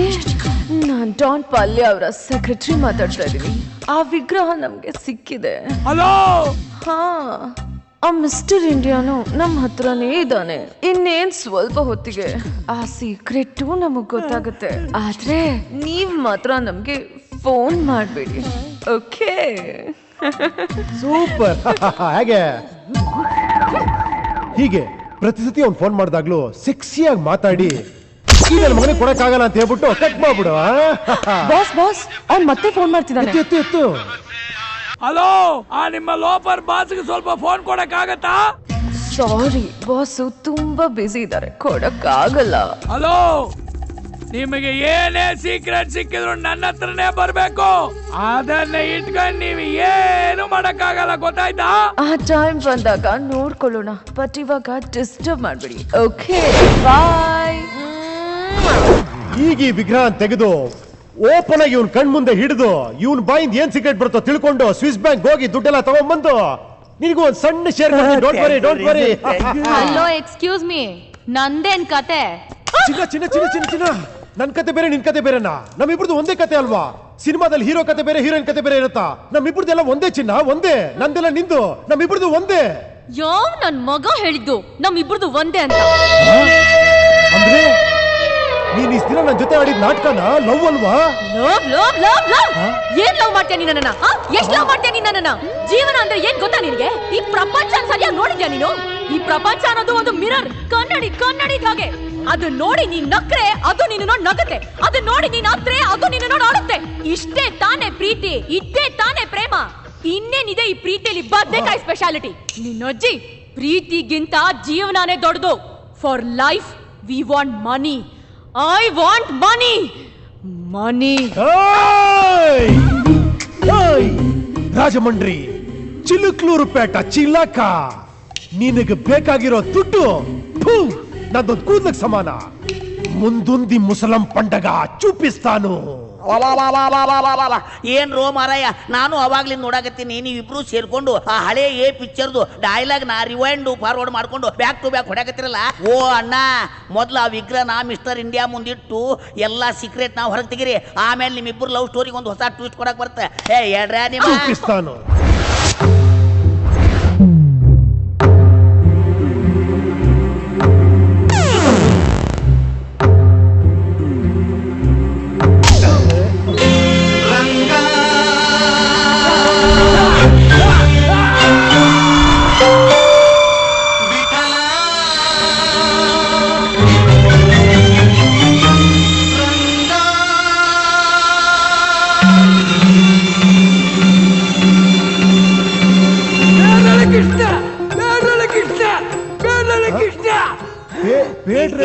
ನಾನ್ ಡಾನ್ ಪಾಲ್ಯ ಅವರ ಸೆಕ್ರೆಟರಿ ಮಾತಾಡ್ತಾ ಇದೀನಿ. ಆ ವಿಗ್ರಹ ನಮ್ಗೆ ಸಿಕ್ಕಿದೆ. ಹಲೋ. ಹಾ, ಆ ಮಿಸ್ಟರ್ ಇಂಡಿಯಾನು ನಮ್ಮ ಹತ್ರನೇ ಇದ್ದಾನೆ. ಇನ್ನೇನ್ ಸ್ವಲ್ಪ ಹೊತ್ತಿಗೆ ಆ ಸೀಕ್ರೆಟ್ ನಮಗ್ ಗೊತ್ತಾಗುತ್ತೆ. ಆದ್ರೆ ನೀವ್ ಮಾತ್ರ ನಮ್ಗೆ ಫೋನ್ ಮಾಡ್ಬೇಡಿ, ಓಕೆ? ಸೂಪರ್. ಹೇಗೆ ಹೀಗೆ ಪ್ರತಿ ಸತಿ ಅವ್ನು ಫೋನ್ ಮಾಡಿದಾಗ್ಲೂ ಸೆಕ್ಸಿಯಾಗಿ ಮಾತಾಡಿ ನನ್ನ ಮಗನಿಗೆ ಕೊಡಕ್ಕಾಗಲ್ಲ ಅಂತ ಹೇಳ್ಬಿಟ್ಟು ಕಟ್ ಮಾಡ್ಬಿಡು. ಬಾಸ್ ಅವ್ನ್ ಮತ್ತೆ ಫೋನ್ ಮಾಡ್ತಿದ್ದಾನೆ. ಎತ್ತು. ಹಲೋ, ಆ ನಿಮ್ಮ ಲೋಫರ್ ಬಾಸ್ಗೆ ಸ್ವಲ್ಪ ಫೋನ್ ಕೊಡಕ್ಕಾಗತ್ತಾ? ಸಾರಿ ಬಾಸು, ತುಂಬಾ ಬಿಸಿ ಇದ್ದಾರೆ, ಕೊಡಕ್ಕಾಗಲ್ಲ. ಹಲೋ, ನಿಮಗೆ ಏನೇ ಸೀಕ್ರೆಟ್ ಸಿಕ್ಕಿದ್ರು ನನ್ನ ಹತ್ರನೇ ಬರ್ಬೇಕು. ಅದನ್ನ ಇಟ್ಕೊಂಡು ನೀವು ಏನು ಮಾಡಕ್ಕಾಗಲ್ಲ, ಗೊತ್ತಾಯ್ತಾ? ಆ ಟೈಮ್ ಬಂದಾಗ ನೋಡ್ಕೊಳ್ಳೋಣ, ಬಟ್ ಇವಾಗ ಡಿಸ್ಟರ್ಬ್ ಮಾಡ್ಬಿಡಿ, ಓಕೆ? ಬಾಯ್. ಈಗ ಈ ವಿಗ್ರಹ ತೆಗೆದು ಓಪನ್ ಆಗಿ ಇವ್ನ ಕಣ್ ಮುಂದೆ ಹಿಡಿದು ಇವನ್ ಬಾಯಿಂದ ಏನ್ ಸೀಕ್ರೆಟ್ ಬರುತ್ತೋ ತಿಳ್ಕೊಂಡು ಸ್ವಿಸ್ ಬ್ಯಾಂಕ್ ಹೋಗಿ ದುಡ್ಡೆಲ್ಲ ತಗೊಂಡ್ಬಂದು ನಿನಗೂ ಒಂದ್ ಸಣ್ಣ share. Don't worry. Hello, excuse me, ನಂದೇನ್ ಕತೆ? ಚಿನ್ನ ನನ್ ಕತೆ ಬೇರೆ ನಿನ್ ಕತೆ ಬೇರೆನಾ? ನಮ್ಮಿಬ್ರದ್ದು ಒಂದೇ ಕತೆ ಅಲ್ವಾ? ಸಿನಿಮಾದಲ್ಲಿ ಹೀರೋ ಕತೆ ಬೇರೆ ಹೀರೋಯಿನ್ ಕತೆ ಬೇರೆ ಇರುತ್ತಾ? ನಮ್ಮಿಬ್ರದ್ದೆಲ್ಲ ಒಂದೇ ಚಿನ್ನ, ಒಂದೇ. ನಂದೆಲ್ಲ ನಿಂದು, ನಮ್ಮಿಬ್ರದ್ದು ಒಂದೇ. ಯಾವ ನನ್ ಮಗ ಹೇಳಿದ್ದು ನಮ್ಮಿಬ್ರದ್ದು ಒಂದೇ ಅಂತ? ಅಂದ್ರೆ ನೀನ್ ಇಷ್ಟ ದಿನ ನನ್ ಜೊತೆ ಆಡಿದ ನಾಟಕನ ಲವ್ ಅಲ್ವಾ? ಏನ್ ಲವ್ ಮಾಡ್ತೀಯ ನೀನ್ ನನ್ನ? ಎಷ್ಟ್ ಲವ್ ಮಾಡ್ತೀಯ ನೀನ್ ನನ್ನ? ಜೀವನ ಅಂದ್ರೆ ಏನ್ ಗೊತ್ತಾ ನಿನ್ಗೆ? ಈ ಪ್ರಪಂಚ ಸರಿಯಾಗಿ ನೋಡಿದ್ಯಾ ನೀನು? ಈ ಪ್ರಪಂಚ ಅನ್ನೋದು ಒಂದು ಮಿರರ್, ಕನ್ನಡಿ ಹಾಗೆ. ಅದು ನೋಡಿ ನೀನ್ ನಕ್ರೆ ಅದು ನಿನ್ನ ನೋಡಿ ನಗುತ್ತೆ, ಅದು ನೋಡಿ ನೀನ್ ಅತ್ರೆ ಅದು ನಿನ್ನ ನೋಡಿ ಆಡುತ್ತೆ. ಇಷ್ಟೇ ತಾನೇ ಪ್ರೀತಿ, ಇಷ್ಟೇ ತಾನೇ ಪ್ರೇಮ. ಇನ್ನೇನಿದೆ ಈ ಪ್ರೀತಿಯಲ್ಲಿ ಬದ್ನೆಕಾಯಿ ಸ್ಪೆಷಾಲಿಟಿ. ನಿನ್ನಜ್ಜಿ ಪ್ರೀತಿಗಿಂತ ಜೀವನಾನೇ ದೊಡ್ಡದು. For life we want money. I want money. Rajahmundry, Chilakaluripet ಚಿಲಕ, ನಿನಗೆ ಬೇಕಾಗಿರೋ ದುಡ್ಡು ನಂದೊಂದು ಕೂದಲಿಗೆ ಸಮಾನ. ಮುಂದುಂದಿ ಮುಸಲಂ ಪಂಡಗ ಚೂಪಿಸ್ತಾನು. ಏನ್ ರೋ ಮಾರಾಯ, ನಾನು ಅವಾಗ್ಲಿಂದ ನೋಡಾಕತ್ತೀನಿ. ನೀವಿಬ್ರು ಸೇರ್ಕೊಂಡು ಆ ಹಳೆ ಪಿಕ್ಚರ್ದು ಡೈಲಾಗ್ ನ ರಿವೈಂಡ್ ಫಾರ್ವರ್ಡ್ ಮಾಡ್ಕೊಂಡು ಬ್ಯಾಕ್ ಟು ಬ್ಯಾಕ್ ಹೊಡ್ಯಾಕತ್ತಿರಲ್ಲ. ಓ ಅಣ್ಣ, ಮೊದ್ಲು ಆ ವಿಗ್ರಹನ ಮಿಸ್ಟರ್ ಇಂಡಿಯಾ ಮುಂದಿಟ್ಟು ಎಲ್ಲಾ ಸೀಕ್ರೆಟ್ ನಾವು ಹೊರಗೆ ತೆಗಿರಿ. ಆಮೇಲೆ ನಿಮ್ಮಿಬ್ರು ಲವ್ ಸ್ಟೋರಿಗೆ ಒಂದು ಹೊಸ ಟ್ವಿಸ್ಟ್ ಕೊಡಕ್ ಬರುತ್ತೆ. ಹೇಳ್ರ ನಿಮ್ಮ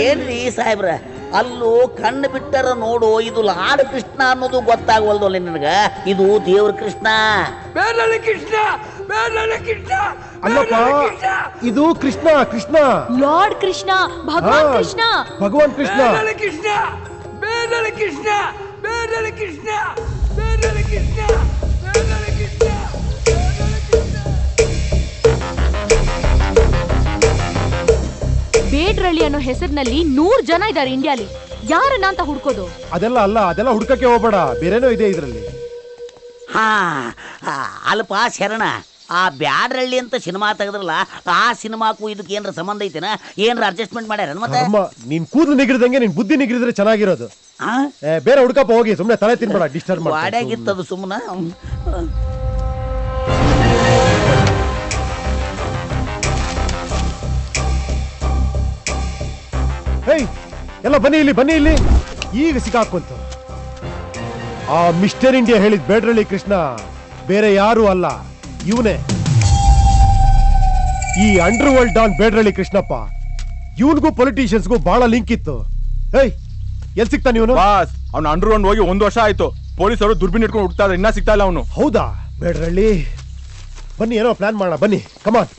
ಏನ್ರಿ ಸಾಹೇಬ್ರ, ಅಲ್ಲೂ ಕಣ್ಣು ಬಿಟ್ಟರ ನೋಡು, ಇದು ಲಾಡ್ ಕೃಷ್ಣ ಅನ್ನೋದು ಗೊತ್ತಾಗವಲ್ದಲ್ಲ ನಿನಗ. ಇದು ದೇವ್ರ ಕೃಷ್ಣ. ಅಲ್ಲಪ್ಪ, ಇದು ಕೃಷ್ಣ. ಲಾರ್ಡ್ ಕೃಷ್ಣ, ಭಗವಾನ್ ಕೃಷ್ಣ. ಭಗವಾನ್ ಕೃಷ್ಣ. ಬೇಡ್ರಳ್ಳಿ ಅನ್ನೋ ಹೆಸರಿನಲ್ಲಿ 100 ಜನ ಇದ್ದಾರೆ ಇಂಡಿಯಾಲಿ. ಯಾರನ್ನ ಅಂತ ಹುಡ್ಕೋದು? ಅದೆಲ್ಲ ಹುಡ್ಕಕ್ಕೆ ಹೋಗ್ಬೇಡ, ಬೇರೆನೋ ಇದೆ ಇದ್ರಲ್ಲಿ. ಅಲ್ಪ ಶರಣ, ಆ ಬ್ಯಾಡ್ರಳ್ಳಿ ಅಂತ ಸಿನಿಮಾ ತೆಗೆದ್ರಲ್ಲ, ಆ ಸಿನಿಮಾಕ್ಕೂ ಇದಕ್ಕೆ ಏನ್ರ ಸಂಬಂಧ ಐತೆನ? ಏನ್ರ ಅಡ್ಜಸ್ಟ್ಮೆಂಟ್ ಮಾಡ್ಯಾರ? ಮತ್ತೆ ನೀನ್ ಕೂದಲು ನಿಗಿರಿದಂಗೆ ನಿನ್ ಬುದ್ಧಿ ನಿಗಿರಿದ್ರೆ ಚೆನ್ನಾಗಿರೋದು. ಬೇರೆ ಹುಡ್ಕಪ್ಪ, ಹೋಗಿ ಸುಮ್ನೆ ತಲೆ ತಿನ್ಬೇಡ, ಡಿಸ್ಟರ್ಬ್ ವಾಡ್ಯಾಗಿತ್ತದು ಸುಮ್ಮನ. ಎಲ್ಲ ಬನ್ನಿ ಇಲ್ಲಿ. ಈಗ ಸಿಕ್ಕಾಕೊಂತು. ಆ ಮಿಸ್ಟರ್ ಇಂಡಿಯಾ ಹೇಳಿದ್ ಬೇಡ್ರಳ್ಳಿ ಕೃಷ್ಣ ಬೇರೆ ಯಾರು ಅಲ್ಲ, ಇವನೇ. ಈ ಅಂಡರ್ ವರ್ಲ್ಡ್ ಡಾನ್ ಬೇಡ್ರಳ್ಳಿ ಕೃಷ್ಣಪ್ಪ. ಇವನ್ಗೂ ಪೊಲಿಟಿಷಿಯನ್ಸ್ಗೂ ಬಹಳ ಲಿಂಕ್ ಇತ್ತು. ಎಲ್ ಸಿಗ್ತಾನೆ ಇವನು? ಬಾಸ್, ಅವ್ನು ಅಂಡರ್ ವರ್ಲ್ಡ್ ಹೋಗಿ 1 ವರ್ಷ ಆಯ್ತು. ಪೊಲೀಸರು ದುರ್ಬಿನ್ ಇಟ್ಕೊಂಡು ಹುಡ್ತಾ ಇದ್ದಾರೆ, ಇನ್ನ ಸಿಗ್ತಾ ಇಲ್ಲ ಅವನು. ಹೌದಾ? ಬೇಡ್ರಳ್ಳಿ, ಬನ್ನಿ, ಏನೋ ಪ್ಲಾನ್ ಮಾಡೋಣ, ಬನ್ನಿ, ಕಮಾನ್.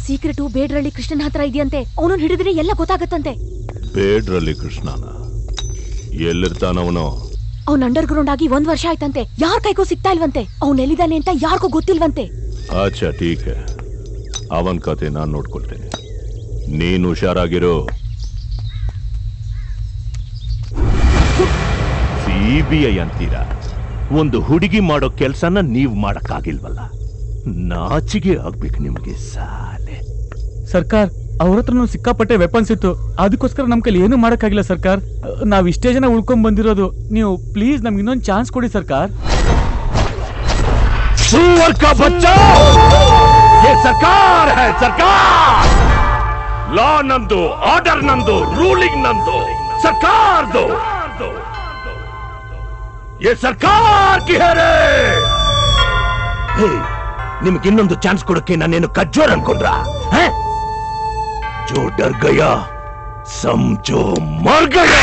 ಸೀಕ್ರೆಟು ಬೇಡ್ರಳ್ಳಿ ಕೃಷ್ಣನ್ ಹತ್ರ ಇದೆಯಂತೆ. ಅವನನ್ನ ಹಿಡಿದ್ರೆ ಎಲ್ಲ ಗೊತ್ತಾಗತ್ತಂತೆ. ಬೇಡ್ರಲ್ಲಿ ಕೃಷ್ಣನ ಎಲ್ಲಿರ್ತಾನವನು? ಅವ್ನ್ ಅಂಡರ್ ಗ್ರೌಂಡ್ ಆಗಿ 1 ವರ್ಷ ಆಯ್ತಂತೆ. ಯಾರ ಕೈಗೂ ಸಿಗ್ತಾ ಇಲ್ವಂತೆ. ಅವ್ನ್ ಎಲ್ಲಿದ್ದಾನೆ ಅಂತ ಯಾರಿಗೂ ಗೊತ್ತಿಲ್ವಂತೆ. ಅಚ್ಚಾ ಟೀಕ್ ಹೈ, ಅವನ್ ಕತೆ ನಾನ್ ನೋಡ್ಕೊಳ್ತೇನೆ. ನೀನು ಹುಷಾರಾಗಿರೋ. ಸಿಬಿಐ ಅಂತೀರಾ? ಒಂದು ಹುಡುಗಿ ಮಾಡೋ ಕೆಲ್ಸನ ನೀವು ಮಾಡಕ್ಕಾಗಿಲ್ವಲ್ಲ? ನಾಚಿಗೆ ಆಗ್ಬೇಕು ನಿಮ್ಗೆ ಸಾಲೆ. ಸರ್ಕಾರ್, ಅವ್ರ ಹತ್ರನೂ ಸಿಕ್ಕಾಪಟ್ಟೆ ವೆಪನ್ಸ್ ಇತ್ತು. ಅದಕ್ಕೋಸ್ಕರ ನಮ್ ಕೈಲಿ ಏನು ಮಾಡಕ್ಕಾಗಿಲ್ಲ ಸರ್ಕಾರ್. ನಾವ್ ಇಷ್ಟೇ ಜನ ಉಳ್ಕೊಂಡ್ ಬಂದಿರೋದು. ನೀವು ಪ್ಲೀಸ್ ನಮ್ಗೆ ಇನ್ನೊಂದು ಚಾನ್ಸ್ ಕೊಡಿ ಸರ್ಕಾರ್. सुअर का बच्चा, ये सरकार है सरकार. लॉ नंदो, ऑर्डर नंदो, रूलिंग नंदो, सरकार दो. ये सरकार की है रे. ನಿಮ್ಗೆ ಇನ್ನೊಂದು ಚಾನ್ಸ್ ಕೊಡಕ್ಕೆ ನಾನೇನು ಕಜ್ಜೋರ್ ಅನ್ಕೊಂಡ್ರಾ? जो डर गया समझो मर गया.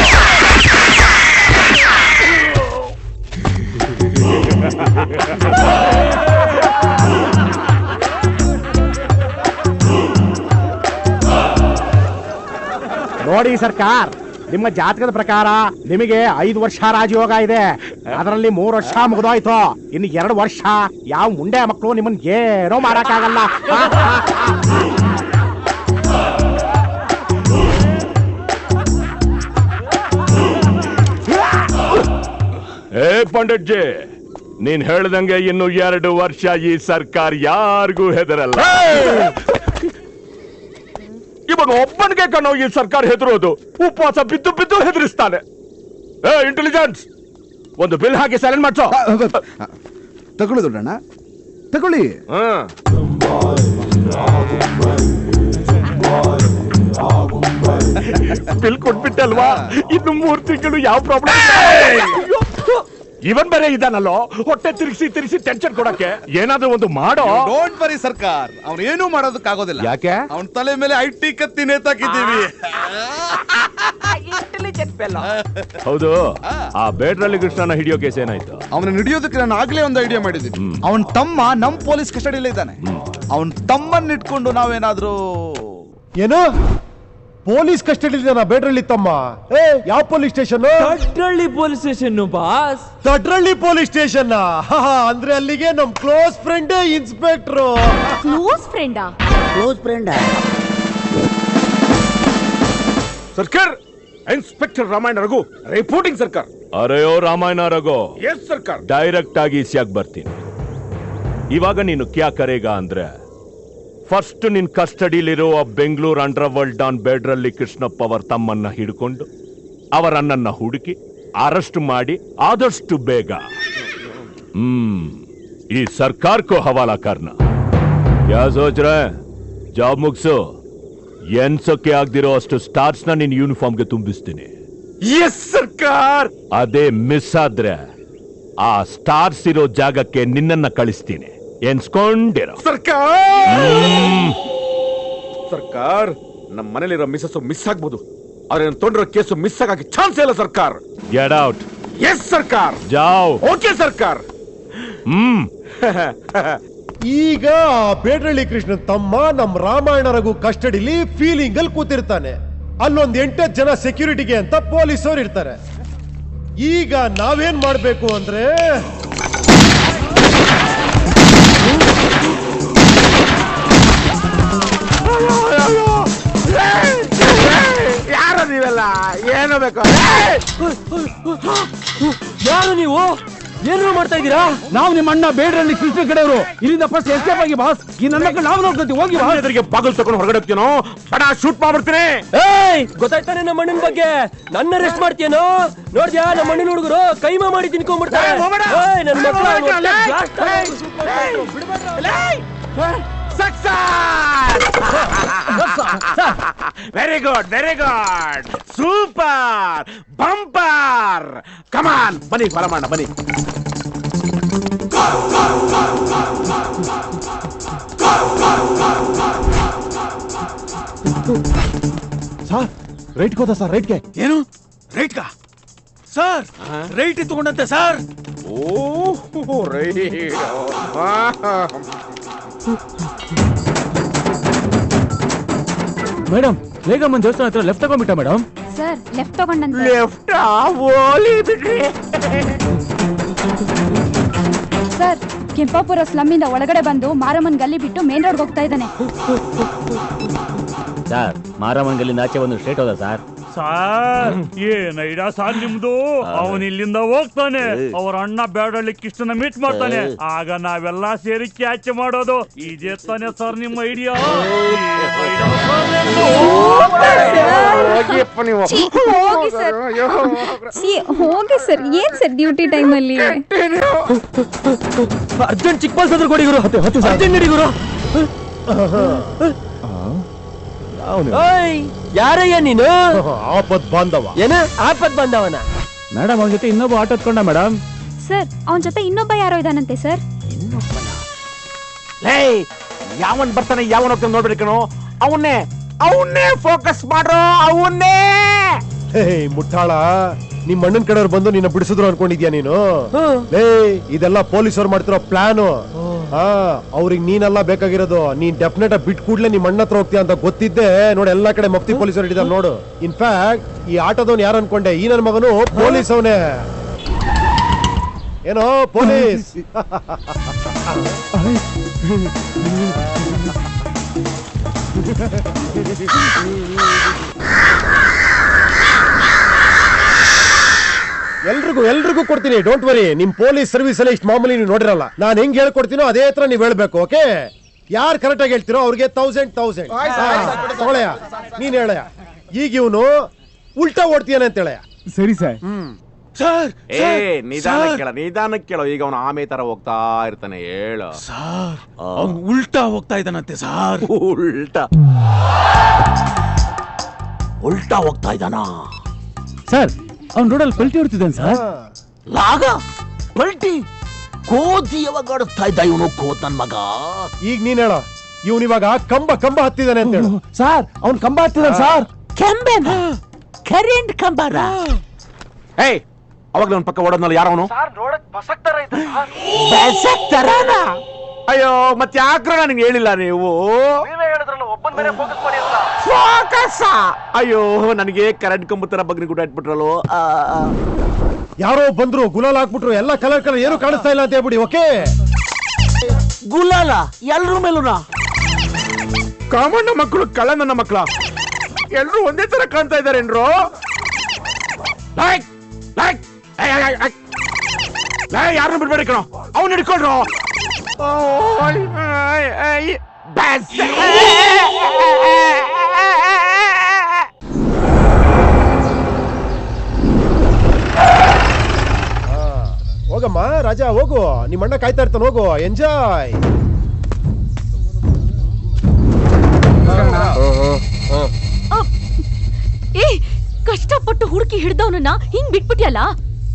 ನೋಡಿ ಸರ್ಕಾರ್, ನಿಮ್ಮ ಜಾತಕದ ಪ್ರಕಾರ ನಿಮಗೆ 5 ವರ್ಷ ರಾಜಯೋಗ ಇದೆ. ಅದರಲ್ಲಿ 3 ವರ್ಷ ಮುಗಿದೋಯ್ತು. ಇನ್ನು 2 ವರ್ಷ ಯಾವ ಮುಂಡೆ ಮಕ್ಕಳು ನಿಮ್ಮನ್ ಏನೋ ಮಾಡಕ್ಕಾಗಲ್ಲ. ಏ ಪಂಡಿತ್ ಜಿ, ನೀನ್ ಹೇಳ್ದಂಗೆ ಇನ್ನು 2 ವರ್ಷ ಈ ಸರ್ಕಾರ ಯಾರಿಗೂ ಹೆದರಲ್ಲ. ಇವಾಗ ಒಬ್ಬನಿಗೆ ಕಣೋ ಈ ಸರ್ಕಾರ ಹೆದರೋದು. ಉಪವಾಸ ಬಿದ್ದು ಬಿದ್ದು ಹೆದರಿಸ್ತಾನೆ. ಏ ಇಂಟೆಲಿಜೆನ್ಸ್, ಒಂದು ಬಿಲ್ ಹಾಕಿ ಸೈಲೆಂಟ್ ಮಾಡ್ಸೋ. ತಗೊಳ್ಳಿ ದೊಡ್ಡಣ್ಣ, ತಗೊಳ್ಳಿ. ಬಿಲ್ ಕೊಟ್ಬಿಟ್ಟಲ್ವಾ? ಇನ್ನು 3 ತಿಂಗಳು ಯಾವ ಪ್ರಾಬ್ಲಮ್. ಇವನ್ ಬೇರೆ ಇದಾನಲ್ಲೋ, ಹೊಟ್ಟೆ ತಿರುಗಿಸಿ ತಿರುಗಿಸಿ ಟೆನ್ಷನ್ ಕೊಡಕ್ಕೆ. ಏನಾದ್ರೂ ಒಂದು ಮಾಡೋ. ಡೋಂಟ್ ವರಿ ಸರ್ಕಾರ, ಅವ್ನು ಏನೂ ಮಾಡೋದಕ್ಕಾಗೋದಿಲ್ಲ. ಯಾಕೆ? ಅವನ ತಲೆ ಮೇಲೆ ಐಟಿ ಕತ್ತಿ ನೇತಾಕಿದ್ದೀವಿ. ಹೌದು, ಆ ಬೇಡ್ರಲ್ಲಿ ಕೃಷ್ಣನ ಹಿಡಿಯೋ ಕೇಸ್ ಏನಾಯ್ತು? ಅವನ ಹಿಡಿಯೋದಕ್ಕೆ ನಾನು ಆಗ್ಲೇ ಒಂದು ಐಡಿಯಾ ಮಾಡಿದ್ದೀನಿ. ಅವನ ತಮ್ಮ ನಮ್ ಪೊಲೀಸ್ ಕಸ್ಟಡಿಯಲ್ಲೇ ಇದ್ದಾನೆ. ಅವನ ತಮ್ಮನ್ನ ಇಟ್ಕೊಂಡು ನಾವೇನಾದ್ರೂ. ಏನು ಪೊಲೀಸ್ ಕಸ್ಟಡಿ ಬೇಡ್ರಳ್ಳಿ ತಮ್ಮ? ಯಾವ police station? Tadralli police station boss. Tadralli police station ಅಂದ್ರೆ ಅಲ್ಲಿಗೆ ನಮ್ ಕ್ಲೋಸ್ ಫ್ರೆಂಡ್ ಇನ್ಸ್ಪೆಕ್ಟರ್. ಕ್ಲೋಸ್ ಫ್ರೆಂಡಾ? ಕ್ಲೋಸ್ ಫ್ರೆಂಡಾ? ಸರ್ಕಾರ್, ಇನ್ಸ್ಪೆಕ್ಟರ್ ರಾಮಾಯಣ ರಘು ರಿಪೋರ್ಟಿಂಗ್ ಸರ್ಕಾರ್. ಅರೆ ಓ ರಾಮಾಯಣ ರಘು. ಎಸ್ ಸರ್ಕಾರ್. ಡೈರೆಕ್ಟ್ ಆಗಿ ಇಸ್ಯಾಕ್ ಬರ್ತೀನಿ. ಇವಾಗ ನೀನು ಕ್ಯಾ ಕರೇಗಾ ಅಂದ್ರೆ, ಫಸ್ಟ್ ನಿನ್ ಕಸ್ಟಡಿಲಿರೋ Bengaluru underworld don Bedralli Krishnappa ಅವರ ತಮ್ಮನ್ನ ಹಿಡ್ಕೊಂಡು ಅವರ ಅಣ್ಣನ್ನ ಹುಡುಕಿ ಅರೆಸ್ಟ್ ಮಾಡಿ ಆದಷ್ಟು ಬೇಗ ಈ ಸರ್ಕಾರಕ್ಕೂ ಹವಾಲಾ ಕರ್ನ. ಕ್ಯಾ ಸೋಚ್ ರಹೆ? ಜಾಬ್ ಮುಗ್ಸು. ಎನ್ಸೋಕೆ ಆಗ್ದಿರೋ ಅಷ್ಟು ಸ್ಟಾರ್ಸ್ ನ ನಿನ್ ಯೂನಿಫಾರ್ಮ್ಗೆ ತುಂಬಿಸ್ತೀನಿ. ಎಸ್ ಸರ್ಕಾರ್. ಅದೇ ಮಿಸ್ ಆದ್ರೆ ಆ ಸ್ಟಾರ್ಸ್ ಇರೋ ಜಾಗಕ್ಕೆ ನಿನ್ನನ್ನ ಕಳಿಸ್ತೀನಿ. ಎನ್ಸ್ಕೊಂಡಿರೋ ಸರ್ಕಾರ್. ನಮ್ಮ ಮನೇಲಿರೋ ಮಿಸ್ಸಸ್ ಮಿಸ್ ಆಗ್ಬೋದು, ಆದ್ರೆ ತೊಂಡಿರೋ ಕೇಸು ಮಿಸ್ ಆಗಿ ಚಾನ್ಸ್ ಇಲ್ಲ ಸರ್ಕಾರ್. Get out. ಎಸ್ ಸರ್ಕಾರ್. ಜಾವ್. ಓಕೆ ಸರ್ಕಾರ್. ಈಗ ಬೇಡ್ರಳ್ಳಿ ಕೃಷ್ಣನ್ ತಮ್ಮ ನಮ್ ರಾಮಾಯಣ ರಘು ಕಸ್ಟಡಿಲಿ ಫೀಲಿಂಗ್ ಅಲ್ಲಿ ಕೂತಿರ್ತಾನೆ. ಅಲ್ಲೊಂದ್ 8 ಜನ ಸೆಕ್ಯೂರಿಟಿಗೆ ಅಂತ ಪೊಲೀಸರು ಇರ್ತಾರೆ. ಈಗ ನಾವೇನ್ ಮಾಡ್ಬೇಕು ಅಂದ್ರೆ, ಯಾರು ನೀವೆಲ್ಲ? ಏನು ಬೇಕು? ಯಾರು ನೀವು? ಏನು ಮಾಡ್ತಾ ಇದ್ದೀರಾ? ನಾವು ನಿಮ್ಮ ಅಣ್ಣ ಬೇಡ್ರಲ್ಲಿ ಕೃಷ್ಣ ಕಡೆಯವರು. ಇಲ್ಲಿಂದ ಫಸ್ಟ್ ಎಸ್ಕೇಪ್ ಆಗಿ ಬಾಸ್. ಈ ನನ್ನ ನಾವು ನೋಡ್ಕೊತೀವಿ. ಹೋಗಿ ಬಾಸ್. ಎದುರಿಗೆ ಬಾಗಿಲು ತಗೊಂಡು ಹೊರಗಡೆ ಹೋಗ್ತೀನೋ ಬಡ ಶೂಟ್ ಮಾಡ್ಬಿಡ್ತೀನಿ. ಗೊತ್ತಾಯ್ತಾನೆ ನಮ್ಮ ಅಣ್ಣನ ಬಗ್ಗೆ? ನನ್ನ ಅರೆಸ್ಟ್ ಮಾಡ್ತೀಯನೋ? ನೋಡ್ದ್ಯಾ ನಮ್ಮ ಅಣ್ಣನ ಹುಡುಗರು ಕೈಮಾ ಮಾಡಿ ತಿನ್ಕೊಂಡ್ಬಿಡ್ತಾರೆ. Very good, very good, super, bumper. Come on, ಬನ್ನಿ ಹೊರ ಮಾಡ, ಬನ್ನಿ. ಸರ್ ರೈಟ್ ಹೋದ ಸರ್, ರೈಟ್ಗೆ. ಏನು ರೈಟ್ ಕಾ ಸರ್? ರೈಟ್ ತಗೊಂಡಂತೆ ಸರ್. Oh right. ಮೇಡಮ್ ಲೇಗಮ್ಮನ್ ದೇವಸ್ಥಾನ ಹತ್ರ ಲೆಫ್ಟ್ ತಗೊಂಡ್ಬಿಟ್ಟ ಮೇಡಮ್. ಸರ್ ಲೆಫ್ಟ್ ತಗೊಂಡಂತೆ. ಲೆಫ್ಟ್ ಓಲಿ ಬಿಡ್ರಿ. ಸರ್ ಕೆಂಪಾಪುರ ಸ್ಲಮ್ ಇಂದ ಒಳಗಡೆ ಬಂದು ಮಾರಮ್ಮನ್ ಗಲ್ಲಿ ಬಿಟ್ಟು ಮೇನ್ ರೋಡ್ ಹೋಗ್ತಾ ಇದ್ದಾನೆ. ಸರ್ ಮಾರಮ್ಮನ್ ಗಲ್ಲಿಂದ ಆಚೆ ಒಂದು ಸ್ಟ್ರೇಟ್ ಹೋದ ಸರ್. ಸಾರ್ ಏನೈಡಾ ಸಾರ್ ನಿಮ್ದು. ಅವನ್ ಇಲ್ಲಿಂದ ಹೋಗ್ತಾನೆ, ಅವ್ರ ಅಣ್ಣ ಬೇಡಳ್ಳಿ ಕೃಷ್ಣನ ಮೀಟ್ ಮಾಡ್ತಾನೆ, ಆಗ ನಾವೆಲ್ಲ ಸೇರಿ ಕ್ಯಾಚ್ ಮಾಡೋದು. ಇದೇ ತಾನೆ ಸರ್ ನಿಮ್ಮ ಐಡಿಯಾ? ಹೋಗಿ ಸರ್, ಏನ್ ಸರ್ ಡ್ಯೂಟಿ ಟೈಮ್ ಅಲ್ಲಿ ಅರ್ಜೆಂಟ್ ಚಿಕ್ಕ ಬಾಲ್ ಸದ್ರ ಕೊಡಿ ಗುರು. ಅರ್ಜೆಂಟ್ ನಡಿ ಗುರು. ಯಾರಯ್ಯ ನೀನು? ಆಪತ್ ಬಾಂಧವ. ಏನ ಆಪತ್ ಬಂದವನ? ಮೇಡಮ್ ಅವನ ಜೊತೆ ಇನ್ನೊಬ್ಬ ಆಟೋ ಹತ್ಕೊಂಡ ಮೇಡಮ್. ಸರ್ ಅವನ ಜೊತೆ ಇನ್ನೊಬ್ಬ ಯಾರೋ ಇದಾನಂತೆ ಸರ್. ಯಾವನ್ ಬರ್ತಾನೆ ಯಾವನ್ ಹೋಗ್ತಾನೆ ನೋಡ್ಬೇಡಿ ಕಣೋ. ಅವನ್ನೇ ಫೋಕಸ್ ಮಾಡ್ರೋ, ಅವನ್ನೇ. ಮುಟ್ಟಾಳ, ನಿಮ್ ಅಣ್ಣನ್ ಕಡೆಯವ್ರು ಬಂದು ನಿನ್ನ ಬಿಡಿಸಿದ್ರು ಅನ್ಕೊಂಡಿದ್ಯಾ ನೀನು? ಇದೆಲ್ಲ ಪೊಲೀಸರು ಮಾಡ್ತಿರೋ ಪ್ಲಾನು. ಅವ್ರಿಗೆ ನೀನೆಲ್ಲ ಬೇಕಾಗಿರೋದು. ನೀನ್ ಡೆಫಿನೆಟ್ ಬಿಟ್ ಕೂಡ್ಲೆ ನಿಮ್ ಅಣ್ಣ ಹತ್ರ ಹೋಗ್ತೀಯ ಅಂತ ಗೊತ್ತಿದ್ದೆ ನೋಡಿ ಎಲ್ಲಾ ಕಡೆ ಮಫ್ತಿ ಪೊಲೀಸರು ಹಿಡಿದಾರೆ ನೋಡು. ಇನ್ಫ್ಯಾಕ್ಟ್ ಈ ಆಟೋದವ್ನು ಯಾರು ಅನ್ಕೊಂಡೆ? ಈ ನನ್ನ ಮಗನು ಪೊಲೀಸ್ ಅವನೇ. ಏನೋ ಪೊಲೀಸ್. ಎಲ್ರಿಗೂ ಕೊಡ್ತೀನಿ, ಡೋಂಟ್ ವರಿ. ನಿಮ್ ಪೊಲೀಸ್ ಸರ್ವಿಸ್ ಎಲ್ಲ ಇಷ್ಟು ಮಾಮೂಲಿ ನೀವು ನೋಡಿರಲ್ಲ. ನಾನು ಹೆಂಗ್ ಹೇಳ್ಕೊಡ್ತೀನೋ ಅದೇ ತರ ನೀವ್ ಹೇಳ್ಬೇಕು. ಓಕೆ? ಯಾರು ಕರೆಕ್ಟ್ ಆಗಿ ಹೇಳ್ತಿರೋ ಅವ್ರಿಗೆ 1000 ತಗೊಳಯ. ನೀನ್ ಹೇಳಯ. ಈಗ ಇವನು ಉಲ್ಟಾ ಓಡ್ತೀಯಾನೆ ಅಂತ ಹೇಳಯ. ಸರಿ ಸರ್. ನಿಧಾನಕ್ಕೆ ಕೇಳೋ. ಈಗ ಅವನು ಆಮೆ ತರ ಹೋಗ್ತಾ ಇರ್ತಾನೆ. ಹೇಳು ಸರ್, ಅವ್ನು ಉಲ್ಟಾ ಹೋಗ್ತಾ ಇದ್ದಾನಂತೆ ಸರ್. ಉಲ್ಟಾ ಹೋಗ್ತಾ ಇದ್ದಾನ ಸರ್. ಅವ್ನು ರೋಡಲ್ಲಿ ಪಲ್ಟಿ ಹೊಡ್ತಿದ್ದಾನೆ ಸರ್. ಲಾಗ ಪಲ್ಟಿ ಕೋತಿ ಯಾವಾಗ ಆಡುತ್ತಾ ಇದ್ದ ಇವನು ಕೋತ್ ನನ್ ಮಗ. ಈಗ ನೀನ್ ಹೇಳ. ಇವನ್ ಇವಾಗ ಕಂಬ ಹತ್ತಿದಾನೆ ಅಂತ ಹೇಳು. ಸರ್ ಅವ್ನ್ ಕಂಬ ಹತ್ತಿದಾನೆ ಸರ್. ಕರೆಂಟ್ ಕಂಬರ. ಅವಾಗ ನನ್ನ ಪಕ್ಕ ಓಡೋದ್ನಲ್ಲ ಯಾರವನು? ಅಯ್ಯೋ ಮತ್ತೆ ಯಾಕ್ರ ನನಗೆ ಹೇಳಿಲ್ಲ ನೀವು? ಅಯ್ಯೋ ನನಗೆ ಕರೆಂಟ್ ಕಂಬ ತರ ಬಗ್ನಿ ಗುಡ್ಡ ಇಟ್ಬಿಟ್ರಲ್ಲೋ. ಯಾರೋ ಬಂದ್ರು, ಗುಲಾಲ್ ಹಾಕ್ಬಿಟ್ರು, ಎಲ್ಲ ಕಲರ್ ಏನು ಕಾಣಿಸ್ತಾ ಇಲ್ಲ ಅಂತ ಹೇಳ್ಬಿಡಿ. ಓಕೆ? ಗುಲಾಲ ಎಲ್ರ ಮೇಲೂನಾ? ಕಾಮಣ್ಣ ಮಕ್ಕಳು ಕಳ್ಳ ನನ್ನ ಮಕ್ಕಳ ಎಲ್ರು ಒಂದೇ ತರ ಕಾಣ್ತಾ ಇದಾರೇನ್ರು? ಯಾರನ್ನು ಬಿಡ್ಬೇಡಿ ಕಣೋ, ಅವ್ನು ಹಿಡ್ಕೊಂಡ್ರು. ಹೋಗಮ್ಮ ರಾಜಾ, ಹೋಗು. ನಿಮ್ಮ ಅಣ್ಣ ಕಾಯ್ತಾ ಇರ್ತಾನೆ, ಹೋಗು. ಎಂಜಾಯ್. ಕಷ್ಟಪಟ್ಟು ಹುಡುಕಿ ಹಿಡ್ದವನನ್ನ ಹಿಂಗ್ ಬಿಟ್ಬಿಟ್ಯಲ್ಲ,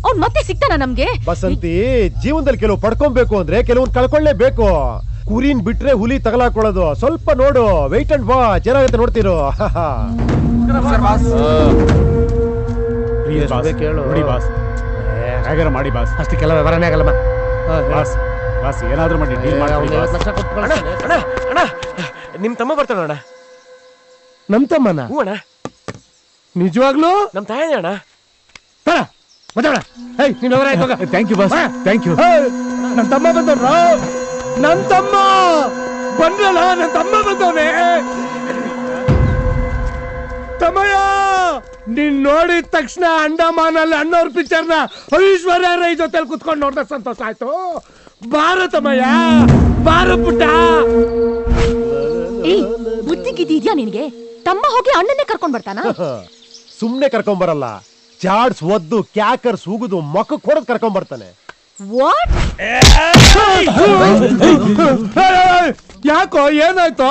ಅವ್ನ್ ಮತ್ತೆ ಸಿಗ್ತಾನ ನಮ್ಗೆ? ಬಸಂತಿ, ಜೀವನದಲ್ಲಿ ಕೆಲವು ಪಡ್ಕೊಬೇಕು ಅಂದ್ರೆ ಕೆಲವೊಂದು ಕಳ್ಕೊಳ್ಳೇಬೇಕು. ಕುರಿನ್ ಬಿಟ್ರೆ ಹುಲಿ ತಗಲಾಕೊಳ್ಳೋದು. ಸ್ವಲ್ಪ ನೋಡು, ವೆಯ್ಟ್ ಅಂಡ್ ವಾಚ್. ಏನಾಗುತ್ತೆ ನೋಡ್ತಿರೋ. ನೋಡಿ ಬಾಸ್, ಹೇಗಾರ ಮಾಡಿ ಬಾಸ್. ಅಷ್ಟಕ್ಕೆಲ್ಲ ವ್ಯವಹಾರನೇ ಆಗಲ್ಲಮ್ಮ. ಬಾಸ್ ಏನಾದ್ರೂ ಮಾಡಿ ಡೀಲ್ ಮಾಡಿ. ನಿಮ್ ತಮ್ಮ ಬರ್ತಾನ ಅಣ್ಣ. ನಮ್ ತಮ್ಮನ? ಹ್ಞೂ ಅಣ್ಣ. ನಿಜವಾಗ್ಲೂ? ನಮ್ ತಾಯನೇ ಅಣ್ಣ. Thank you boss, thank you. ನನ್ ತಮ್ಮ ಬಂದವ್ರ, ನನ್ ತಮ್ಮ ಬಂದ್ರಲ್ಲ, ನನ್ ತಮ್ಮ ಬಂದವನೇ. ತಮ್ಮಯ್ಯ, ನೀನ್ ನೋಡಿದ ತಕ್ಷಣ ಅಂಡಮಾನಲ್ಲಿ ಅಣ್ಣವ್ರ ಪಿಕ್ಚರ್ನ ಐಶ್ವರ್ಯ ರೈ ಜೊತೆ ಕುತ್ಕೊಂಡು ನೋಡ್ದ ಸಂತೋಷ ಆಯ್ತು. ಭಾರತಮಯ್ಯ, ಬಾರ ಪುಟ್ಟ. ಬುದ್ಧಿಗಿದ್ಯಾ ನಿನ್ಗೆ? ತಮ್ಮ ಹೋಗಿ ಅಣ್ಣನ್ನೇ ಕರ್ಕೊಂಡ್ ಬರ್ತಾನ? ಸುಮ್ನೆ ಕರ್ಕೊಂಡ್ ಬರಲ್ಲ, ಜಾಡ್ಸ್ ಒದ್ದು ಕ್ಯಾಕರ್ಸ್ ಉಗುದು ಮಕ್ಕಕ್ಕೆ ಹೊಡೆದ್ ಕರ್ಕೊಂಡ್ ಬರ್ತಾನೆ. ವಾಟ್? ಯಾಕೋ ಏನಾಯ್ತು?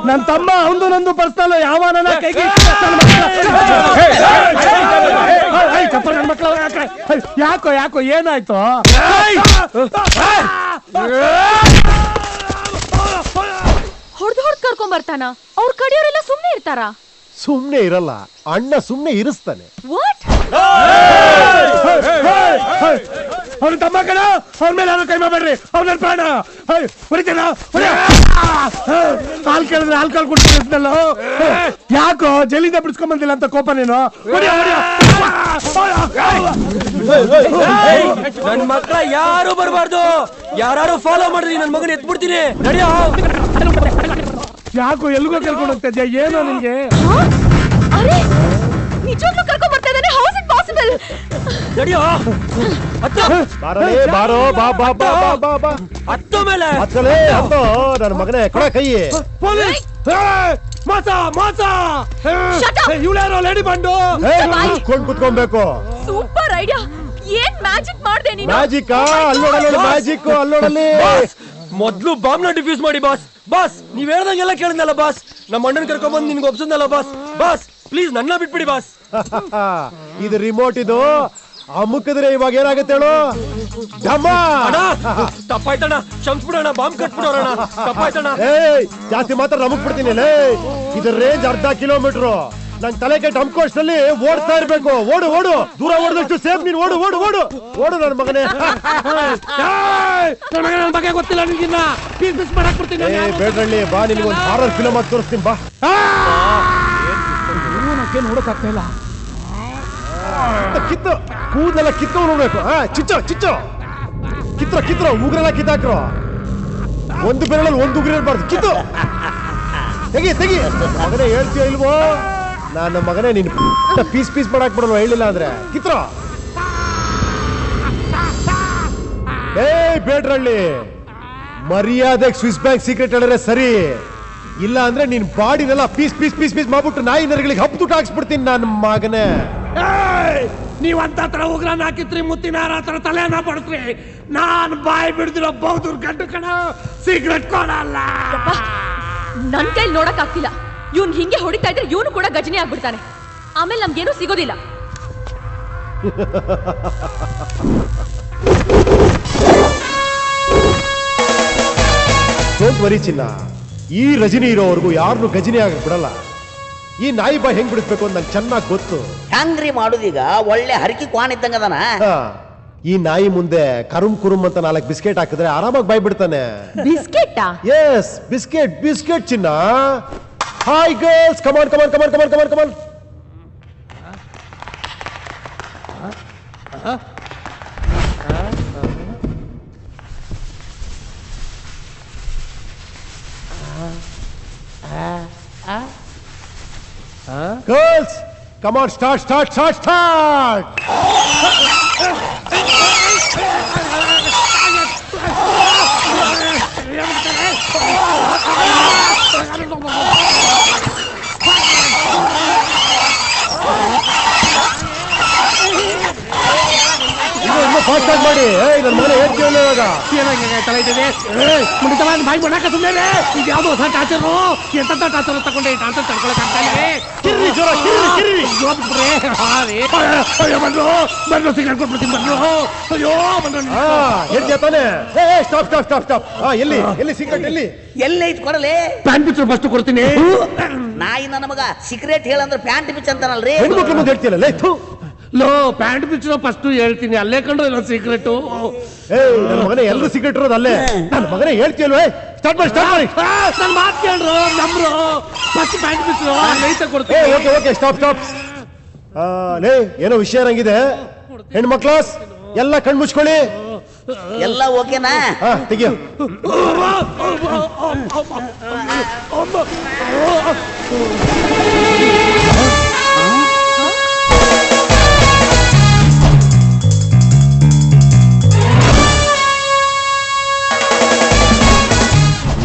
ನನ್ ತಮ್ಮ ಒಂದು ನಂದು ಪರ್ಸನಲ್ ಯಾವನ ಕೈಗೆ ಯಾಕೋ ಏನಾಯ್ತು? ಹೊಡೆದು ಕರ್ಕೊಂಡ್ ಬರ್ತಾನ? ಅವ್ರ ಕಡೆಯವರೆಲ್ಲ ಸುಮ್ನೆ ಇರ್ತಾರ? ಸುಮ್ನೆ ಇರಲ್ಲ, ಅಣ್ಣ ಸುಮ್ನೆ ಇರಿಸ್ತಾನೆ. ವಾಟ್? ಅವ್ನ ತಮ್ಮ ಕಣ, ಅವ್ನ ಮೇಲೆ ಯಾರು ಕೈ ಮಾಡಬೇಡ್ರಿ, ಅವ್ನ ಪ್ರಾಣ ಹೊಡಿತೇನ. ಹಾಲ್ ಕೇಳಿದ್ರೆ ಹಾಲ್ ಕೊಡ್ತಿದ್ದಲ್ಲ, ಯಾಕೋ ಜೈಲಿಂದ ಬಿಡಿಸ್ಕೊಂಡ್ ಬಂದಿಲ್ಲ ಅಂತ ಕೋಪ ನೀನು? ನನ್ ಮಕ್ಕಳ ಯಾರು ಬರಬಾರ್ದು, ಯಾರು ಫಾಲೋ ಮಾಡಿದ್ರಿ ನನ್ ಮಗನ ಎತ್ಬಿಡ್ತೀನಿ. ನಡಿಯೋ. ಯಾಕೋ ಎಲ್ಗೋ ಕರ್ಕೊಂಡು ಹೋಗ್ತಾ ಇದ್ಯಾ? ಏನೋ ನಿನ್ಗೆ? ನಿಜವಾಗ್ಲೂ ಕರ್ಕೊಂಡ್ ಬರ್ತಾ ಇದ್ದಾನೆ. How is it possible? ನಡಿಯೋ. ಬಾರೋ ಬಾ ಬಾ ಬಾ ಬಾ ಬಾ. ಹತ್ತೋ ಮೇಲೆ ಹತ್ತಲೇ ಹತ್ತೋ. ನನ್ನ ಮಗನೇ ಕೊಡ ಕೈ. ಪೊಲೀಸ್ ಮಾಸ ಮಾಸ. ಇವಳ್ಯಾರೋ ಲೇಡಿ ಬಂಡು ಕುತ್ಕೊಬೇಕು. Super idea. ಏನ್ ಮ್ಯಾಜಿಕ್ ಮಾಡ್ದೆ ನೀನು? ಮ್ಯಾಜಿಕ್ ಅಲ್ಲೋಡಲ್ಲಿ, ಮ್ಯಾಜಿಕ್ ಅಲ್ಲೋಡಲ್ಲಿ. ಮೊದ್ಲು ಬಾಂಬ್ ನ ಡಿಫ್ಯೂಸ್ ಮಾಡಿ ಬಾಸ್. ಬಾಸ್ ನೀವ್ ಹೇಳ್ದಂಗೆಲ್ಲ ಕೇಳಿದ್ನಲ್ಲ ಬಾಸ್. ನಮ್ಮ ಅಣ್ಣನ್ ಕರ್ಕೊಂಡ್ ಬಂದ್ ನಿನ್ಗೆ ಒಪ್ಸಂದಲ್ಲ ಬಾಸ್. ಬಾಸ್ ಪ್ಲೀಸ್ ನನ್ನ ಬಿಟ್ಬಿಡಿ ಬಾಸ್. ಇದು ರಿಮೋಟ್, ಇದು ಅಮ್ಮುಕಿದ್ರೆ ಇವಾಗ ಏನಾಗುತ್ತೆ ಹೇಳು? ತಪ್ಪಾಯ್ತಣ್ಣ, ಕ್ಷಮಿಸ್ಬಿಡೋಣ, ಬಾಂಬ್ ಕಟ್ಬಿಡೋಣ. ತಪ್ಪಾಯ್ತಣ್ಣ. ಜಾಸ್ತಿ ಮಾತ್ರ ನಮಗ್ ಬಿಡ್ತೀನಿ. ಇದು ರೇಂಜ್ 1/2 ಕಿಲೋಮೀಟರ್. ನನ್ ತಲೆಗೆ ಡಮ್ಕೋಸ್ನಲ್ಲಿ ಓಡ್ತಾ ಇರ್ಬೇಕು. ಓಡು ಓಡು, ದೂರ ಓಡಿದಷ್ಟು ಸೇಫ್. ನೀನ್ ಓಡು ಓಡು ಓಡು ಓಡು ನನ್ನ ಮಗನೇ. ನನ್ನ ಬಗ್ಗೆ ಗೊತ್ತಿಲ್ಲ ನಿನ್ಗಿನ್ನ. ಪೀಸ್ ಮಾಡಕ್ ಬಿಡ್ತೀನಿ. ಬೇಡ್ರಳ್ಳಿ ಬಾ, ನಿನ್ಗೊಂದು ಹಾರರ್ ಫಿಲಮ್ ಆಗಿ ತೋರಿಸ್ತೀನಿ ಬಾ. ನೋಡಕ್ಕಾಗ್ತಾ ಇಲ್ಲ. ಕಿತ್ತು ಕೂದಲೆಲ್ಲ ಕಿತ್ತು ನೋಡ್ಬೇಕು. ಚಿಚ್ಚೋ ಚಿಚ್ಚೋ ಕಿತ್ರ ಕಿತ್ರ ಉಗ್ರೆಲ್ಲ ಕಿತ್ತಾಕ್ರು. ಒಂದು ಬೆರಳಲ್ಲಿ ಒಂದು ಉಗ್ರ ಇರಬಾರ್ದು. ಕಿತ್ತು ತೆಗಿ ತೆಗಿ. ಮಗನೇ ಹೇಳ್ತೀಯ ಇಲ್ವೋ? ನನ್ನ ಮಗನೇ ನೀನ್ ಪೀಸ್ ಪೀಸ್ ಮಾಡಾಕ್ ಬಿಡಲ್ವ ಹೇಳಿಲ್ಲ ಅಂದ್ರೆ? ಕಿತ್ರ. ಬೇಡ್ರಳ್ಳಿ ಮರ್ಯಾದೆಗೆ ಸ್ವಿಸ್ ಬ್ಯಾಂಕ್ ಸೀಕ್ರೆಟ್ ಹೇಳಿದ್ರೆ ಸರಿ, ಇಲ್ಲ ಅಂದ್ರೆ ನಿನ್ ಬಾಡಿನೆಲ್ಲ ಪೀಸ್ ಪೀಸ್ ಪೀಸ್ ಪೀಸ್ ಮಾಡ್ಬಿಟ್ಟು ನಾಯಿ ನರಿಗಳಿಗೆ ಹಬ್ಬುಟ್ಟು ಹಾಕ್ಸ್ಬಿಡ್ತೀನಿ ನನ್ನ ಮಗನೇ. ನೀವ್ ಅಂತ ತರ ಉಗ್ರನ ಹಾಕಿತ್ರಿ, ಮುತ್ತಿನ ತರ ತಲೆನ ಪಡ್ತ್ರಿ. ನಾನ್ ಬಾಯಿ ಬಿಡ್ದಿರೋ ಬಹುದೂರ್ ಗಂಡು ಕಣ, ಸೀಕ್ರೆಟ್ ಕೊಡಲ್ಲ. ನನ್ ಕೈಲಿ ನೋಡಕ್ ಆಗ್ತಿಲ್ಲ. ಇವ್ನ್ ಹಿಂಗೆ ಹೊಡಿತಾ ಇದ್ರೆ ಇವನು ಕೂಡ ಗಜನಿ ಆಗ್ಬಿಡ್ತಾನೆ. ಆಮೇಲೆ ನಮ್ಗೇನು ಸಿಗೋದಿಲ್ಲ. ಡೋಂಟ್ ವರಿ ಚಿನ್ನ, ಈ ರಜನಿ ಇರೋವರೆಗೂ ಯಾರನ್ನು ಗಜನಿ ಆಗಕ್ ಬಿಡಲ್ಲ. ಈ ನಾಯಿ ಬಾಯಿ ಹೆಂಗ್ ಬಿಡಿಸ್ಬೇಕು ಅಂತ ನಂಗೆ ಚೆನ್ನಾಗಿ ಗೊತ್ತು. ಹ್ಯಾಂಗ್ರಿ ಮಾಡುದೀಗ ಒಳ್ಳೆ ಹರಕಿ ಕ್ವಾನ್ ಇದ್ದಂಗದನ. ಈ ನಾಯಿ ಮುಂದೆ ಕರುಮ್ ಕುರುಮ್ ಅಂತ 4 ಬಿಸ್ಕೆಟ್ ಹಾಕಿದ್ರೆ ಆರಾಮಾಗಿ ಬಾಯ್ ಬಿಡ್ತಾನೆ. ಬಿಸ್ಕೆಟ್? ಎಸ್ ಬಿಸ್ಕೆಟ್ ಬಿಸ್ಕೆಟ್ ಚಿನ್ನ. Hi girls, come on come on come on come on come on come on. Girls, come on, start, start, start, start. Fast ಆಗಿ ಮಾಡಿ. ನನ್ನ ಮನೆ ಹೇಳ್ತೀವಲ್ಲ ಇವಾಗ. ತಲೆ ಇದೆ ಮುಂದೆ ಬಾಯಿ ಮಾಡಾಕ ಸುಮ್ಮನೆ. ಇದು ಯಾವ್ದು ಹೊಸ ಟಾಚರು? ಎಂತ ಟಾಚರ್ ತಗೊಂಡೆ? ಟಾಚರ್ ತಡ್ಕೊಳಕ್ ಆಗ್ತಾ ಇದೆ. ಕಿರ್ರಿ ಜೋರ, ಕಿರ್ರಿ ಕಿರ್ರಿ. ಅಯ್ಯೋ ಬಂದ್ರು ಬಂದ್ರು, ಸಿಗರೇಟ್ ಕೊಟ್ಬಿಡ್ತೀನಿ ಬಂದ್ರು. ಅಯ್ಯೋ ಬಂದ್ರು. ಹೇಳ್ತೀಯ ತಾನೆ? Stop stop stop stop. ಎಲ್ಲಿ ಎಲ್ಲಿ ಸಿಗರೇಟ್ ಎಲ್ಲಿ ಎಲ್ಲಿ ಐತ್ ಕೊಡಲಿ? ಪ್ಯಾಂಟ್ ಪಿಕ್ಚರ್ ಫಸ್ಟ್ ಕೊಡ್ತೀನಿ. ನಾಯಿ ನನ್ನ ಮಗ ಸಿಗರೇಟ್ ಹೇಳಂದ್ರೆ ಪ್ಯಾಂಟ್ ಪಿಚ್ ಅಂತಾನಲ್ರಿ. ಹೆಣ್ಮಕ್ಳು ಮುಂದೆ ಹೇಳ್ತೀಯಲ್ಲ ಲೋ, ಪ್ಯಾಂಟ್ ಪಿಕ್ಚರ್ ಫಸ್ಟ್ ಹೇಳ್ತೀನಿ, ಅಲ್ಲೇ ಕಂಡ್ರೆ ಇಲ್ಲ ಸಿಗರೇಟು. ನನ್ನ ಮಗನೇ ಎಲ್ಲರೂ ಸಿಗರೇಟ್ ಇರೋದು ಅಲ್ಲೇ. ನನ್ನ ಮಗನೇ ಹೇಳ್ತೀಯಲ್ವೇ? ಸ್ಟಾರ್ಟ್ ಮಾಡಿ ಸ್ಟಾರ್ಟ್ ಮಾಡಿ. ನನ್ನ ಮಾತು ಕೇಳ್ರು ನಮ್ರು. ಫಸ್ಟ್ ಪ್ಯಾಂಟ್ ಪಿಕ್ಚರ್ ಕೊಡ್ತೀನಿ. Okay okay stop stop. ಲೇ ಏನೋ ವಿಷಯ ನಂಗಿದೆ. ಹೆಣ್ಮಕ್ಳಾಸ್ ಎಲ್ಲ ಕಣ್ ಮುಚ್ಕೊಳ್ಳಿ. ಎಲ್ಲ ಓಕೆನಾ? ತೆಗಿಯೋ.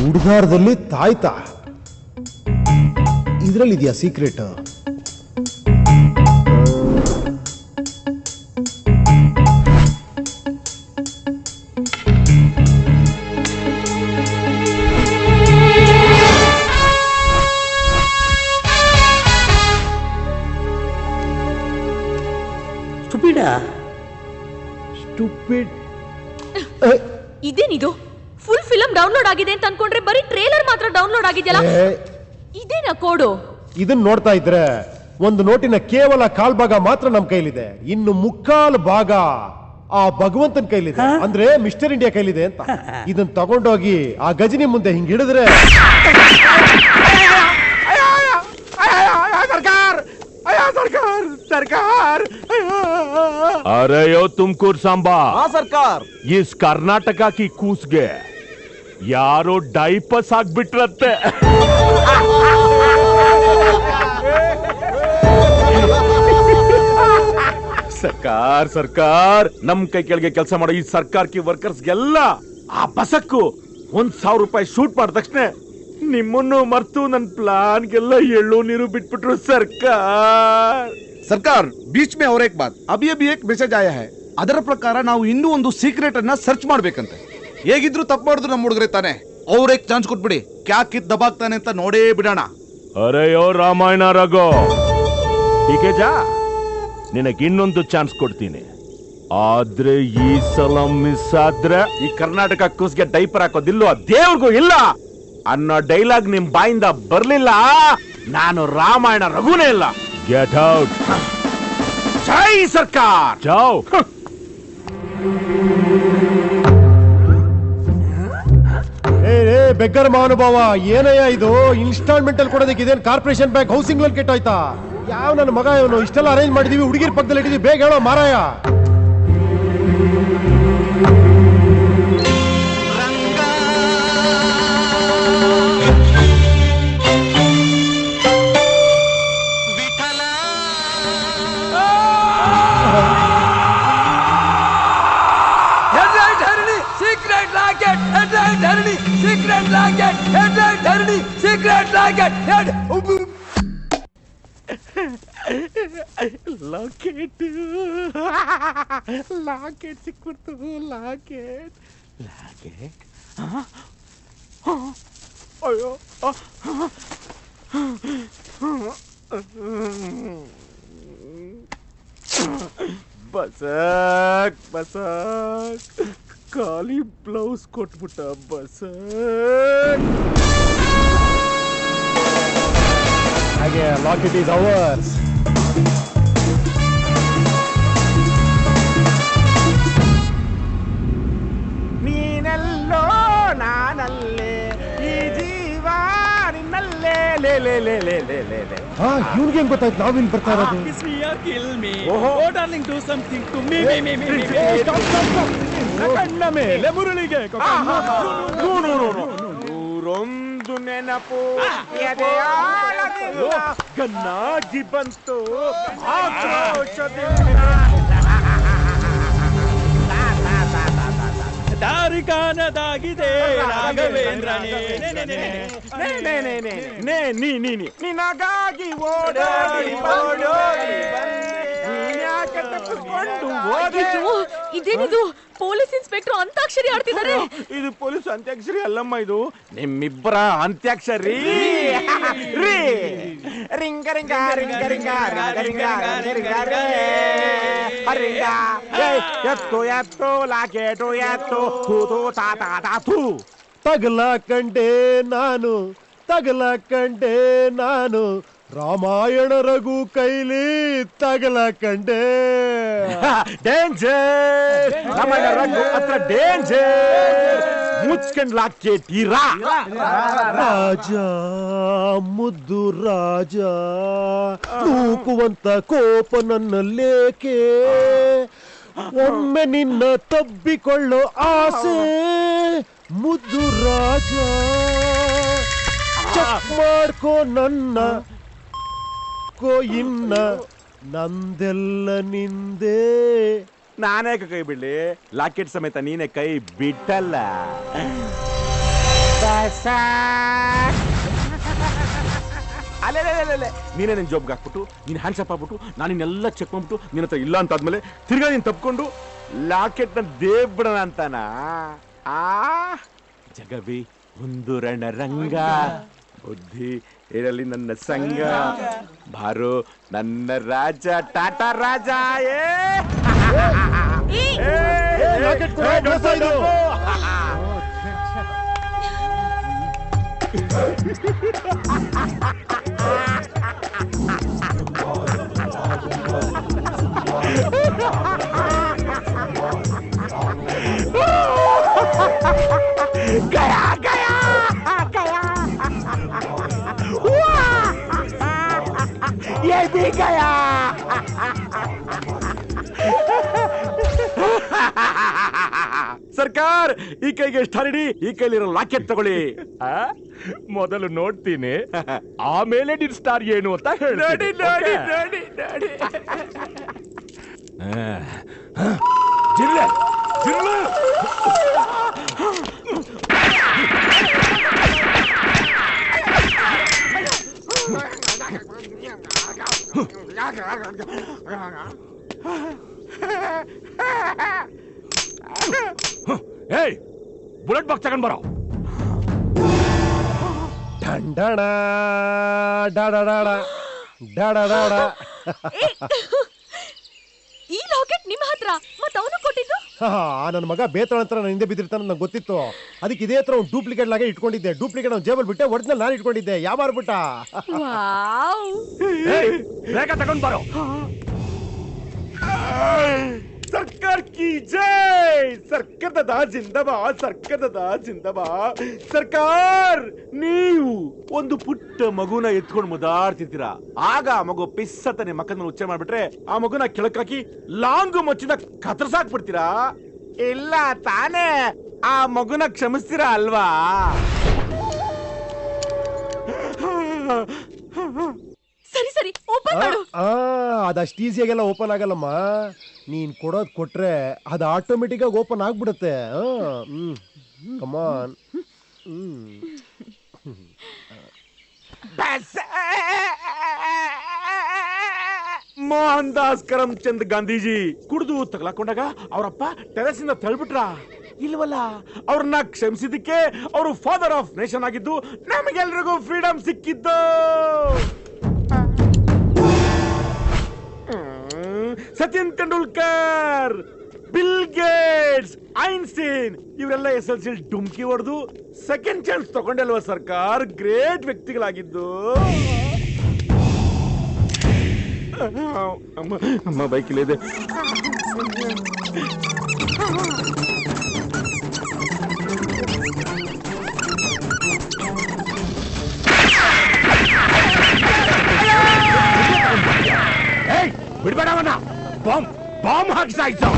ಹುಡುಗಾರದಲ್ಲಿ ತಾಯ್ತಾ ಇದ್ರಲ್ಲಿ ಇದೆಯಾ ಸೀಕ್ರೆಟ್? ಸ್ಟುಪಿಡ್. ಇದೇನಿದು? ಫುಲ್ ಫಿಲಂ ಡೌನ್ಲೋಡ್ ಆಗಿದೆ ಅಂತ ಅನ್ಕೊಂಡ್ರೆ ಬರೀ ಟ್ರೇಲರ್ ಮಾತ್ರ ಡೌನ್ಲೋಡ್ ಆಗಿದೆಯಲ್ಲ. ಇದೇನಾ ಕೋಡು? ಇದನ್ನ ನೋಡ್ತಾ ಇದ್ರೆ ಒಂದು ನೋಟಿನ ಕೇವಲ ಕಾಲ್ ಭಾಗ ಮಾತ್ರ ನಮ್ ಕೈಲಿದೆ. ಇನ್ನು ಮುಕ್ಕಾಲು ಭಾಗ ಆ ಭಗವಂತನ ಕೈಲಿದೆ, ಅಂದ್ರೆ ಮಿಸ್ಟರ್ ಇಂಡಿಯಾ ಕೈಲಿದೆ ಅಂತ. ಇದನ್ನ ತಗೊಂಡೋಗಿ ಆ ಗಜನಿ ಮುಂದೆ ಹಿಂಗ್ ಹಿಡಿದ್ರೆ सरकार अरे यो तुमकुर सांबा। हाँ सरकार। इस कर्नाटका की कूस गे यारो डाइपस ಆಗ್ಬಿಟ್ರತ್ತೆ। ಸರ್ಕಾರ ಸರ್ಕಾರ ನಮ್ ಕೈ ಕೆಳಗೆ ಕೆಲಸ ಮಾಡೋ ಈ ಸರ್ಕಾರಕ್ಕೆ ವರ್ಕರ್ಸ್ಗೆಲ್ಲ ಆ ಬಸಕ್ಕು 1,000 ರೂಪಾಯಿ ಶೂಟ್ ಮಾಡಿದ ತಕ್ಷಣ ನಿಮ್ಮನ್ನು ಮರ್ತು ನನ್ನ ಪ್ಲಾನ್ಗೆಲ್ಲ ಎಳ್ಳು ನೀರು ಬಿಟ್ಬಿಟ್ರು ಸರ್ಕಾರ। ಸರ್ಕಾರ बीच में और एक बात, अभी अभी एक ಮೆಸೇಜ್ आया है, ಅದರ ಪ್ರಕಾರ ನಾವು ಇನ್ನೂ ಒಂದು ಸೀಕ್ರೆಟ್ ಅನ್ನ ಸರ್ಚ್ ಮಾಡ್ಬೇಕಂತೆ. ಹೇಗಿದ್ರು ತಪ್ಪು ಮಾಡಿದ್ರು ನಮ್ಮ ಹುಡುಗರೇ ತಾನೆ, ಅವ್ರ एक ಚಾನ್ಸ್ ಕೊಟ್ಬಿಡಿ, ಕ್ಯಾ ಕಿತ್ ದಬಾಕ್ತಾನೆ ಅಂತ ನೋಡೇ ಬಿಡೋಣ. ಅರೆ ಯೋ ರಾಮಾಯಣ ರಘು, ಹೀಗೆ ಜಾ, ನಿನಗೆ ಇನ್ನೊಂದು ಚಾನ್ಸ್ ಕೊಡ್ತೀನಿ. ಆದ್ರೆ ಈ ಸಲ ಮಿಸ್ ಆದ್ರೆ ಈ ಕರ್ನಾಟಕ ಕೂಸ್ಗೆ ಡೈಪರ್ ಹಾಕೋದಿಲ್ಲೋ ದೇವ್ರಿಗೂ ಇಲ್ಲ ಅನ್ನೋ ಡೈಲಾಗ್ ನಿಮ್ ಬಾಯಿಂದ ಬರ್ಲಿಲ್ಲ, ನಾನು ರಾಮಾಯಣ ರಘುನೇ ಇಲ್ಲ. Get out. ಜೈ ಸರ್ಕಾರ. ಜಾओ. ಬೆಗ್ಗರ್ ಮಹಾನುಭಾವ, ಏನಯ್ಯ ಇದು? ಇನ್ಸ್ಟಾಲ್ಮೆಂಟ್ ಅಲ್ಲಿ ಕೊಡೋದಕ್ಕೆ ಇದೇನು ಕಾರ್ಪೊರೇಷನ್ ಬ್ಯಾಂಕ್ ಹೌಸಿಂಗ್ ಲೋನ್ ಕೆಟ್ಟೋಯ್ತಾ? ಯಾವ ನನ್ನ ಮಗ ಇವನು? ಇಷ್ಟೆಲ್ಲ ಅರೇಂಜ್ ಮಾಡಿದೀವಿ, ಹುಡುಗಿರ್ ಪಕ್ಕದಲ್ಲಿ ಇಟ್ಟಿದೀವಿ, ಬೇಗ ಹೇಳೋ ಮಾರಾಯ. Secret racket, headlight धरनी, secret racket, head. Locket locket ಸಿಕ್ಬಿಡ್ತು. ಲಾಕೆಟ್ ಲಾಕೆಟ್ ಅಯ್ಯೋ ಬಸಕ್ ಬಸಕ್ ಖಾಲಿ ಬ್ಲೌಸ್ ಕೊಟ್ಬಿಟ್ಟ ಬಸಕ್. ಹಾಗೆ ಲಾಕೆಟ್ ಈಸ್ ಅವರ್ಸ್. ನೀನೆಲ್ಲೋ ನಾನಲ್ಲೇ, ಈ ಜೀವ ನಿನ್ನಲ್ಲೇ. ಲೇ ಲೇ ಲೇ ಲೇ ಲೇ ಲೇ ಲೇ. ಇವ್ನಿಗೆ ಹೆಂಗ್ ಗೊತ್ತಾಯ್ತು ನಾವಿಲ್ಲಿ ಬರ್ತಾ ಇರೋದು? ಕಣ್ಣ ಮೇಲೆ ಮುರುಳಿಗೆ ನೂರೊಂದು ನೆನಪು ಎದೆಯಾಳದಿಂದ ಗನ್ನಾಗಿ ಬಂತು ಆಕ್ರೋಶದಿಂದ. ದಾರಿ ಕಾಣದಾಗಿದೆ ರಾಘವೇಂದ್ರನೇ, ನಿನಗಾಗಿ ಓಡೋಡಿ ಓಡೋಡಿ ಯಾಕೆ ತಪ್ಪಿಸ್ಕೊಂಡು ಹೋದೆ? ಇದೇನಿದು? ಪೊಲೀಸ್ ಇನ್ಸ್ಪೆಕ್ಟರ್ ಅಂತ್ಯಾಕ್ಷರಿ ಆಡ್ತಿದ್ದಾರೆ. ಇದು ಪೊಲೀಸ್ ಅಂತ್ಯಾಕ್ಷರಿ ಅಲ್ಲಮ್ಮ, ಇದು ನಿಮ್ಮಿಬ್ಬರ antakshari. Ring ring ring ring ring ring ring ಎತ್ತು ಎತ್ತು ಲಾಕೆಟು ಎತ್ತು ತೂತು ತಾತಾ ತಾತು. ತಗಲಾಕಂಡೆ ನಾನು, ತಗಲಾಕಂಡೆ ನಾನು, ರಾಮಾಯಣ ರಘು ಕೈಲಿ ತಗಲಾಕಂಡೆ. ಡೇಂಜರ್ ರಾಮಾಯಣ ರಘು ಹತ್ರ ಡೇಂಜರ್. ಮುಚ್ಕೊಂಡ್ ಲಾಕೆಟ್ ಇರಾ. ರಾಜ ಮುದ್ದು ರಾಜ, ನೂಕುವಂತ ಕೋಪ ನನ್ನಲ್ಲೇಕೆ? ಒಮ್ಮೆ ನಿನ್ನ ತಬ್ಬಿಕೊಳ್ಳೋ ಆಸೆ ಮುದ್ದು ರಾಜ. ಚೆಕ್ ಮಾಡ್ಕೋ ನನ್ನ ಇನ್ನ, ನಂದೆಲ್ಲ ನಿಂದೆ. ನಾನೇ ಕೈ ಬಿಡ್ಲಿ? ಲಾಕೆಟ್ ಸಮೇತ ನೀನೇ ಕೈ ಬಿಟ್ಟಲ್ಲ. ಅಲ್ಲೇ ನೀನೇ ನಿನ್ ಜಾಬ್ಗೆ ಹಾಕ್ಬಿಟ್ಟು ನೀನ್ ಹ್ಯಾಂಡ್ಸಪ್ ಆಗ್ಬಿಟ್ಟು ನಾನು ಇನ್ನೆಲ್ಲ ಚೆಕ್ ಮಾಡ್ಬಿಟ್ಟು ನಿನ್ನ ಹತ್ರ ಇಲ್ಲ ಅಂತ ಆದ್ಮೇಲೆ ತಿರ್ಗಾ ನೀನ್ ತಪ್ಕೊಂಡು ಲಾಕೆಟ್ ನ ದೇವ್ಬಿಡೋಣ ಅಂತಾನ? ಆ ಜಗವೇ ಒಂದು ರಣರಂಗ, ಬುದ್ಧಿ ಇರಲಿ ನನ್ನ ಸಂಗ, ಬಾರೋ ನನ್ನ ರಾಜ ಟಾಟಾ ರಾಜ. गया गया गया ये भी गया ಸರ್ಕಾರ್ ಈ ಕೈಗೆ ಎಷ್ಟಾರಿಡಿ ಈ ಕೈಲಿರೋ ಲಾಕೆಟ್ ತಗೊಳ್ಳಿ ಮೊದಲು ನೋಡ್ತೀನಿ ಆಮೇಲೆ ನಿನ್ ಸ್ಟಾರ್ ಏನು ಅಂತ ಹೇಳಿ ನೋಡಿ ನೋಡಿ ನೋಡಿ ನೋಡಿ ಜಿಲ್ಲೆ ಜಿಲ್ಲೆ ಏಯ್ ಬುಲೆಟ್ ಬಾಕ್ಸ್ ತಗೊಂಡ್ ಬರೋ ಡಂಡಣ ಡಾಡಾಡ ಡಾಡಾಡ ಈ ಲಾಕೆಟ್ ನಿಮ್ಮ ಹತ್ರ ಮತ್ತೆ ಅವನು ಕೊಟ್ಟಿದ್ದು ನನ್ನ ಮಗ ಬೇತಾಳ ಹತ್ರ ನನ್ನ ಹಿಂದೆ ಬಿದ್ದಿರ್ತಾನೆ ನಂಗೆ ಗೊತ್ತಿತ್ತು ಅದಕ್ಕೆ ಇದೇ ಹತ್ರ ಒಂದು ಡೂಪ್ಲಿಕೇಟ್ ಲಾಗೆ ಇಟ್ಕೊಂಡಿದ್ದೆ ಡೂಪ್ಲಿಕೇಟ್ ಅವ್ನು ಜೇಬಲ್ ಬಿಟ್ಟೆ ಒರಿಜಿನಲ್ ನಾನು ಇಟ್ಕೊಂಡಿದ್ದೆ ಯಾವ ಮಾರ್ಬಿಟ್ಟ ಬೇಗ ತಗೊಂಡ್ ಬರೋ ಸರ್ಕಾರ ಕಿ ಜೈ ಸರ್ಕಾರದ ಜಿಂದಾಬಾದ್ ಸರ್ಕಾರದ ಜಿಂದಾಬಾದ್ ಸರ್ಕಾರ ನೀವು ಒಂದು ಪುಟ್ಟ ಮಗುನ ಎತ್ಕೊಂಡು ಮುದಾಡ್ತಿರ್ತೀರಾ ಆಗ ಆ ಮಗು ಪಿಸ್ಸತನೆ ಮಕ್ಕಳನ್ನ ಉಚ್ಚ ಮಾಡ್ಬಿಟ್ರೆ ಆ ಮಗುನ ಕೆಳಕಾಕಿ ಲಾಂಗು ಮಚ್ಚಿದ ಕತ್ತರ್ಸಾಕ್ಬಿಡ್ತೀರಾ ಇಲ್ಲ ತಾನೇ ಆ ಮಗುನ ಕ್ಷಮಿಸ್ತೀರಾ ಅಲ್ವಾ ಸರಿ ಸರಿ ಓಪನ್ ಮಾಡು ಅದಷ್ಟು ಈಸಿಯಾಗೆಲ್ಲ ಓಪನ್ ಆಗಲ್ಲಮ್ಮ ನೀನ್ ಕೊಡೋದ್ ಕೊಟ್ರೆ ಅದು ಆಟೋಮೆಟಿಕ್ ಆಗಿ ಓಪನ್ ಆಗ್ಬಿಡುತ್ತೆ ಕಮಾನ್ ಮೋಹನ್ ದಾಸ್ ಕರಮ್ಚಂದ್ ಗಾಂಧೀಜಿ ಕುಡಿದು ತಗಲಾಕೊಂಡಾಗ ಅವರಪ್ಪ ಟೆರೆಸ್ ಇಂದ ತಳ್ಬಿಟ್ರ ಇಲ್ವಲ್ಲ ಅವ್ರನ್ನ ಕ್ಷಮಿಸಿದ್ದಕ್ಕೆ ಅವರು ಫಾದರ್ ಆಫ್ ನೇಷನ್ ಆಗಿದ್ದು ನಮಗೆಲ್ರಿಗೂ ಫ್ರೀಡಮ್ ಸಿಕ್ಕಿದ್ದು Sachin Tendulkar bill Gates Einstein ಇವರೆಲ್ಲ SLC ಡುಮ್ಕಿ ಹೊಡೆದು ಸೆಕೆಂಡ್ ಚಾನ್ಸ್ ತಗೊಂಡಲ್ವಾ ಸರ್ಕಾರ ಗ್ರೇಟ್ ವ್ಯಕ್ತಿಗಳಾಗಿದ್ದು ಅಮ್ಮ ಬೈಕ್ ಇದೆ ಬಿಡ್ಬೇಡ ಅವನ ಬಾಂಬ್ ಬಾಂಬ್ ಹಾಕಿಸಾಯ್ತು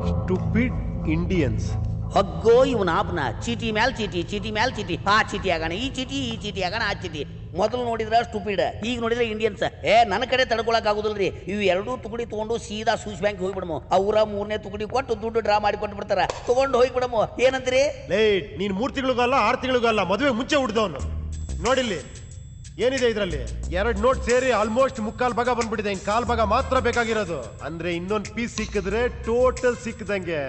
ಸ್ಟುಪಿಡ್ ಇಂಡಿಯನ್ಸ್ ಹಗ್ಗೋ ಇವನ ಆಪ್ನ ಚೀಟಿ ಮ್ಯಾಲ್ ಚೀಟಿ ಚೀಟಿ ಮ್ಯಾಲ್ ಚೀಟಿ ಆ ಚೀಟಿ ಆಗೋಣ ಈ ಚೀಟಿ ಆಗೋಣ ಆ ಚೀಟಿ ಮೊದಲು ನೋಡಿದ್ರೆ ಸ್ಟುಪಿಡ್ ಈಗ ನೋಡಿದ್ರೆ ಇಂಡಿಯನ್ಸ್ ನನ್ನ ಕಡೆ ತಡ್ಕೊಳಕ್ ಆಗುದಿಲ್ರಿ ಇವು ಎರಡೂ ತುಕಡಿ ತಗೊಂಡು ಸೀದಾ ಸ್ವಿಸ್ ಬ್ಯಾಂಕ್ ಹೋಗ್ಬಿಡಮು ಅವರ ಮೂರನೇ ತುಕಡಿ ಕೊಟ್ಟು ದುಡ್ಡು ಡ್ರಾ ಮಾಡಿ ಕೊಟ್ಟು ಬಿಡ್ತಾರ ತಗೊಂಡು ಹೋಗ್ಬಿಡಮು ಏನಂತೀರಿ ಲೇಟ್ ನೀನ್ 3 ತಿಂಗಳಿಗೂ ಅಲ್ಲ 6 ತಿಂಗಳಿಗೂ ಅಲ್ಲ ಮದುವೆ ಮುಂಚೆ ಹುಡ್ದವನು ನೋಡಿಲ್ಲಿ ಏನಿದೆ ಇದ್ರಲ್ಲಿ 2 ನೋಟ್ ಸೇರಿ ಆಲ್ಮೋಸ್ಟ್ ಮುಕ್ಕಾಲ್ ಭಾಗ ಬಂದ್ಬಿಟ್ಟಿದೆ ಇನ್ ಕಾಲ್ ಭಾಗ ಮಾತ್ರ ಬೇಕಾಗಿರೋದು ಅಂದ್ರೆ ಇನ್ನೊಂದು ಪೀಸ್ ಸಿಕ್ಕಿದ್ರೆ ಟೋಟಲ್ ಸಿಕ್ಕದಂಗೆ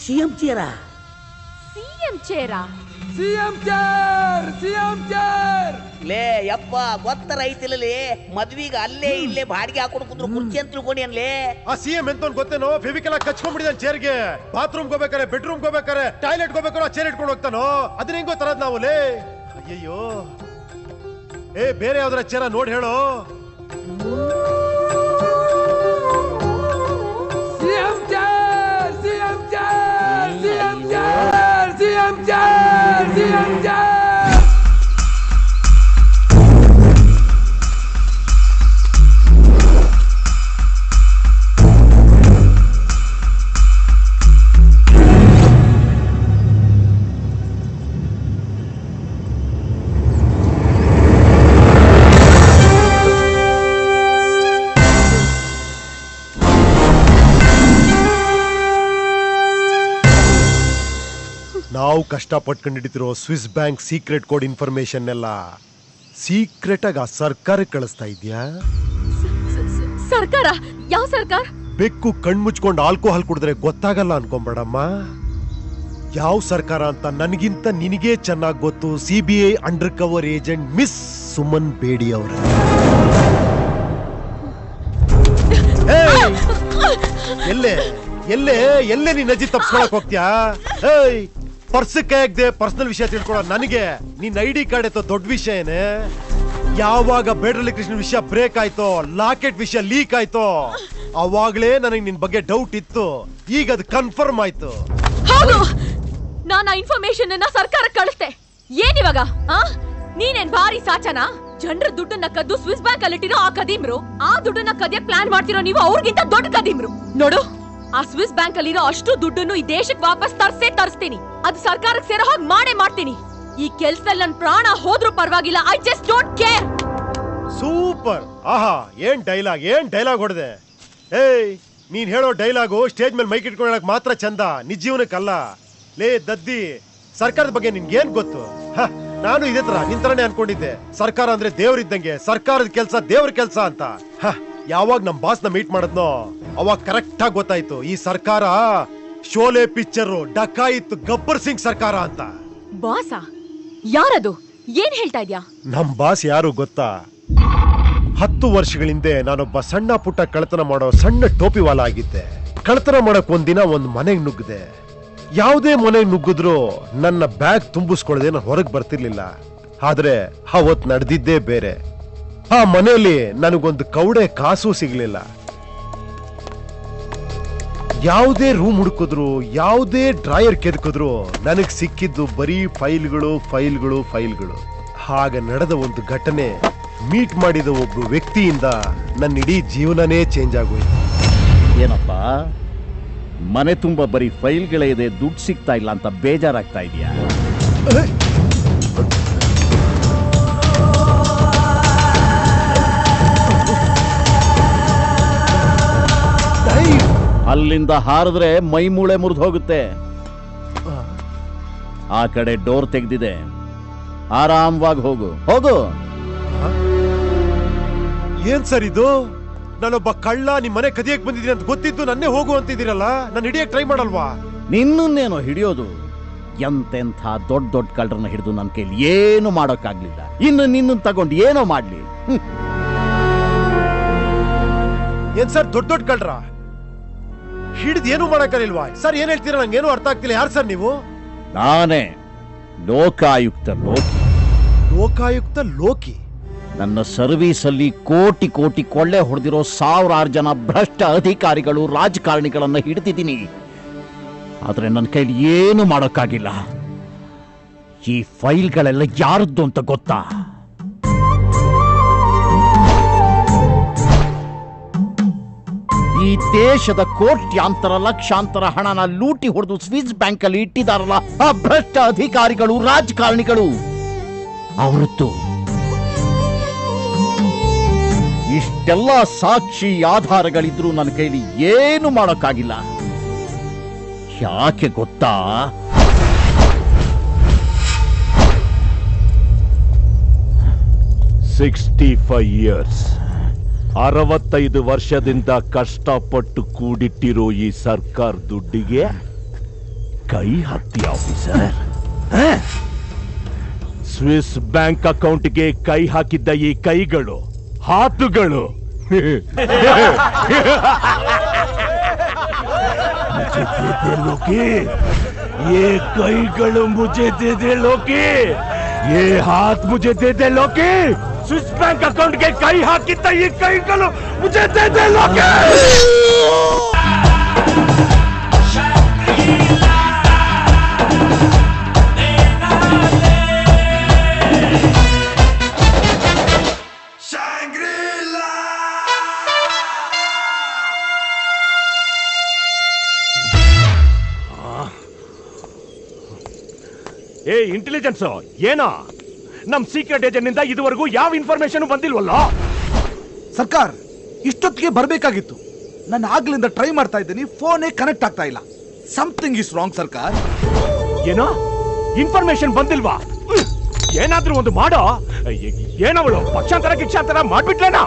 ಸಿಎಂ ಚೇರಾ ಲೇ ಯಪ್ಪ ಗೊತ್ತ ರೈತಿಲ್ಲೇ ಮದ್ವಿಗ ಅಲ್ಲೇ ಇಲ್ಲೇ ಬಾಡಿಗೆ ಹಾಕೊಂಡು ಕುಂದ್ರು ಕುರ್ಚಿ ಅಂತ ತಿಳ್ಕೊಂಡಿ ಅನ್ಲೇ ಆ ಸಿಎಂ ಎಂತ ಗೊತ್ತೇನೋ ಫೆವಿಕಲ್ ಕಚ್ಕೊಂಡ್ಬಿಟ್ಟಿದ್ದಾನೆ ಚೇರ್ಗೆ ಬಾತ್ರೂಮ್ ಹೋಗ್ಬೇಕಾರೆ ಬೆಡ್ರೂಮ್ ಹೋಗ್ಬೇಕಾರೆ ಟಾಯ್ಲೆಟ್ ಹೋಗ್ಬೇಕಾರೆ ಚೇರ್ ಇಟ್ಕೊಂಡು ಹೋಗ್ತಾನೋ ಅದನ್ನ ಹೆಂಗೋ ತರದ್ ನಾವು ಲೇ ಅಯ್ಯಯ್ಯೋ ಬೇರೆ ಯಾವ್ದಾರ ಚೇರ ನೋಡಿ ಹೇಳೋ ನಾವು ಕಷ್ಟಪಟ್ಟು ಹಿಡಿತಿರೋ Swiss bank secret code information ಎಲ್ಲ ಸೀಕ್ರೆಟ್ ಆಗಿ ಆ ಸರ್ಕಾರಕ್ಕೆ ಕಳಿಸ್ತಾ ಇದ್ಯಾ ಸರ್ಕಾರ ಯಾವ ಸರ್ಕಾರ ಬೆಕ್ಕು ಕಣ್ಮುಚ್ಕೊಂಡು ಆಲ್ಕೋಹಾಲ್ ಕುಡಿದ್ರೆ ಗೊತ್ತಾಗಲ್ಲ ಅನ್ಕೊಂಬೇಡಮ್ಮ ಯಾವ ಸರ್ಕಾರ ಅಂತ ನನಗಿಂತ ನಿನಗೆ ಚೆನ್ನಾಗಿ ಗೊತ್ತು CBI undercover agent miss Suman Bedi ಅವರ. ಎಲ್ಲೇ ಎಲ್ಲೇ ಎಲ್ಲೇ ನೀನ್ ಅಜ್ಜಿ ತಪ್ಸ್ಕೊಳಕ್ ಹೋಗ್ತೀಯಾ? ಪರ್ಸ್ ಕೈಯಾಗದೆ ಪರ್ಸನಲ್ ವಿಷಯ ತಿಳ್ಕೊಳ್ಳೋ ನನಗೆ ನಿನ್ ಐಡಿ ಕಾರ್ಡ್ ಎತ್ತೋ ದೊಡ್ಡ ವಿಷಯ ಏನೇ? ಯಾವಾಗ ಬೇಡ್ರಳ್ಳಿ ಕೃಷ್ಣ ವಿಷಯ ಬ್ರೇಕ್ ಆಯ್ತೋ, ಲಾಕೆಟ್ ವಿಷಯ ಲೀಕ್ ಆಯ್ತೋ, ಅವಾಗ್ಲೇ ನನಗೆ ನಿನ್ ಬಗ್ಗೆ ಡೌಟ್ ಇತ್ತು. ಈಗ ಅದು ಕನ್ಫರ್ಮ್ ಆಯ್ತು. ಹೌದು, ನಾನು ಆ ಇನ್ಫಾರ್ಮೇಶನ್ ಅನ್ನ ಸರ್ಕಾರಕ್ಕೆ ಕಳಿಸ್ತೆ. ಏನಿವಾಗ ನೀನೇನ್ ಭಾರಿ ಸಾಚನ? ಜನರ ದುಡ್ಡನ್ನ ಕದ್ದು ಸ್ವಿಸ್ ಬ್ಯಾಂಕ್ ಅಲ್ಲಿ ಇಟ್ಟಿರೋ ಆ ಕದೀಮ್ರು ಆ ದುಡ್ಡನ್ನ ಕದಿಯಕ್ ಪ್ಲಾನ್ ಮಾಡ್ತಿರೋ ನೀವು ಅವ್ರಿಗಿಂತ ದೊಡ್ಡ ಕದೀಮ್ರು. ನೋಡು, ಆ ಸ್ವಿಸ್ ಬ್ಯಾಂಕ್ ಅಲ್ಲಿರೋ ಅಷ್ಟು ದುಡ್ಡನ್ನು ಈ ದೇಶಕ್ಕೆ ವಾಪಸ್ ತರಿಸ್ತೀನಿ. ಅದು ಸರ್ಕಾರಕ್ಕೆ ಸೇರೋ ಹಾಗೆ ಮಾಡೇ ಮಾಡ್ತೀನಿ. ಈ ಕೆಲ್ಸದಲ್ಲಿ ನನ್ ಪ್ರಾಣ ಹೋದ್ರೂ ಪರವಾಗಿಲ್ಲ. I just don't care. Super. ಆಹಾ, ಏನ್ ಡೈಲಾಗ್ ಹೊಡೆದೆ. ನೀನ್ ಹೇಳೋ ಡೈಲಾಗು ಸ್ಟೇಜ್ ಮೇಲೆ ಮೈಕ್ ಇಟ್ಕೊಂಡು ಹೇಳಕ್ ಮಾತ್ರ ಚಂದ, ನಿಜ ಜೀವನಕ್ಕಲ್ಲ. ಲೇ ದದ್ದಿ, ಸರ್ಕಾರದ ಬಗ್ಗೆ ನಿನ್ಗೇನ್ ಗೊತ್ತು? ನಾನು ಇದೇ ತರ ನಿನ್ ತರನೇ ಅನ್ಕೊಂಡಿದ್ದೆ. ಸರ್ಕಾರ ಅಂದ್ರೆ ದೇವ್ರಿದ್ದಂಗೆ, ಸರ್ಕಾರದ ಕೆಲ್ಸ ದೇವ್ರ ಕೆಲ್ಸ ಅಂತ. ಯಾವಾಗ ನಮ್ ಬಾಸ್ ನ ಮೀಟ್ ಮಾಡದ್ನೋ ಅವಾಗ ಕರೆಕ್ಟ್ ಆಗಿ ಗೊತ್ತಾಯ್ತು, ಈ ಸರ್ಕಾರ ಶೋಲೆ ಪಿಕ್ಚರ್ ಡಕಾಯಿತ್ ಗಬ್ಬರ್ ಸಿಂಗ್ ಸರ್ಕಾರ ಅಂತ. ಬಾಸ ಯಾರದು? ಏನ್ ಹೇಳ್ತಾ ಇದ್ಯಾ? ನಮ್ ಬಾಸ್ ಯಾರು ಗೊತ್ತಾ? 10 ವರ್ಷಗಳ ಹಿಂದೆ ನಾನೊಬ್ಬ ಸಣ್ಣ ಪುಟ್ಟ ಕಳ್ತನ ಮಾಡೋ ಸಣ್ಣ ಟೋಪಿವಾಲ ಆಗಿದ್ದೆ. ಕಳ್ತನ ಮಾಡಕ್ ಒಂದಿನ ಒಂದ್ ಮನೆಗ್ ನುಗ್ಗಿದೆ. ಯಾವುದೇ ಮನೆಗೆ ನುಗ್ಗಿದ್ರು ನನ್ನ ಬ್ಯಾಗ್ ತುಂಬಿಸ್ಕೊಳ್ಳದೆ ನಾನು ಹೊರಗೆ ಬರ್ತಿರ್ಲಿಲ್ಲ. ಆದ್ರೆ ಅವತ್ ನಡೆದಿದ್ದೇ ಬೇರೆ. ಆ ಮನೆಯಲ್ಲಿ ನನಗೊಂದು ಕೌಡೆ ಕಾಸು ಸಿಗ್ಲಿಲ್ಲ. ಯಾವುದೇ ರೂಮ್ ಹುಡುಕಿದ್ರು, ಯಾವುದೇ ಡ್ರಾಯರ್ ಕೆದಕಿದ್ರು ನನಗ್ ಸಿಕ್ಕಿದ್ದು ಬರೀ ಫೈಲ್ಗಳು. ಹಾಗೆ ನಡೆದ ಒಂದು ಘಟನೆ, ಮೀಟ್ ಮಾಡಿದ ಒಬ್ಬ ವ್ಯಕ್ತಿಯಿಂದ ನನ್ನ ಇಡೀ ಜೀವನನೇ ಚೇಂಜ್ ಆಗೋಯ್ತು. ಏನಪ್ಪ, ಮನೆ ತುಂಬಾ ಬರೀ ಫೈಲ್ಗಳೇ ಇದೆ, ದುಡ್ಡು ಸಿಗ್ತಾ ಇಲ್ಲ ಅಂತ ಬೇಜಾರಾಗ್ತಾ ಇದೆಯಾ? ಅಲ್ಲಿಂದ ಹಾರಿದ್ರೆ ಮೈ ಮೂಳೆ ಮುರಿದು ಹೋಗುತ್ತೆ. ಆ ಕಡೆ ಡೋರ್ ತೆಗೆದಿದೆ, ಆರಾಮವಾಗಿ ಹೋಗು. ಏನ್ ಸರ್ ಇದು? ನಾನೊಬ್ಬ ಕಳ್ಳ ನಿಮ್ ಮನೆ ಕದಿಯಕ್ ಬಂದಿದ್ದೀನಿ ಅಂತ ಗೊತ್ತಿದ್ದು ನನ್ನೇ ಹೋಗು ಅಂತಿದ್ದೀರಲ್ಲ, ನಾನು ಹಿಡಿಯಕ್ ಟ್ರೈ ಮಾಡಲ್ವಾ? ನಿನ್ನನ್ನೇನೋ ಹಿಡಿಯೋದು? ಎಂತೆಂಥ ದೊಡ್ಡ ಕಳ್ಳರನ್ನ ಹಿಡಿದು ನನ್ನ ಕೈಲಿ ಏನು ಮಾಡೋಕ್ಕಾಗ್ಲಿಲ್ಲ. ಇನ್ನು ನಿನ್ನ ತಗೊಂಡು ಏನೋ ಮಾಡ್ಲಿ. ಏನ್ ಸರ್ ದೊಡ್ಡ ಕಳ್ರ ಹಿಡಿದು ಏನು ಮಾಡಕ್ಕಾಗಿಲ್ವಾ? ಸರ್ ಏನ್ ಹೇಳ್ತೀರಾ? ನಂಗೇನು ಅರ್ಥ ಆಗ್ತಿಲ್ಲ. ಯಾರು ಸರ್ ನೀವು? ನಾನೇ ಲೋಕಾಯುಕ್ತ ಲೋಕಿ. ನನ್ನ ಸರ್ವೀಸ್ ಅಲ್ಲಿ ಕೋಟಿ ಕೊಳ್ಳೆ ಹೊಡೆದಿರೋ 1000 ಜನ ಭ್ರಷ್ಟ ಅಧಿಕಾರಿಗಳು, ರಾಜಕಾರಣಿಗಳನ್ನ ಹಿಡಿದಿದ್ದೀನಿ. ಆದ್ರೆ ನನ್ನ ಕೈಲಿ ಏನು ಮಾಡೋಕ್ಕಾಗಿಲ್ಲ. ಈ ಫೈಲ್ಗಳೆಲ್ಲ ಯಾರದ್ದು ಅಂತ ಗೊತ್ತಾ? ಈ ದೇಶದ ಕೋಟ್ಯಾಂತರ ಲಕ್ಷಾಂತರ ಹಣನ ಲೂಟಿ ಹೊಡೆದು ಸ್ವಿಸ್ ಬ್ಯಾಂಕ್ ಅಲ್ಲಿ ಇಟ್ಟಿದಾರಲ್ಲ ಆ ಭ್ರಷ್ಟ ಅಧಿಕಾರಿಗಳು, ರಾಜಕಾರಣಿಗಳು, ಅವರದ್ದು. ಇಷ್ಟೆಲ್ಲ ಸಾಕ್ಷಿ ಆಧಾರಗಳಿದ್ರು ನನ್ನ ಕೈಲಿ ಏನು ಮಾಡೋಕ್ಕಾಗಿಲ್ಲ. ಯಾಕೆ ಗೊತ್ತಾ? years 65 ವರ್ಷದಿಂದ ಕಷ್ಟಪಟ್ಟು ಕೂಡಿಟ್ಟಿರೋ ಈ ಸರ್ಕಾರ ದುಡ್ಡಿಗೆ ಕೈ ಹಾಕ್ತಿ ಆಫೀಸರ್. ಸ್ವಿಸ್ ಬ್ಯಾಂಕ್ ಅಕೌಂಟ್ಗೆ ಕೈ ಹಾಕಿದ್ದ ಈ ಕೈಗಳು, ಹಾತುಗಳು ये ಕೈಗಳು मुझे दे दे लोकी, ये हाथ मुझे दे दे लोकी. स्विस बैंक अकाउंट के ಕೈ ಹಾಕಿದ್ದ ಈ ಕೈಗಳು मुझे दे दे लोकी. ಏ ಇಂಟೆಲಿಜೆನ್ಸ್ ಏನೋ ನಮ್ ಸೀಕ್ರೆಟ್ ಏಜೆಂಟ್ ನಿಂದ ಇದುವರೆಗೂ ಯಾವ ಇನ್ಫಾರ್ಮೇಶನ್ ಬಂದಿಲ್ವಲ್ಲ? ಸರ್ಕಾರ ಇಷ್ಟೊತ್ತಿಗೆ ಬರಬೇಕಾಗಿತ್ತು. ನಾನು ಆಗ್ಲಿಂದ ಟ್ರೈ ಮಾಡ್ತಾ ಇದ್ದೀನಿ, ಫೋನೇ ಕನೆಕ್ಟ್ ಆಗ್ತಾ ಇಲ್ಲ. ಸಮಥಿಂಗ್ ಇಸ್ ರಾಂಗ್ ಸರ್ಕಾರ. ಏನೋ ಇನ್ಫಾರ್ಮೇಶನ್ ಬಂದಿಲ್ವಾ? ಏನಾದ್ರೂ ಒಂದು ಮಾಡೋ. ಏನವಳು ಪಕ್ಷಾಂತರ ಕಿಕ್ಷಾಂತರ ಮಾಡ್ಬಿಟ್ಲೇನಾ?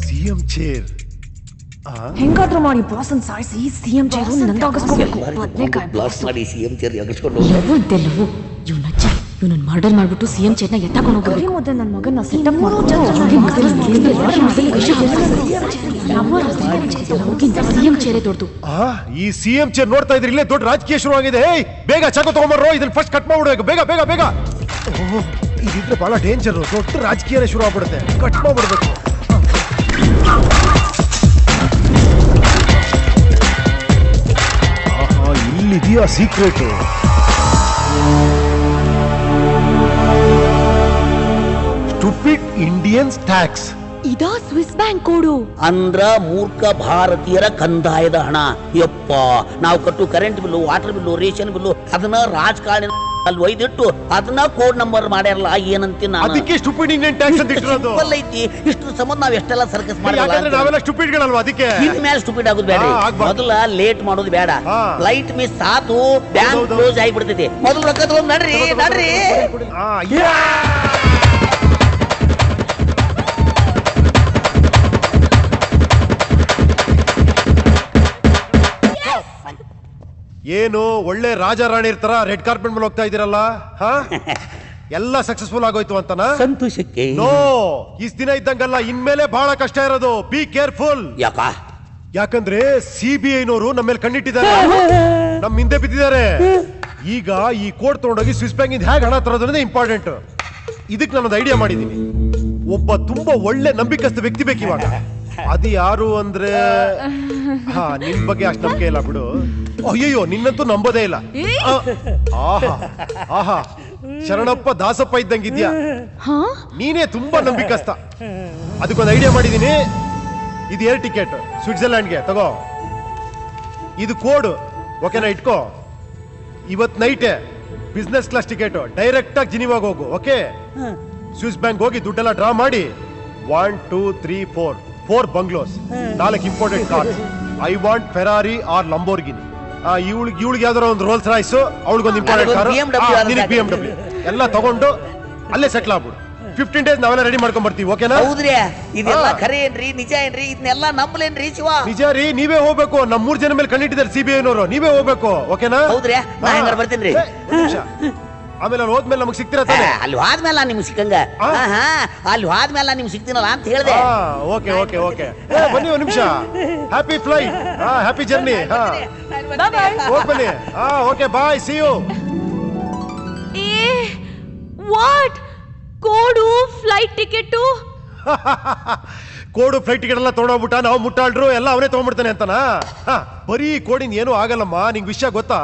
ಸಿಎಂ ಚೇರ್ ಹೆಂಗಾದ್ರೂ ಮಾಡಿ ಬಾಸನ್ ಸಾಯಿಸಿ ಸಿಎಂ ಚೇರು ನಂದಾಗಿಸ್ಕೋಬೇಕು. ಬ್ಲಾಸ್ಟ್ ಮಾಡಿ ಸಿಎಂ ಚೇರ್ ಎಗಸ್ಕೊಂಡು ಎಲ್ಲವೂ ಇವನನ್ನ ಮರ್ಡರ್ ಮಾಡ್ಬಿಟ್ಟು ಸಿಎಂ ಚೇರ್ನ ಎತ್ತಾಕೊಂಡು ಹೋಗ್ಬೇಕು. ಮೊದಲು ನನ್ನ ಮಗನ ಸೆಟಪ್ ಸಿಎಂ ಚೇರೆ ದೊಡ್ಡದು. ಈ ಸಿಎಂ ಚೇರ್ ನೋಡ್ತಾ ಇದ್ರಿ, ಇಲ್ಲೇ ದೊಡ್ಡ ರಾಜಕೀಯ ಶುರು ಆಗಿದೆ. ಬೇಗ ಚಾಕು ತಗೊಂಬರ್ರೋ, ಇದನ್ನ ಫಸ್ಟ್ ಕಟ್ ಮಾಡ್ಬಿಡ್ಬೇಕು. ಬೇಗ ಬೇಗ ಬೇಗ. ಇದಿದ್ರೆ ಬಹಳ ಡೇಂಜರ್. ದೊಡ್ಡ ರಾಜಕೀಯನೇ ಶುರು ಆಗ್ಬಿಡುತ್ತೆ. ಕಟ್ ಮಾಡ್ಬಿಡ್ಬೇಕು. ಇಲ್ಲಿದೆಯಾ ಸೀಕ್ರೆಟ್? Stupid Indians tax. ಇದಾ ಸ್ವಿಸ್ ಬ್ಯಾಂಕ್ ಕೋಡು ಅಂದ್ರ ಮೂರ್ಖ ಭಾರತೀಯರ ಕಂದಾಯದ ಹಣ. ಯಪ್ಪ, ನಾವು ಕಟ್ಟು current bill, water bill, ration bill ಅದನ್ನ ರಾಜಕಾರಣಿ ಅಲ್ಲಿ ಒಯ್ದಿಟ್ಟು ಅದನ್ನ ಕೋಡ್ ನಂಬರ್ ಮಾಡ್ಯಾರಲ್ಲ, ಏನಂತೀನಿ ನಾನು. ಅದಕ್ಕೆ ಸ್ಟುಪಿಡ್ ಇಂಡಿಯನ್ ಟ್ಯಾಕ್ಸ್ ಅಂತ ಇಟ್ಟಿರೋದು. ಐತಿ ಇಷ್ಟು ಸಂಬಂಧ ನಾವ್ ಎಷ್ಟೆಲ್ಲ ಸರ್ಕಸ್ ಮಾಡಿಲ್ಲ. ನಾವೆಲ್ಲ ಸ್ಟುಪಿಡ್ಗಳಲ್ವಾ, ಅದಕ್ಕೆ ಇನ್ಮೇಲೆ ಸ್ಟುಪಿಡ್ ಆಗೋದು ಬೇಡ. ಮೊದಲ ಲೇಟ್ ಮಾಡೋದು ಬೇಡ. ಫ್ಲೈಟ್ ಮಿಸ್ ಆತು, ಬ್ಯಾಂಕ್ ಕ್ಲೋಸ್ ಆಗಿಬಿಡ್ತೈತಿ. ಮೊದಲು ರೊಕ್ಕ ತಗೊಂಡ್ ನಡ್ರಿ ನಡ್ರಿ. ಏನು ಒಳ್ಳೆ ರಾಜ ರಾಣಿ ಇರ್ತಾರ ರೆಡ್ ಕಾರ್ಪೆಟ್ ಮೇಲೆ ಹೋಗ್ತಾ ಇದೀರಲ್ಲ? ಎಲ್ಲ ಸಕ್ಸಸ್ಫುಲ್ ಆಗೋಯ್ತು ಅಂತನಾ? ಸಂತೋಷಕ್ಕೆ ನೋ, ಇಷ್ಟ ದಿನ ಇದ್ದಂಗಲ್ಲ, ಇನ್ಮೇಲೆ ಬಹಳ ಕಷ್ಟ ಇರೋದು. Be careful. ಯಾಕಂದ್ರೆ ಸಿಬಿಐನವರು ನಮ್ಮ ಮೇಲೆ ಕಣ್ಣಿಟ್ಟಿದ್ದಾರೆ, ನಮ್ಮ ಹಿಂದೆ ಬಿದ್ದಿದ್ದಾರೆ. ಈಗ ಈ ಕೋಡ್ ತಗೊಂಡೋಗಿ ಸ್ವಿಸ್ ಬ್ಯಾಂಕ್ ಇಂದ ಹೇಗೆ ಹಣ ತರೋದ್ರೆ ಇಂಪಾರ್ಟೆಂಟ್. ಇದಕ್ಕೆ ನಾನೊಂದು ಐಡಿಯಾ ಮಾಡಿದ್ದೀನಿ. ಒಬ್ಬ ತುಂಬಾ ಒಳ್ಳೆ ನಂಬಿಕಸ್ಥ ವ್ಯಕ್ತಿ ಬೇಕು ಇವಾಗ. ಅದು ಯಾರು ಅಂದ್ರೆ, ನಿನ್ ಬಗ್ಗೆ ಅಷ್ಟು ನಂಬಿಕೆ ಇಲ್ಲ ಬಿಡು. ಅಯ್ಯಯ್ಯೋ, ನಿನ್ನಂತೂ ನಂಬೋದೇ ಇಲ್ಲ. ಆಹಾ ಆಹಾ, ಶರಣಪ್ಪ ದಾಸಪ್ಪ ಇದ್ದಂಗಿದ್ಯಾ. ನೀನೇ ತುಂಬಾ ನಂಬಿಕಸ್ಥ. ಅದಕ್ಕೊಂದು ಐಡಿಯಾ ಮಾಡಿದೀನಿ. ಇದು ಏರ್ ಟಿಕೆಟ್ ಸ್ವಿಟ್ಜರ್ಲ್ಯಾಂಡ್ಗೆ ತಗೋ. ಇದು ಕೋಡ್, ಓಕೆನಾ? ಇಟ್ಕೋ. ಇವತ್ night business class ticket, direct ಆಗಿ ಜಿನಿವಾಗ ಹೋಗು. ಓಕೆ? ಸ್ವಿಸ್ ಬ್ಯಾಂಕ್ ಹೋಗಿ ದುಡ್ಡೆಲ್ಲ ಡ್ರಾ ಮಾಡಿ 1 2 3 4 bungalows, 4 imported cars. I want Ferrari or Lamborghini. ಇವಳಿಗೆ ಯಾವ್ದಾರ ಒಂದು ರೋಲ್ಸ್ ರಾಯ್ಸ್, ಅವಳಿಗೊಂದು ಇಂಪಾರ್ಟೆಂಟ್ ಕಾರ್, BMW ಎಲ್ಲ ತಗೊಂಡು ಅಲ್ಲೇ ಸೆಟ್ಲ್ ಆಗ್ಬಿಡು. 15 days ನಾವೆಲ್ಲ ರೆಡಿ ಮಾಡ್ಕೊಂಡ್ ಬರ್ತೀವಿ. ಓಕೆನಾ? ಹೌದ್ರಿ, ಇದೆಲ್ಲ ಖರೆ ಏನ್ರಿ, ನಿಜ ಏನ್ರಿ? ಇದನ್ನೆಲ್ಲ ನಂಬಲೇನ್ರಿ ಶಿವ? ನಿಜ ರೀ, ನೀವೇ ಹೋಗ್ಬೇಕು. ನಮ್ 3 ಜನ ಮೇಲೆ ಕಣ್ಣಿಟ್ಟಿದ್ದಾರೆ ಸಿಬಿಐನವರು, ನೀವೇ ಹೋಗ್ಬೇಕು. ಓಕೆನಾ? ಹೌದ್ರಿ, ನಾ ಹೆಂಗಾರ ಬರ್ತೀನಿ. ಆಮೇಲೆ ಅಲ್ಲಿ ಹೋದ್ಮೇಲೆ ನಮಗ್ ಸಿಗ್ತೀರಾ ತಾನೆ? ಅಲ್ಲಿ ಹೋದ್ಮೇಲೆ ನಿಮ್ಗೆ ಸಿಕ್ಕಂಗ. ಅಲ್ಲಿ ಹೋದ್ಮೇಲೆ ನಿಮ್ಗೆ ಸಿಗ್ತೀನಲ್ಲ ಅಂತ ಹೇಳಿದೆ. ಓಕೆ ಓಕೆ ಓಕೆ, ಬನ್ನಿ ಒಂದ್ ನಿಮಿಷ. Happy flight, happy journey. ಹೋಗ್ ಬನ್ನಿ. Okay, bye, see you. What ಕೋಡು ಫ್ಲೈಟ್ ಟಿಕೆಟ್? ಕೋಡು ಫ್ಲೈಟ್ ಟಿಕೆಟ್ ಎಲ್ಲ ತೊಗೊಂಡೋಗ್ಬಿಟ್ಟ. ನಾವು ಮುಟ್ಟಾಳ್ರು ಎಲ್ಲ ಅವನೇ ತಗೊಂಡ್ಬಿಡ್ತಾನೆ ಅಂತನಾ? ಬರೀ ಕೋಡಿಂದ ಏನೂ ಆಗಲ್ಲಮ್ಮ. ನಿಂಗೆ ವಿಷಯ ಗೊತ್ತಾ?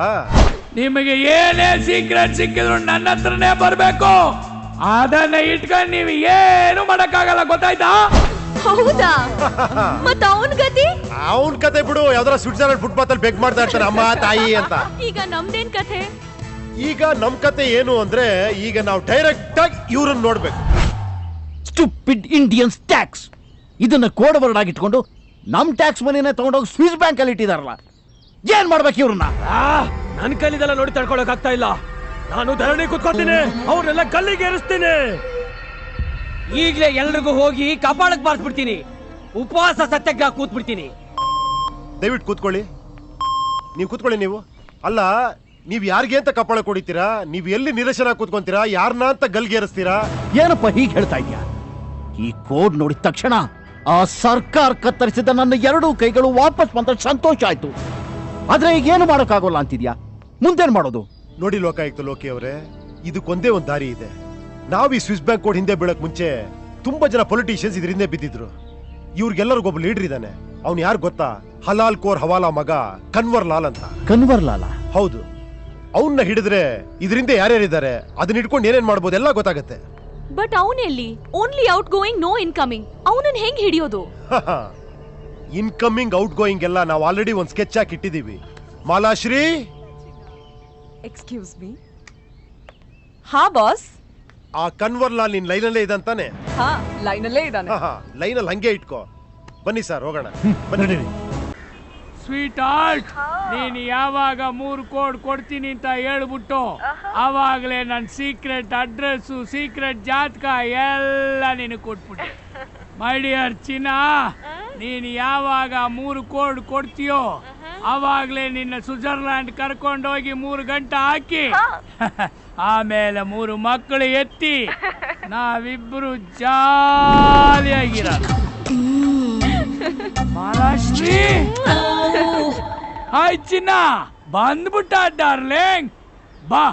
ನಿಮಗೆ ಏನೇ ಸೀಕ್ರೆಟ್ ಸಿಕ್ಕಿದ್ರು ನನ್ನ ಹತ್ರನೇ ಬರ್ಬೇಕು. ಅದನ್ನ ಇಟ್ಕೊಂಡು ನೀವು ಏನು ಮಾಡಕ್ಕಾಗಲ್ಲ, ಗೊತ್ತಾಯ್ತಾ? ಹೌದಾ? ಮತ್ತ ಅವನ್ ಗತಿ? ಅವನ್ ಕತೆ ಬಿಡು. ಯಾವ್ದಾರ ಸ್ವಿಟ್ಜರ್ಲೆಂಡ್ ಫುಟ್ಪಾತ್ ಅಲ್ಲಿ ಬೆಗ್ ಮಾಡ್ತಾ ಇರ್ತಾನೆ ಅಮ್ಮ ತಾಯಿ ಅಂತ. ಈಗ ನಮ್ದೇನ್ ಕಥೆ? ಈಗ ನಮ್ ಕತೆ ಏನು ಅಂದ್ರೆ, ಈಗ ನಾವು ಡೈರೆಕ್ಟ್ ಆಗಿ ಇವ್ರನ್ನ ನೋಡ್ಬೇಕು. Stupid Indians tax. ಇದನ್ನ ಕೋಡ್ ವರ್ಡ್ ಆಗಿಟ್ಕೊಂಡು ನಮ್ ಟ್ಯಾಕ್ಸ್ ಮನಿನೇ ತಗೊಂಡೋಗಿ ಸ್ವಿಸ್ ಬ್ಯಾಂಕ್ ಅಲ್ಲಿ ಇಟ್ಟಿದಾರಲ್ಲ, ಏನ್ ಮಾಡ್ಬೇಕು ಇವ್ರನ್ನ? ನನ್ ಕೈಲಿದೆಲ್ಲ ನೋಡಿ ತಡ್ಕೊಳಕ್ ಆಗ್ತಾ ಇಲ್ಲ. ನಾನು ಧರಣಿ ಕುತ್ಕೊತೀನಿ, ಅವ್ರನ್ನೆಲ್ಲ ಗಲ್ಲಿಗೆ ಏರಿಸ್ತೀನಿ. ಈಗ್ಲೇ ಎಲ್ರಿಗೂ ಹೋಗಿ ಕಪಾಳಕ್ ಬಾರಿಸ್ಬಿಡ್ತೀನಿ. ಉಪವಾಸ ಸತ್ಯಾಗ್ರಹ ಕೂತ್ಬಿಡ್ತೀನಿ. ದಯವಿಟ್ಟು ಕೂತ್ಕೊಳ್ಳಿ. ನೀವು ಕೂತ್ಕೊಳ್ಳಿ. ನೀವು ಅಲ್ಲ, ನೀವ್ ಯಾರಿಗೆ ಅಂತ ಕಪಾಳ ಕೊಡಿತೀರಾ? ನೀವ್ ಎಲ್ಲಿ ನಿರಶನ ಕೂತ್ಕೊಂತೀರಾ? ಯಾರನ್ನ ಅಂತ ಗಲ್ಗೇರಿಸ್ತೀರಾ? ಏನಪ್ಪ ಹೀಗೆ ಹೇಳ್ತಾ ಇದ್ಯಾ? ಈ ಕೋಡ್ ನೋಡಿದ ತಕ್ಷಣ ಆ ಸರ್ಕಾರ ಕತ್ತರಿಸಿದ ನನ್ನ 2 ಕೈಗಳು ವಾಪಸ್ ಬಂದ ಸಂತೋಷ ಆಯ್ತು. ಆದ್ರೆ ಈಗ ಏನು ಮಾಡೋಕ್ಕಾಗೋಲ್ಲ ಅಂತಿದ್ಯಾ? ಮುಂದೇನ್ ಮಾಡೋದು? ನೋಡಿ ಲೋಕಾಯುಕ್ತ ಲೋಕಿ ಅವರೇ, ಇದಕ್ಕೊಂದೇ ಒಂದು ದಾರಿ ಇದೆ. ನಾವ್ ಈ ಸ್ವಿಸ್ ಬ್ಯಾಂಕ್ ಕೋಡ್ ಹಿಂದೆ ಬೀಳಕ್ ಮುಂಚೆ ತುಂಬಾ ಜನ ಪೊಲಿಟಿಷಿಯನ್ಸ್ ಇದ್ರ ಹಿಂದೆ ಬಿದ್ದಿದ್ರು. ಇವ್ರಿಗೆಲ್ಲರಿಗೊಬ್ಬ ಲೀಡರ್ ಇದ್ದಾನೆ. ಅವ್ನು ಯಾರು ಗೊತ್ತಾ? ಹಲಾಲ್ ಕೋರ್ ಹವಾಲಾ ಮಗ ಕನ್ವರ್ ಲಾಲ್ ಅಂತ. ಕನ್ವರ್ ಲಾಲ? ಹೌದು. ಅವನ್ನ ಹಿಡಿದ್ರೆ ಇದರಿಂದ ಯಾರ್ಯಾರಿದ್ದಾರೆ ಅದನ್ನ ಇಟ್ಕೊಂಡು ಏನೇನ್ ಮಾಡ್ಬೋದು ಎಲ್ಲ ಗೊತ್ತಾಗತ್ತೆ. ಬಟ್ ಅವನೆಲ್ಲಿ? Only outgoing, no incoming. ಅವನನ್ನ ಹೆಂಗ್ ಹಿಡಿಯೋದು? ಇನ್ಕಮಿಂಗ್ ಔಟ್ ಗೋಯಿಂಗ್ ಎಲ್ಲ ನಾವು ಆಲ್ರೆಡಿ ಒಂದು ಸ್ಕೆಚ್ ಹಾಕಿ ಇಟ್ಟಿದೀವಿ. Malashri, excuse me. ಹಾ ಬಾಸ್. ಆ ಕನ್ವರ್ ಲಾಲ್ ನಿನ್ ಲೈನಲ್ಲೇ ಇದಂತಾನೆ? ಹಾ, ಲೈನಲ್ಲೇ ಇದ್ದಾನೆ. ಲೈನಲ್ಲಿ ಹಂಗೆ ಇಟ್ಕೋ. ಬನ್ನಿ ಸರ್, ಹೋಗೋಣ. ಬನ್ನಿ. ಸ್ವೀಟ್ ಹಾರ್ಟ್, ನೀನು ಯಾವಾಗ 3 ಕೋಡ್ ಕೊಡ್ತೀನಿ ಅಂತ ಹೇಳ್ಬಿಟ್ಟು ಅವಾಗಲೇ ನನ್ನ ಸೀಕ್ರೆಟ್ ಅಡ್ರೆಸ್ಸು, ಸೀಕ್ರೆಟ್ ಜಾತಕ ಎಲ್ಲ ನೀನು ಕೊಟ್ಬಿಟ್ಟೆ. ಮೈ ಡಿಯರ್ ಚಿನ್ನ, ನೀನು ಯಾವಾಗ 3 ಕೋಡ್ ಕೊಡ್ತೀಯೋ ಅವಾಗ್ಲೇ ನಿನ್ನ ಸ್ವಿಟ್ಜರ್ಲ್ಯಾಂಡ್ ಕರ್ಕೊಂಡೋಗಿ 3 ಗಂಟೆ ಹಾಕಿ ಆಮೇಲೆ 3 ಮಕ್ಕಳು ಎತ್ತಿ ನಾವಿಬ್ಬರು ಜಾಲಿಯಾಗಿರೋದು. ಮಹಾರಾಷ್ಟ್ರೀ ಹಾಯ್ ಚಿನ್ನ ಬಂದ್ಬಿಟ್ಟ ಡಾರ್ಲಿಂಗ್. ಬಾ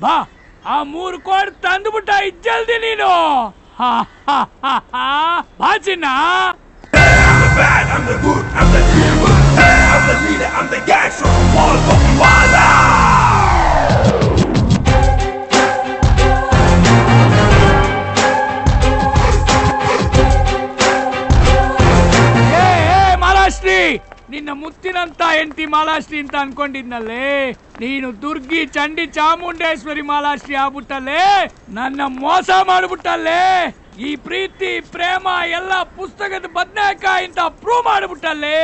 ಬಾ ಆ 3 ಕೋಡ್ ತಂದ್ಬಿಟ್ಟ ಜಲ್ದಿ ನೀನು. ಬಾ ಚಿನ್ನ. ಮಾಲಾಶ್ರೀ ನಿನ್ನ ಮುತ್ತಿನಂತ ಹೆಂಡತಿ ಮಾಲಾಶ್ರೀ ಅಂತ ಅನ್ಕೊಂಡಿದ್ನಲ್ಲೇ, ನೀನು ದುರ್ಗಿ ಚಂಡಿ ಚಾಮುಂಡೇಶ್ವರಿ ಮಾಲಾಶ್ರೀ ಆಗ್ಬಿಟ್ಟಲ್ಲೇ. ನನ್ನ ಮೋಸ ಮಾಡ್ಬಿಟ್ಟಲ್ಲೇ. ಈ ಪ್ರೀತಿ ಪ್ರೇಮ ಎಲ್ಲ ಪುಸ್ತಕದ ಬದನೆಕಾಯಿ ಅಂತ ಪ್ರೂವ್ ಮಾಡ್ಬಿಟ್ಟಲ್ಲೇ.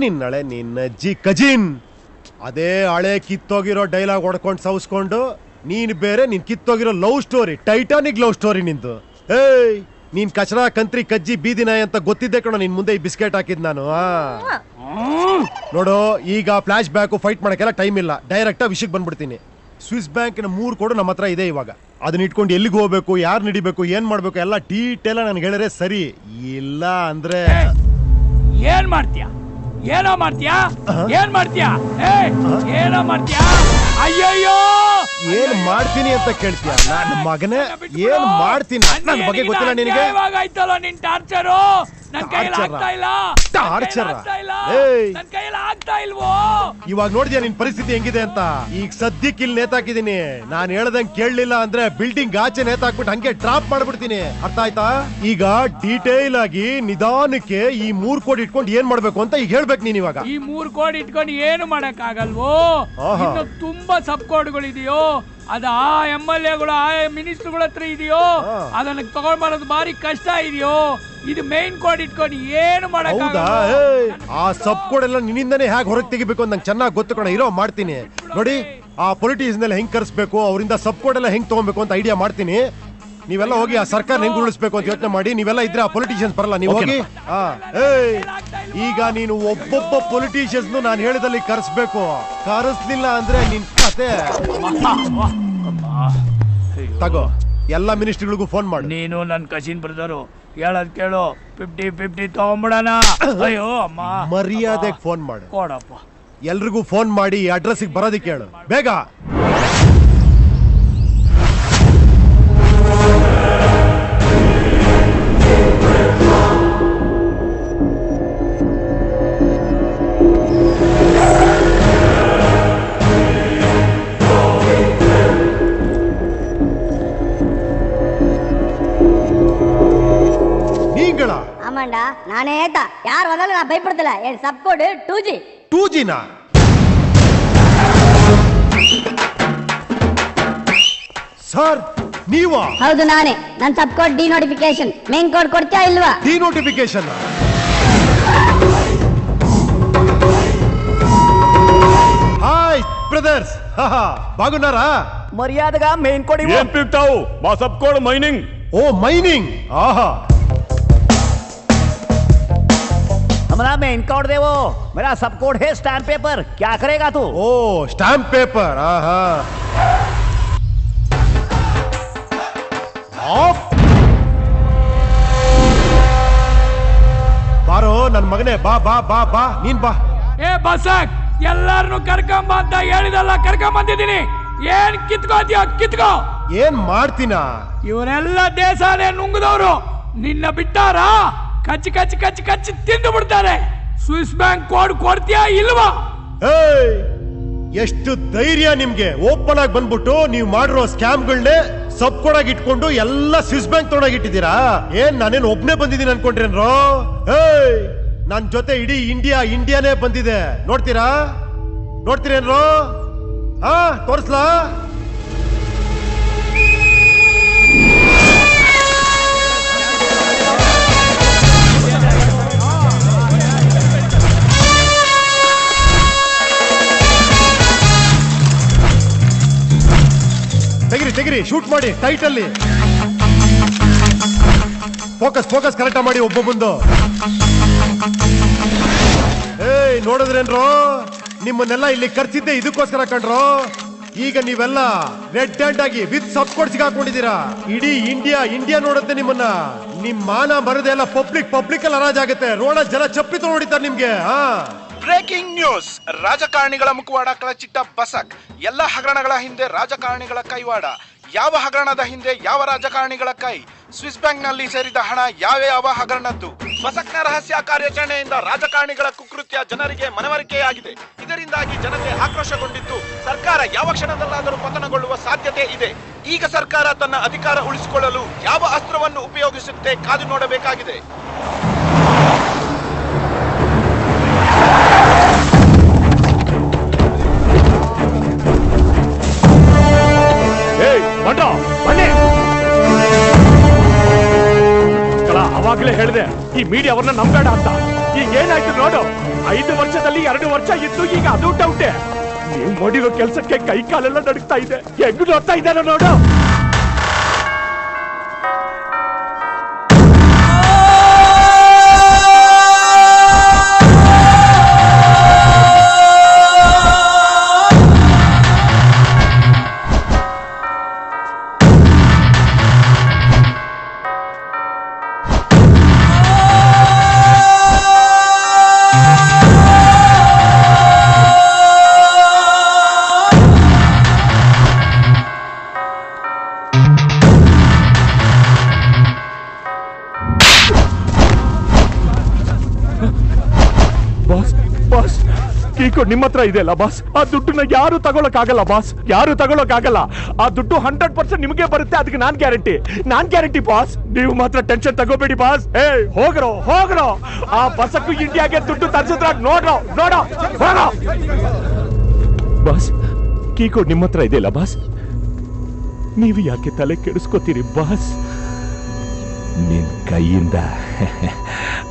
ನಿನ್ನಳೆ ನಿನ್ನ ಅಜ್ಜಿ ಕಜಿನ್ ಅದೇ ಹಳೆ ಕಿತ್ತೋಗಿರೋ ಡೈಲಾಗ್ ಹೊಡ್ಕೊಂಡು ಸೌಸ್ಕೊಂಡು ನೀನ್ ಬೇರೆ ನಿನ್ ಕಿತ್ತೋಗಿರೋ love story, Titanic love story ನಿಂದು. ಏಯ್ ನೀನ್ ಕಚರಾ ಕಂತ್ರಿ ಕಜ್ಜಿ ಬೀದಿನಾಯಿ ಅಂತ ಗೊತ್ತಿದ್ದೆ ಕಣೋ ನಿನ್ ಮುಂದೆ ಈ ಬಿಸ್ಕೆಟ್ ಹಾಕಿದ್ ನಾನು. ನೋಡು ಈಗ ಫ್ಲಾಶ್ ಬ್ಯಾಕ್ ಫೈಟ್ ಮಾಡಕ್ಕೆಲ್ಲ ಟೈಮ್ ಇಲ್ಲ, ಡೈರೆಕ್ಟ್ ವಿಷಯಕ್ಕೆ ಬಂದ್ಬಿಡ್ತೀನಿ. ಸ್ವಿಸ್ ಬ್ಯಾಂಕಿನ 3 ಕೋಡ್ ನಮ್ಮ ಹತ್ರ ಇದೆ. ಇವಾಗ ಅದನ್ನ ಇಟ್ಕೊಂಡು ಎಲ್ಲಿಗೆ ಹೋಗ್ಬೇಕು, ಯಾರು ನಡಿಬೇಕು, ಏನ್ ಮಾಡ್ಬೇಕು ಎಲ್ಲ ಡೀಟೇಲ್ ನನ್ಗೆ ಹೇಳಿದ್ರೆ ಸರಿ. ಇಲ್ಲ ಅಂದ್ರೆ ಏನ್ ಮಾಡ್ತೀಯಾ? ಏನೋ ಮಾಡ್ತೀಯಾ? ಏನ್ ಮಾಡ್ತೀಯಾ? ಏನೋ ಮಾಡ್ತೀಯಾ? ಅಯ್ಯಯ್ಯೋ ಏನ್ ಮಾಡ್ತೀನಿ ಅಂತ ಕೇಳ್ತೀಯ? ನನ್ನ ಮಗನೇ ಏನ್ ಮಾಡ್ತೀನಿ ನನ್ನ ಬಗ್ಗೆ ಗೊತ್ತಿಲ್ಲ ನಿನಗೆ? ಇವಾಗ ಆಯ್ತಲ್ಲ ನಿನ್ ಟಾರ್ಚರು. ನನ್ ಕೈಯಲ್ಲಿ ಆಗ್ತಾ ಇಲ್ಲ. ಟಾರ್ಚರ್ ನನ್ ಕೈಯಲ್ಲಿ ಆಗ್ತಾ ಇಲ್ವೋ? ಇವಾಗ ನೋಡಿದ್ಯಾ ನಿನ್ ಪರಿಸ್ಥಿತಿ ಹೆಂಗಿದೆ ಅಂತ? ಈಗ ಸದ್ಯಕ್ಕೆ ಇಲ್ಲಿ ನೇತಾಕಿದೀನಿ. ನಾನ್ ಹೇಳ್ದಂಗ್ ಕೇಳಲಿಲ್ಲ ಅಂದ್ರೆ ಬಿಲ್ಡಿಂಗ್ ಆಚೆ ನೇತಾಕ್ಬಿಟ್ಟು ಹಂಗೆ ಡ್ರಾಪ್ ಮಾಡ್ಬಿಡ್ತೀನಿ. ಅರ್ಥ ಆಯ್ತಾ? ಈಗ ಡೀಟೇಲ್ ಆಗಿ ನಿಧಾನಕ್ಕೆ ಈ 3 ಕೋಡ್ ಇಟ್ಕೊಂಡು ಏನ್ ಮಾಡ್ಬೇಕು ಅಂತ ಈಗ ಹೇಳ್ಬೇಕು ನೀನ್. ಇವಾಗ ಈ 3 ಕೋಡ್ ಇಟ್ಕೊಂಡು ಏನು ಮಾಡಕ್ ಆಗಲ್ವೋ? ಇನ್ನು ತುಂಬಾ ಸಬ್ ಕೋಡ್ಗಳಿದೆಯೋ, ಅದ ಆ MLAಗಳು ಆ ಮಿನಿಸ್ಟರ್ಗಳ ಹತ್ರ ಇದೆಯೋ, ಅದನ್ನ ತಗೊಂಡ್ ಬರೋದು ಬಾರಿ ಕಷ್ಟ ಇದೆಯೋ. ಇದು ಮೈನ್ ಕೋಡ್ ಇಟ್ಕೊಂಡು ಏನು ಮಾಡಕ್ ಆ ಸಬ್ ಕೋಡ್ ಎಲ್ಲ ನಿನ್ನಿಂದನೇ ಹೇಗೆ ಹೊರಗೆ ತೆಗಿಬೇಕು ಅಂತ ನಂಗೆ ಚೆನ್ನಾಗಿ ಗೊತ್ತು ಕಣ. ಇರೋ ಮಾಡ್ತೀನಿ ನೋಡಿ. ಆ ಪೊಲಿಟಿಷಿಯನ್ ಎಲ್ಲ ಹೆಂಗ್ ಕರ್ಸ್ಬೇಕು, ಅವರಿಂದ ಸಬ್ ಕೋಡ್ ಎಲ್ಲ ಹೆಂಗ್ ತಗೊಬೇಕು ಅಂತ ಐಡಿಯಾ ಮಾಡ್ತೀನಿ. ನೀವೆಲ್ಲ ಹೋಗಿ ಆ ಸರ್ಕಾರ ಹೆಂಗ್ ಉಳಿಸ್ಬೇಕು ಅಂತ ಯೋಚನೆ ಮಾಡಿ. ನೀವೆಲ್ಲ ಇದ್ರೆ ಆ ಪೊಲಿಟಿಷಿಯನ್ಸ್ ಬರಲ್ಲ, ನೀವು ಹೋಗಿ. ಈಗ ನೀನು ಒಬ್ಬೊಬ್ಬ ಪೊಲಿಟಿಷಿಯನ್ಸ್ ನಾನು ಹೇಳಿದಲ್ಲಿ ಕರೆಸ್ಬೇಕು. ಕರೆಸ್ಲಿಲ್ಲ ಅಂದ್ರೆ ನಿನ್ ಕತೆ ತಗೋ. ಎಲ್ಲ ಮಿನಿಸ್ಟ್ರಿಗಳಿಗೂ ಫೋನ್ ಮಾಡು. ನೀನು ನನ್ ಕಸಿನ್ ಬ್ರದರು ಹೇಳದ್ ಕೇಳು. 50-50 ತಗೊಂಬಿಡೋಣ. ಅಯ್ಯೋ ಅಮ್ಮ, ಮರ್ಯಾದೆಗೆ ಫೋನ್ ಮಾಡು. ಕೊಡಪ್ಪ. ಎಲ್ರಿಗೂ ಫೋನ್ ಮಾಡಿ ಅಡ್ರೆಸ್ಗೆ ಬರೋದಕ್ಕೆ ಹೇಳು ಬೇಗ. ಆಮಂಡ ನಾನೇ ಹೇಳ್ತಾ ಯಾರು ಹೋದಲ್ಲ ನಾ ಭಯಪಡ್ತಿಲ್ಲ. ಏನ್ ಸಬ್ ಕೋಡ್ 2G 2G ನಾ? ಸರ್ ನೀವಾ? ಹೌದು ನಾನೇ. ನನ್ ಸಬ್ ಕೋಡ್ ಡಿನೋಟಿಫಿಕೇಶನ್. ಮೇನ್ ಕೋಡ್ ಕೊಡ್ತೀಯಾ ಇಲ್ವಾ? Denotification hi brothers. బాగున్నారా? మర్యాదగా మెయిన్ కోడ్ ఏం పిక్తావు? మా సబ్ కోడ్ మైనింగ్. ఓ మైనింగ్. ఆహా हमारा मेन कोड दे वो. मेरा सब कोड है स्टैम्प पेपर. क्या करेगा तू? ओ स्टैम्प पेपर. आहा ऑफ ಬಾರೋ ನನ್ನ ಮಗನೇ. ಬಾ ಬಾ ಬಾ ಬಾ ನೀನ್ ಬಾ. ಏ ಬಸಕ್, ಎಲ್ಲಾರನ್ನು ಕರ್ಕೊಂಬ ಅಂತ ಹೇಳಿದಲ್ಲ, ಕರ್ಕೊಂಬಂದಿದ್ದೀನಿ. ಏನ್ ಕಿತ್ಕೋತೀಯ ಕಿತ್ಕೋ. ಏನ್ ಮಾಡ್ತೀನ? ಇವರೆಲ್ಲ ದೇಶನೇ ನುಂಗಿದವರು. ನಿನ್ನ ಬಿಟ್ಟಾರ ಕಚ್ಚಿ ಕಚ್ಚಿ ಕಚ್ಚಿ ಕಚ್ಚಿ ತಿಂದು ಬಿಡ್ತಾರೆ. ಸ್ವಿಸ್ ಬ್ಯಾಂಕ್ ಕೋಡ್ ಕೊಡ್ತೀಯಾ ಇಲ್ವಾ? ಎಷ್ಟು ಧೈರ್ಯ ನಿಮ್ಗೆ? ಓಪನ್ ಆಗಿ ಬಂದ್ಬಿಟ್ಟು ನೀವು ಮಾಡಿರೋ ಸ್ಕ್ಯಾಮ್ಗಳನ್ನೇ ಸಬ್ ಕೋಡ್ ಆಗಿ ಇಟ್ಕೊಂಡು ಎಲ್ಲ ಸ್ವಿಸ್ ಬ್ಯಾಂಕ್ ತೊಗೊಂಡಾಗಿಟ್ಟಿದ್ದೀರಾ. ಏನ್ ನಾನೇನು ಒಬ್ನೇ ಬಂದಿದ್ದೀನಿ ಅನ್ಕೊಂಡ್ರೇನ್ರೋ? ನನ್ ಜೊತೆ ಇಡೀ ಇಂಡಿಯಾನೇ ಬಂದಿದೆ. ನೋಡ್ತೀರಾ? ನೋಡ್ತೀರೇನ್ರೋ? ತೋರಿಸ್ಲಾ? ತೆಗಿರಿ ಶೂಟ್ ಮಾಡಿ ಟೈಟ್ ಅಲ್ಲಿ. ಫೋಕಸ್ ಕರೆಕ್ಟ್ ಮಾಡಿ ಒಬ್ಬೊಬ್ಬಂದು. ನೋಡಿದ್ರೇನ್ರೋ ನಿಮ್ಮನ್ನೆಲ್ಲ ಇಲ್ಲಿ ಕರ್ಸಿದ್ದೆ ಇದಕ್ಕೋಸ್ಕರ ಕಂಡ್ರೋ. ಈಗ ನೀವೆಲ್ಲ ರೆಡ್ ಹ್ಯಾಂಡ್ ಆಗಿ ವಿತ್ ಸಬ್ಸ್ಕೋಡ್ ಸಿಗಾಕೊಂಡಿದ್ದೀರಾ. ಇಡೀ ಇಂಡಿಯಾ ನೋಡುತ್ತೆ ನಿಮ್ಮನ್ನ. ನಿಮ್ ಮಾನ ಮರದೆ ಎಲ್ಲ ಪಬ್ಲಿಕ್ ಎಲ್ಲ ಹರಾಜಾಗುತ್ತೆ. ರೋಡ ಜನ ಚಪ್ಪಿತು ನೋಡಿತಾರೆ ನಿಮ್ಗೆ. Breaking news. ರಾಜಕಾರಣಿಗಳ ಮುಖವಾಡ ಕಳಚಿಟ್ಟ ಬಸಕ್. ಎಲ್ಲ ಹಗರಣಗಳ ಹಿಂದೆ ರಾಜಕಾರಣಿಗಳ ಕೈವಾಡ. ಯಾವ ಹಗರಣದ ಹಿಂದೆ ಯಾವ ರಾಜಕಾರಣಿಗಳ ಕೈ? ಸ್ವಿಸ್ ಬ್ಯಾಂಕ್ ನಲ್ಲಿ ಸೇರಿದ ಹಣ ಯಾವ ಹಗರಣದ್ದು? ಬಸಕ್ನ ರಹಸ್ಯ ಕಾರ್ಯಾಚರಣೆಯಿಂದ ರಾಜಕಾರಣಿಗಳ ಕುಕೃತ್ಯ ಜನರಿಗೆ ಮನವರಿಕೆಯಾಗಿದೆ. ಇದರಿಂದಾಗಿ ಜನತೆ ಆಕ್ರೋಶಗೊಂಡಿದ್ದು ಸರ್ಕಾರ ಯಾವ ಕ್ಷಣದಲ್ಲಾದರೂ ಪತನಗೊಳ್ಳುವ ಸಾಧ್ಯತೆ ಇದೆ. ಈಗ ಸರ್ಕಾರ ತನ್ನ ಅಧಿಕಾರ ಉಳಿಸಿಕೊಳ್ಳಲು ಯಾವ ಅಸ್ತ್ರವನ್ನು ಉಪಯೋಗಿಸುತ್ತೆ ಕಾದು ನೋಡಬೇಕಾಗಿದೆ. ಅವಾಗ್ಲೇ ಹೇಳಿದೆ ಈ ಮೀಡಿಯಾ ಅವ್ರನ್ನ ನಂಬೇಡ ಅಂತ. ಈಗ ಏನಾಯ್ತು ನೋಡು. 5 ವರ್ಷದಲ್ಲಿ 2 ವರ್ಷ ಇತ್ತು, ಈಗ ಅದು ಡೌಟೆ. ನೀವು ಮಾಡಿರೋ ಕೆಲ್ಸಕ್ಕೆ ಕೈ ಕಾಲೆಲ್ಲ ನಡುಗ್ತಾ ಇದೆ. ಹೆಂಗ್ ನೋಡ್ತಾ ಇದ್ದಾರ ನೋಡು. ನಿಮ್ಮ ಹತ್ರ ಇದೆ ಅಲ್ಲ ಬಾಸ್, ಆ ದುಡ್ಡನ್ನ ಯಾರು ತಗೊಳಕ್ಕಾಗಲ್ಲ ಬಾಸ್, ಯಾರು ತಗೊಳಕ್ಕಾಗಲ್ಲ. ಆ ದುಡ್ಡು 100% ನಿಮಗೆ ಬರುತ್ತೆ. ಅದಕ್ಕೆ ನಾನ್ ಗ್ಯಾರಂಟಿ ಬಾಸ್. ನೀವು ಮಾತ್ರ ಟೆನ್ಷನ್ ತಗೋಬೇಡಿ ಬಾಸ್. ಹೋಗ್ರೋ ಆ ಬಸಕ್ಕೂ ಇಂಡಿಯಾಗೆ ದುಡ್ಡು ತರಿಸಿದ್ರ ನೋಡ್ರೋ ಬಾಸ್. ಕೀ ಕೋಡ್ ನಿಮ್ಮ ಹತ್ರ ಇದೆ ಅಲ್ಲ ಬಾಸ್, ನೀವು ಯಾಕೆ ತಲೆ ಕೆಡಿಸ್ಕೋತೀರಿ ಬಾಸ್? ನಿನ್ ಕೈಯಿಂದ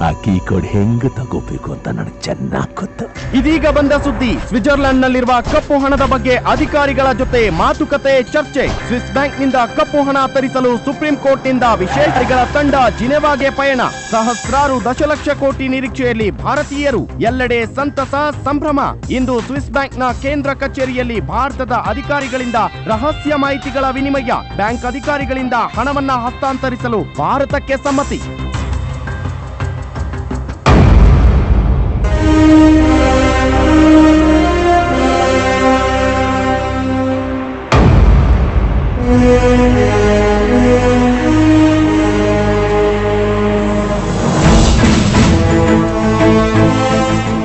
ಆ ಕೀ ಕೋಡ್ ಹೆಂಗ್ ತಗೋಬೇಕು ಅಂತ ನನಗೆ ಚೆನ್ನಾಗಿ ಗೊತ್ತು. ಇದೀಗ ಬಂದ ಸುದ್ದಿ. ಸ್ವಿಟ್ಜರ್ಲೆಂಡ್ ನಲ್ಲಿರುವ ಕಪ್ಪು ಹಣದ ಬಗ್ಗೆ ಅಧಿಕಾರಿಗಳ ಜೊತೆ ಮಾತುಕತೆ ಚರ್ಚೆ. ಸ್ವಿಸ್ ಬ್ಯಾಂಕ್ ನಿಂದ ಕಪ್ಪು ಹಣ ತರಿಸಲು ಸುಪ್ರೀಂ ಕೋರ್ಟ್ ನಿಂದ ವಿಶೇಷಗಳ ತಂಡ ಜಿನೆವಾಗೆ ಪಯಣ. ಸಹಸ್ರಾರು ದಶಲಕ್ಷ ಕೋಟಿ ನಿರೀಕ್ಷೆಯಲ್ಲಿ ಭಾರತೀಯರು. ಎಲ್ಲೆಡೆ ಸಂತಸ ಸಂಭ್ರಮ. ಇಂದು ಸ್ವಿಸ್ ಬ್ಯಾಂಕ್ ನ ಕೇಂದ್ರ ಕಚೇರಿಯಲ್ಲಿ ಭಾರತದ ಅಧಿಕಾರಿಗಳಿಂದ ರಹಸ್ಯ ಮಾಹಿತಿಗಳ ವಿನಿಮಯ. ಬ್ಯಾಂಕ್ ಅಧಿಕಾರಿಗಳಿಂದ ಹಣವನ್ನ ಹಸ್ತಾಂತರಿಸಲು ಭಾರತಕ್ಕೆ ಸಮ್ಮತಿ.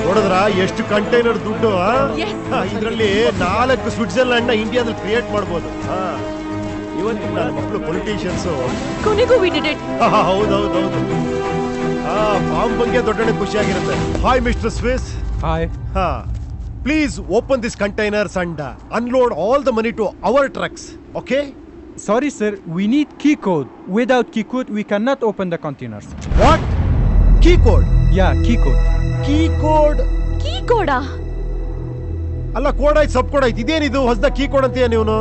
ನೋಡಿದ್ರ ಎಷ್ಟು ಕಂಟೈನರ್ ದುಡ್ಡು. ಇದರಲ್ಲಿ 4 ಸ್ವಿಟ್ಜರ್ಲೆಂಡ್ ನ ಇಂಡಿಯಾದಲ್ಲಿ ಕ್ರಿಯೇಟ್ ಮಾಡಬಹುದು. ಇವತ್ತಿನ ನನ್ನ ಮಕ್ಕಳು ಪೊಲಿಟಿಷಿಯನ್ಸ್. ಹೌದೌದು. ಫಾರ್ಮ್ ಬಗ್ಗೆ ದೊಡ್ಡ ಖುಷಿಯಾಗಿರುತ್ತೆ. Hi mister Swiss. Hi. Please open this containers and unload all the money to our trucks. Okay? Sorry sir, we need key code. Without key code, we cannot open the containers. What? Key code? Yeah, key code. Key code? Key code? ಅಲ್ಲ, code ಆಯ್ತು, ಸಬ್ code ಆಯ್ತು. ಇದೇನಿದು ಹೊಸದ key code ಅಂತೀಯ ನೀನು?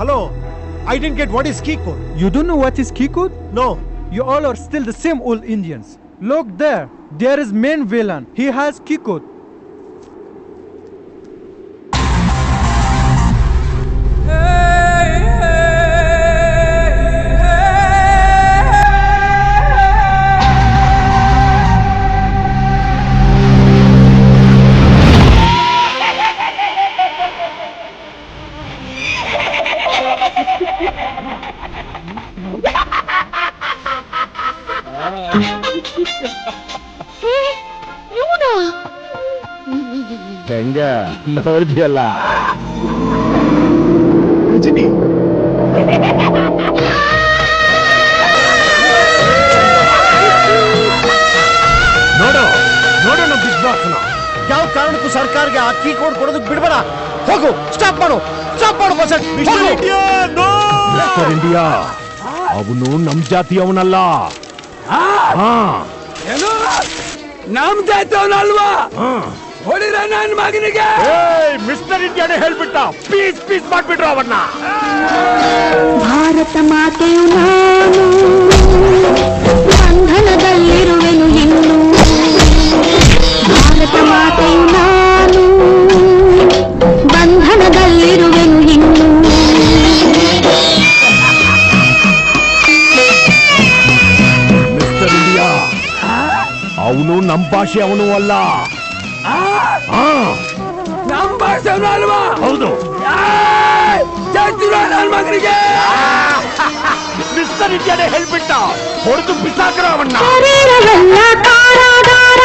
Hello, I didn't get what is key code. You don't know what is key code? No. You all are still the same old Indians. Look there. There is main villain. He has key code. ಹೆಂಗ ನೋಡಿದ್ಯಲ್ಲ ನೋಡು ನಮ್ಮ big boss. ಯಾವ ಕಾರಣಕ್ಕೂ ಸರ್ಕಾರಕ್ಕೆ ಆ key code ಕೊಡೋದಕ್ಕೆ ಬಿಡಬೇಡ. ಹೋಗು, ಸ್ಟಾಪ್ ಮಾಡು ಮಿಸ್ಟರ್ ಇಂಡಿಯಾ. ಅವನು ನಮ್ ಜಾತಿ ಅವನಲ್ಲ. ನಮ್ ಜಾತಿ ಅವನಲ್ವಾ? ಹೊಡಿರ ನನ್ನ ಮಗನಿಗೆ. ಮಿಸ್ಟರ್ ಇಂಡಿಯಾನೇ ಹೇಳ್ಬಿಟ್ಟ. ಪೀಸ್ ಮಾಡ್ಬಿಟ್ರು ಅವನ್ನ. ಭಾರತ ಮಾತೆಯು ನಾನು ಬಂಧನದಲ್ಲಿರುವೆನು ಇನ್ನು. ಭಾರತ ಭಾರತ ಮಾತೆಯು ನಾನು ಬಂಧನದಲ್ಲಿರುವೆನು ಇನ್ನು. ಮಿಸ್ಟರ್ ಇಂಡಿಯಾ, ಅವನು ನಮ್ಮ ಭಾಷೆ ಅವನು ಅಲ್ಲ. ನಮ್ಮ ಭಾಷೆ ಅಲ್ವಾ? ಹೌದು. ಮಗನಿಗೆ ಮಿಸ್ಟರ್ ಇಂಡಿಯಾನೇ ಹೇಳ್ಬಿಟ್ಟ, ಹೊಡೆದು ಬಿಸಾಕ್ರ ಅವನ್ನ. ಶರೀರವೆಲ್ಲ ಕಾರಾಗಾರ,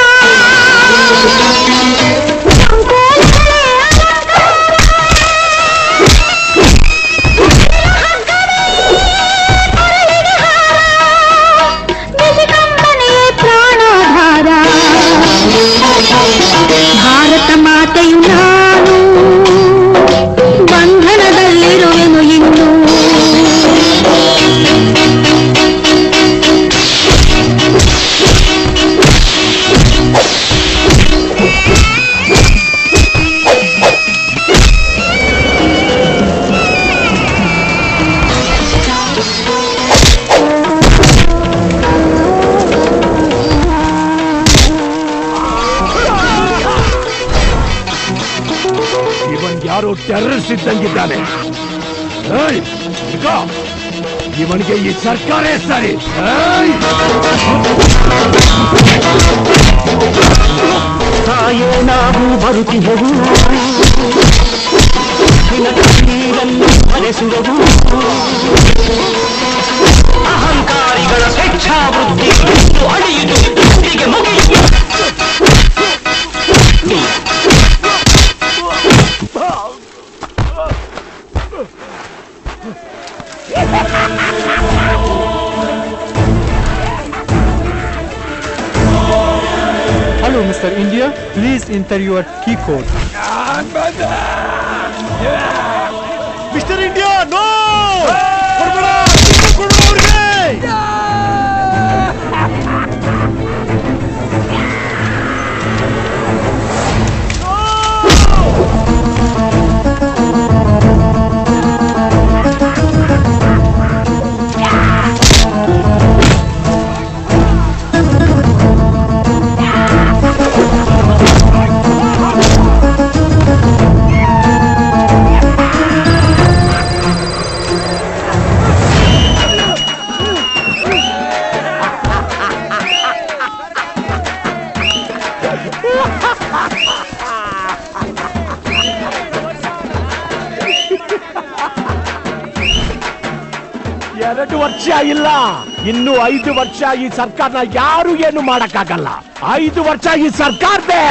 ಪ್ರಾಣಾಧಾರ. ಭಾರತ ಮಾತೆಯು ನಾನು ಬಂಧನದಲ್ಲಿರುವೆನು ಇನ್ನು. ಇವನ್ ಯಾರೋ ಟೆರರಿಸ್ಟ್ ಇದ್ದಂಗಿದ್ದಾನೆ. ಇವನಿಗೆ ಈ ಸರ್ಕಾರೇ ಸರಿ. ತಾಯೇ ನಾವು ಬರುತ್ತಿದ್ದೆವು, ನೀರನ್ನು ಹರಿಸುವೆವು. ಅಹಂಕಾರಿಗಳ ಸ್ವೇಚ್ಛಾವೃತ್ತಿ ಅಳಿಯಿತು, ಹೀಗೆ ಮುಗಿಯಿತು. Hello, Mr. India. Please enter your key code. Mister India, no! ಎರಡು ವರ್ಷ ಇಲ್ಲ, ಇನ್ನು 5 ವರ್ಷ ಈ ಸರ್ಕಾರನ ಯಾರು ಏನು ಮಾಡಕ್ಕಾಗಲ್ಲ. 5 ವರ್ಷ ಈ ಸರ್ಕಾರದೇ.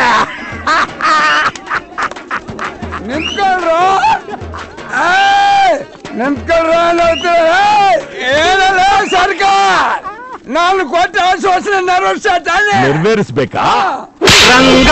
ನಿಂತ್ಕೊಳ್ರು, ನಿಂತ್ಕೊಳ್ರು ಏನಲ್ಲ ಸರ್ಕಾರ. ನಾನು ಕೊಟ್ಟ ಆಶ್ವಾಸನೆ ನೆರವೇರಿಸ ತಾನೆ ನೆರವೇರಿಸ್ಬೇಕಾ? ರಂಗ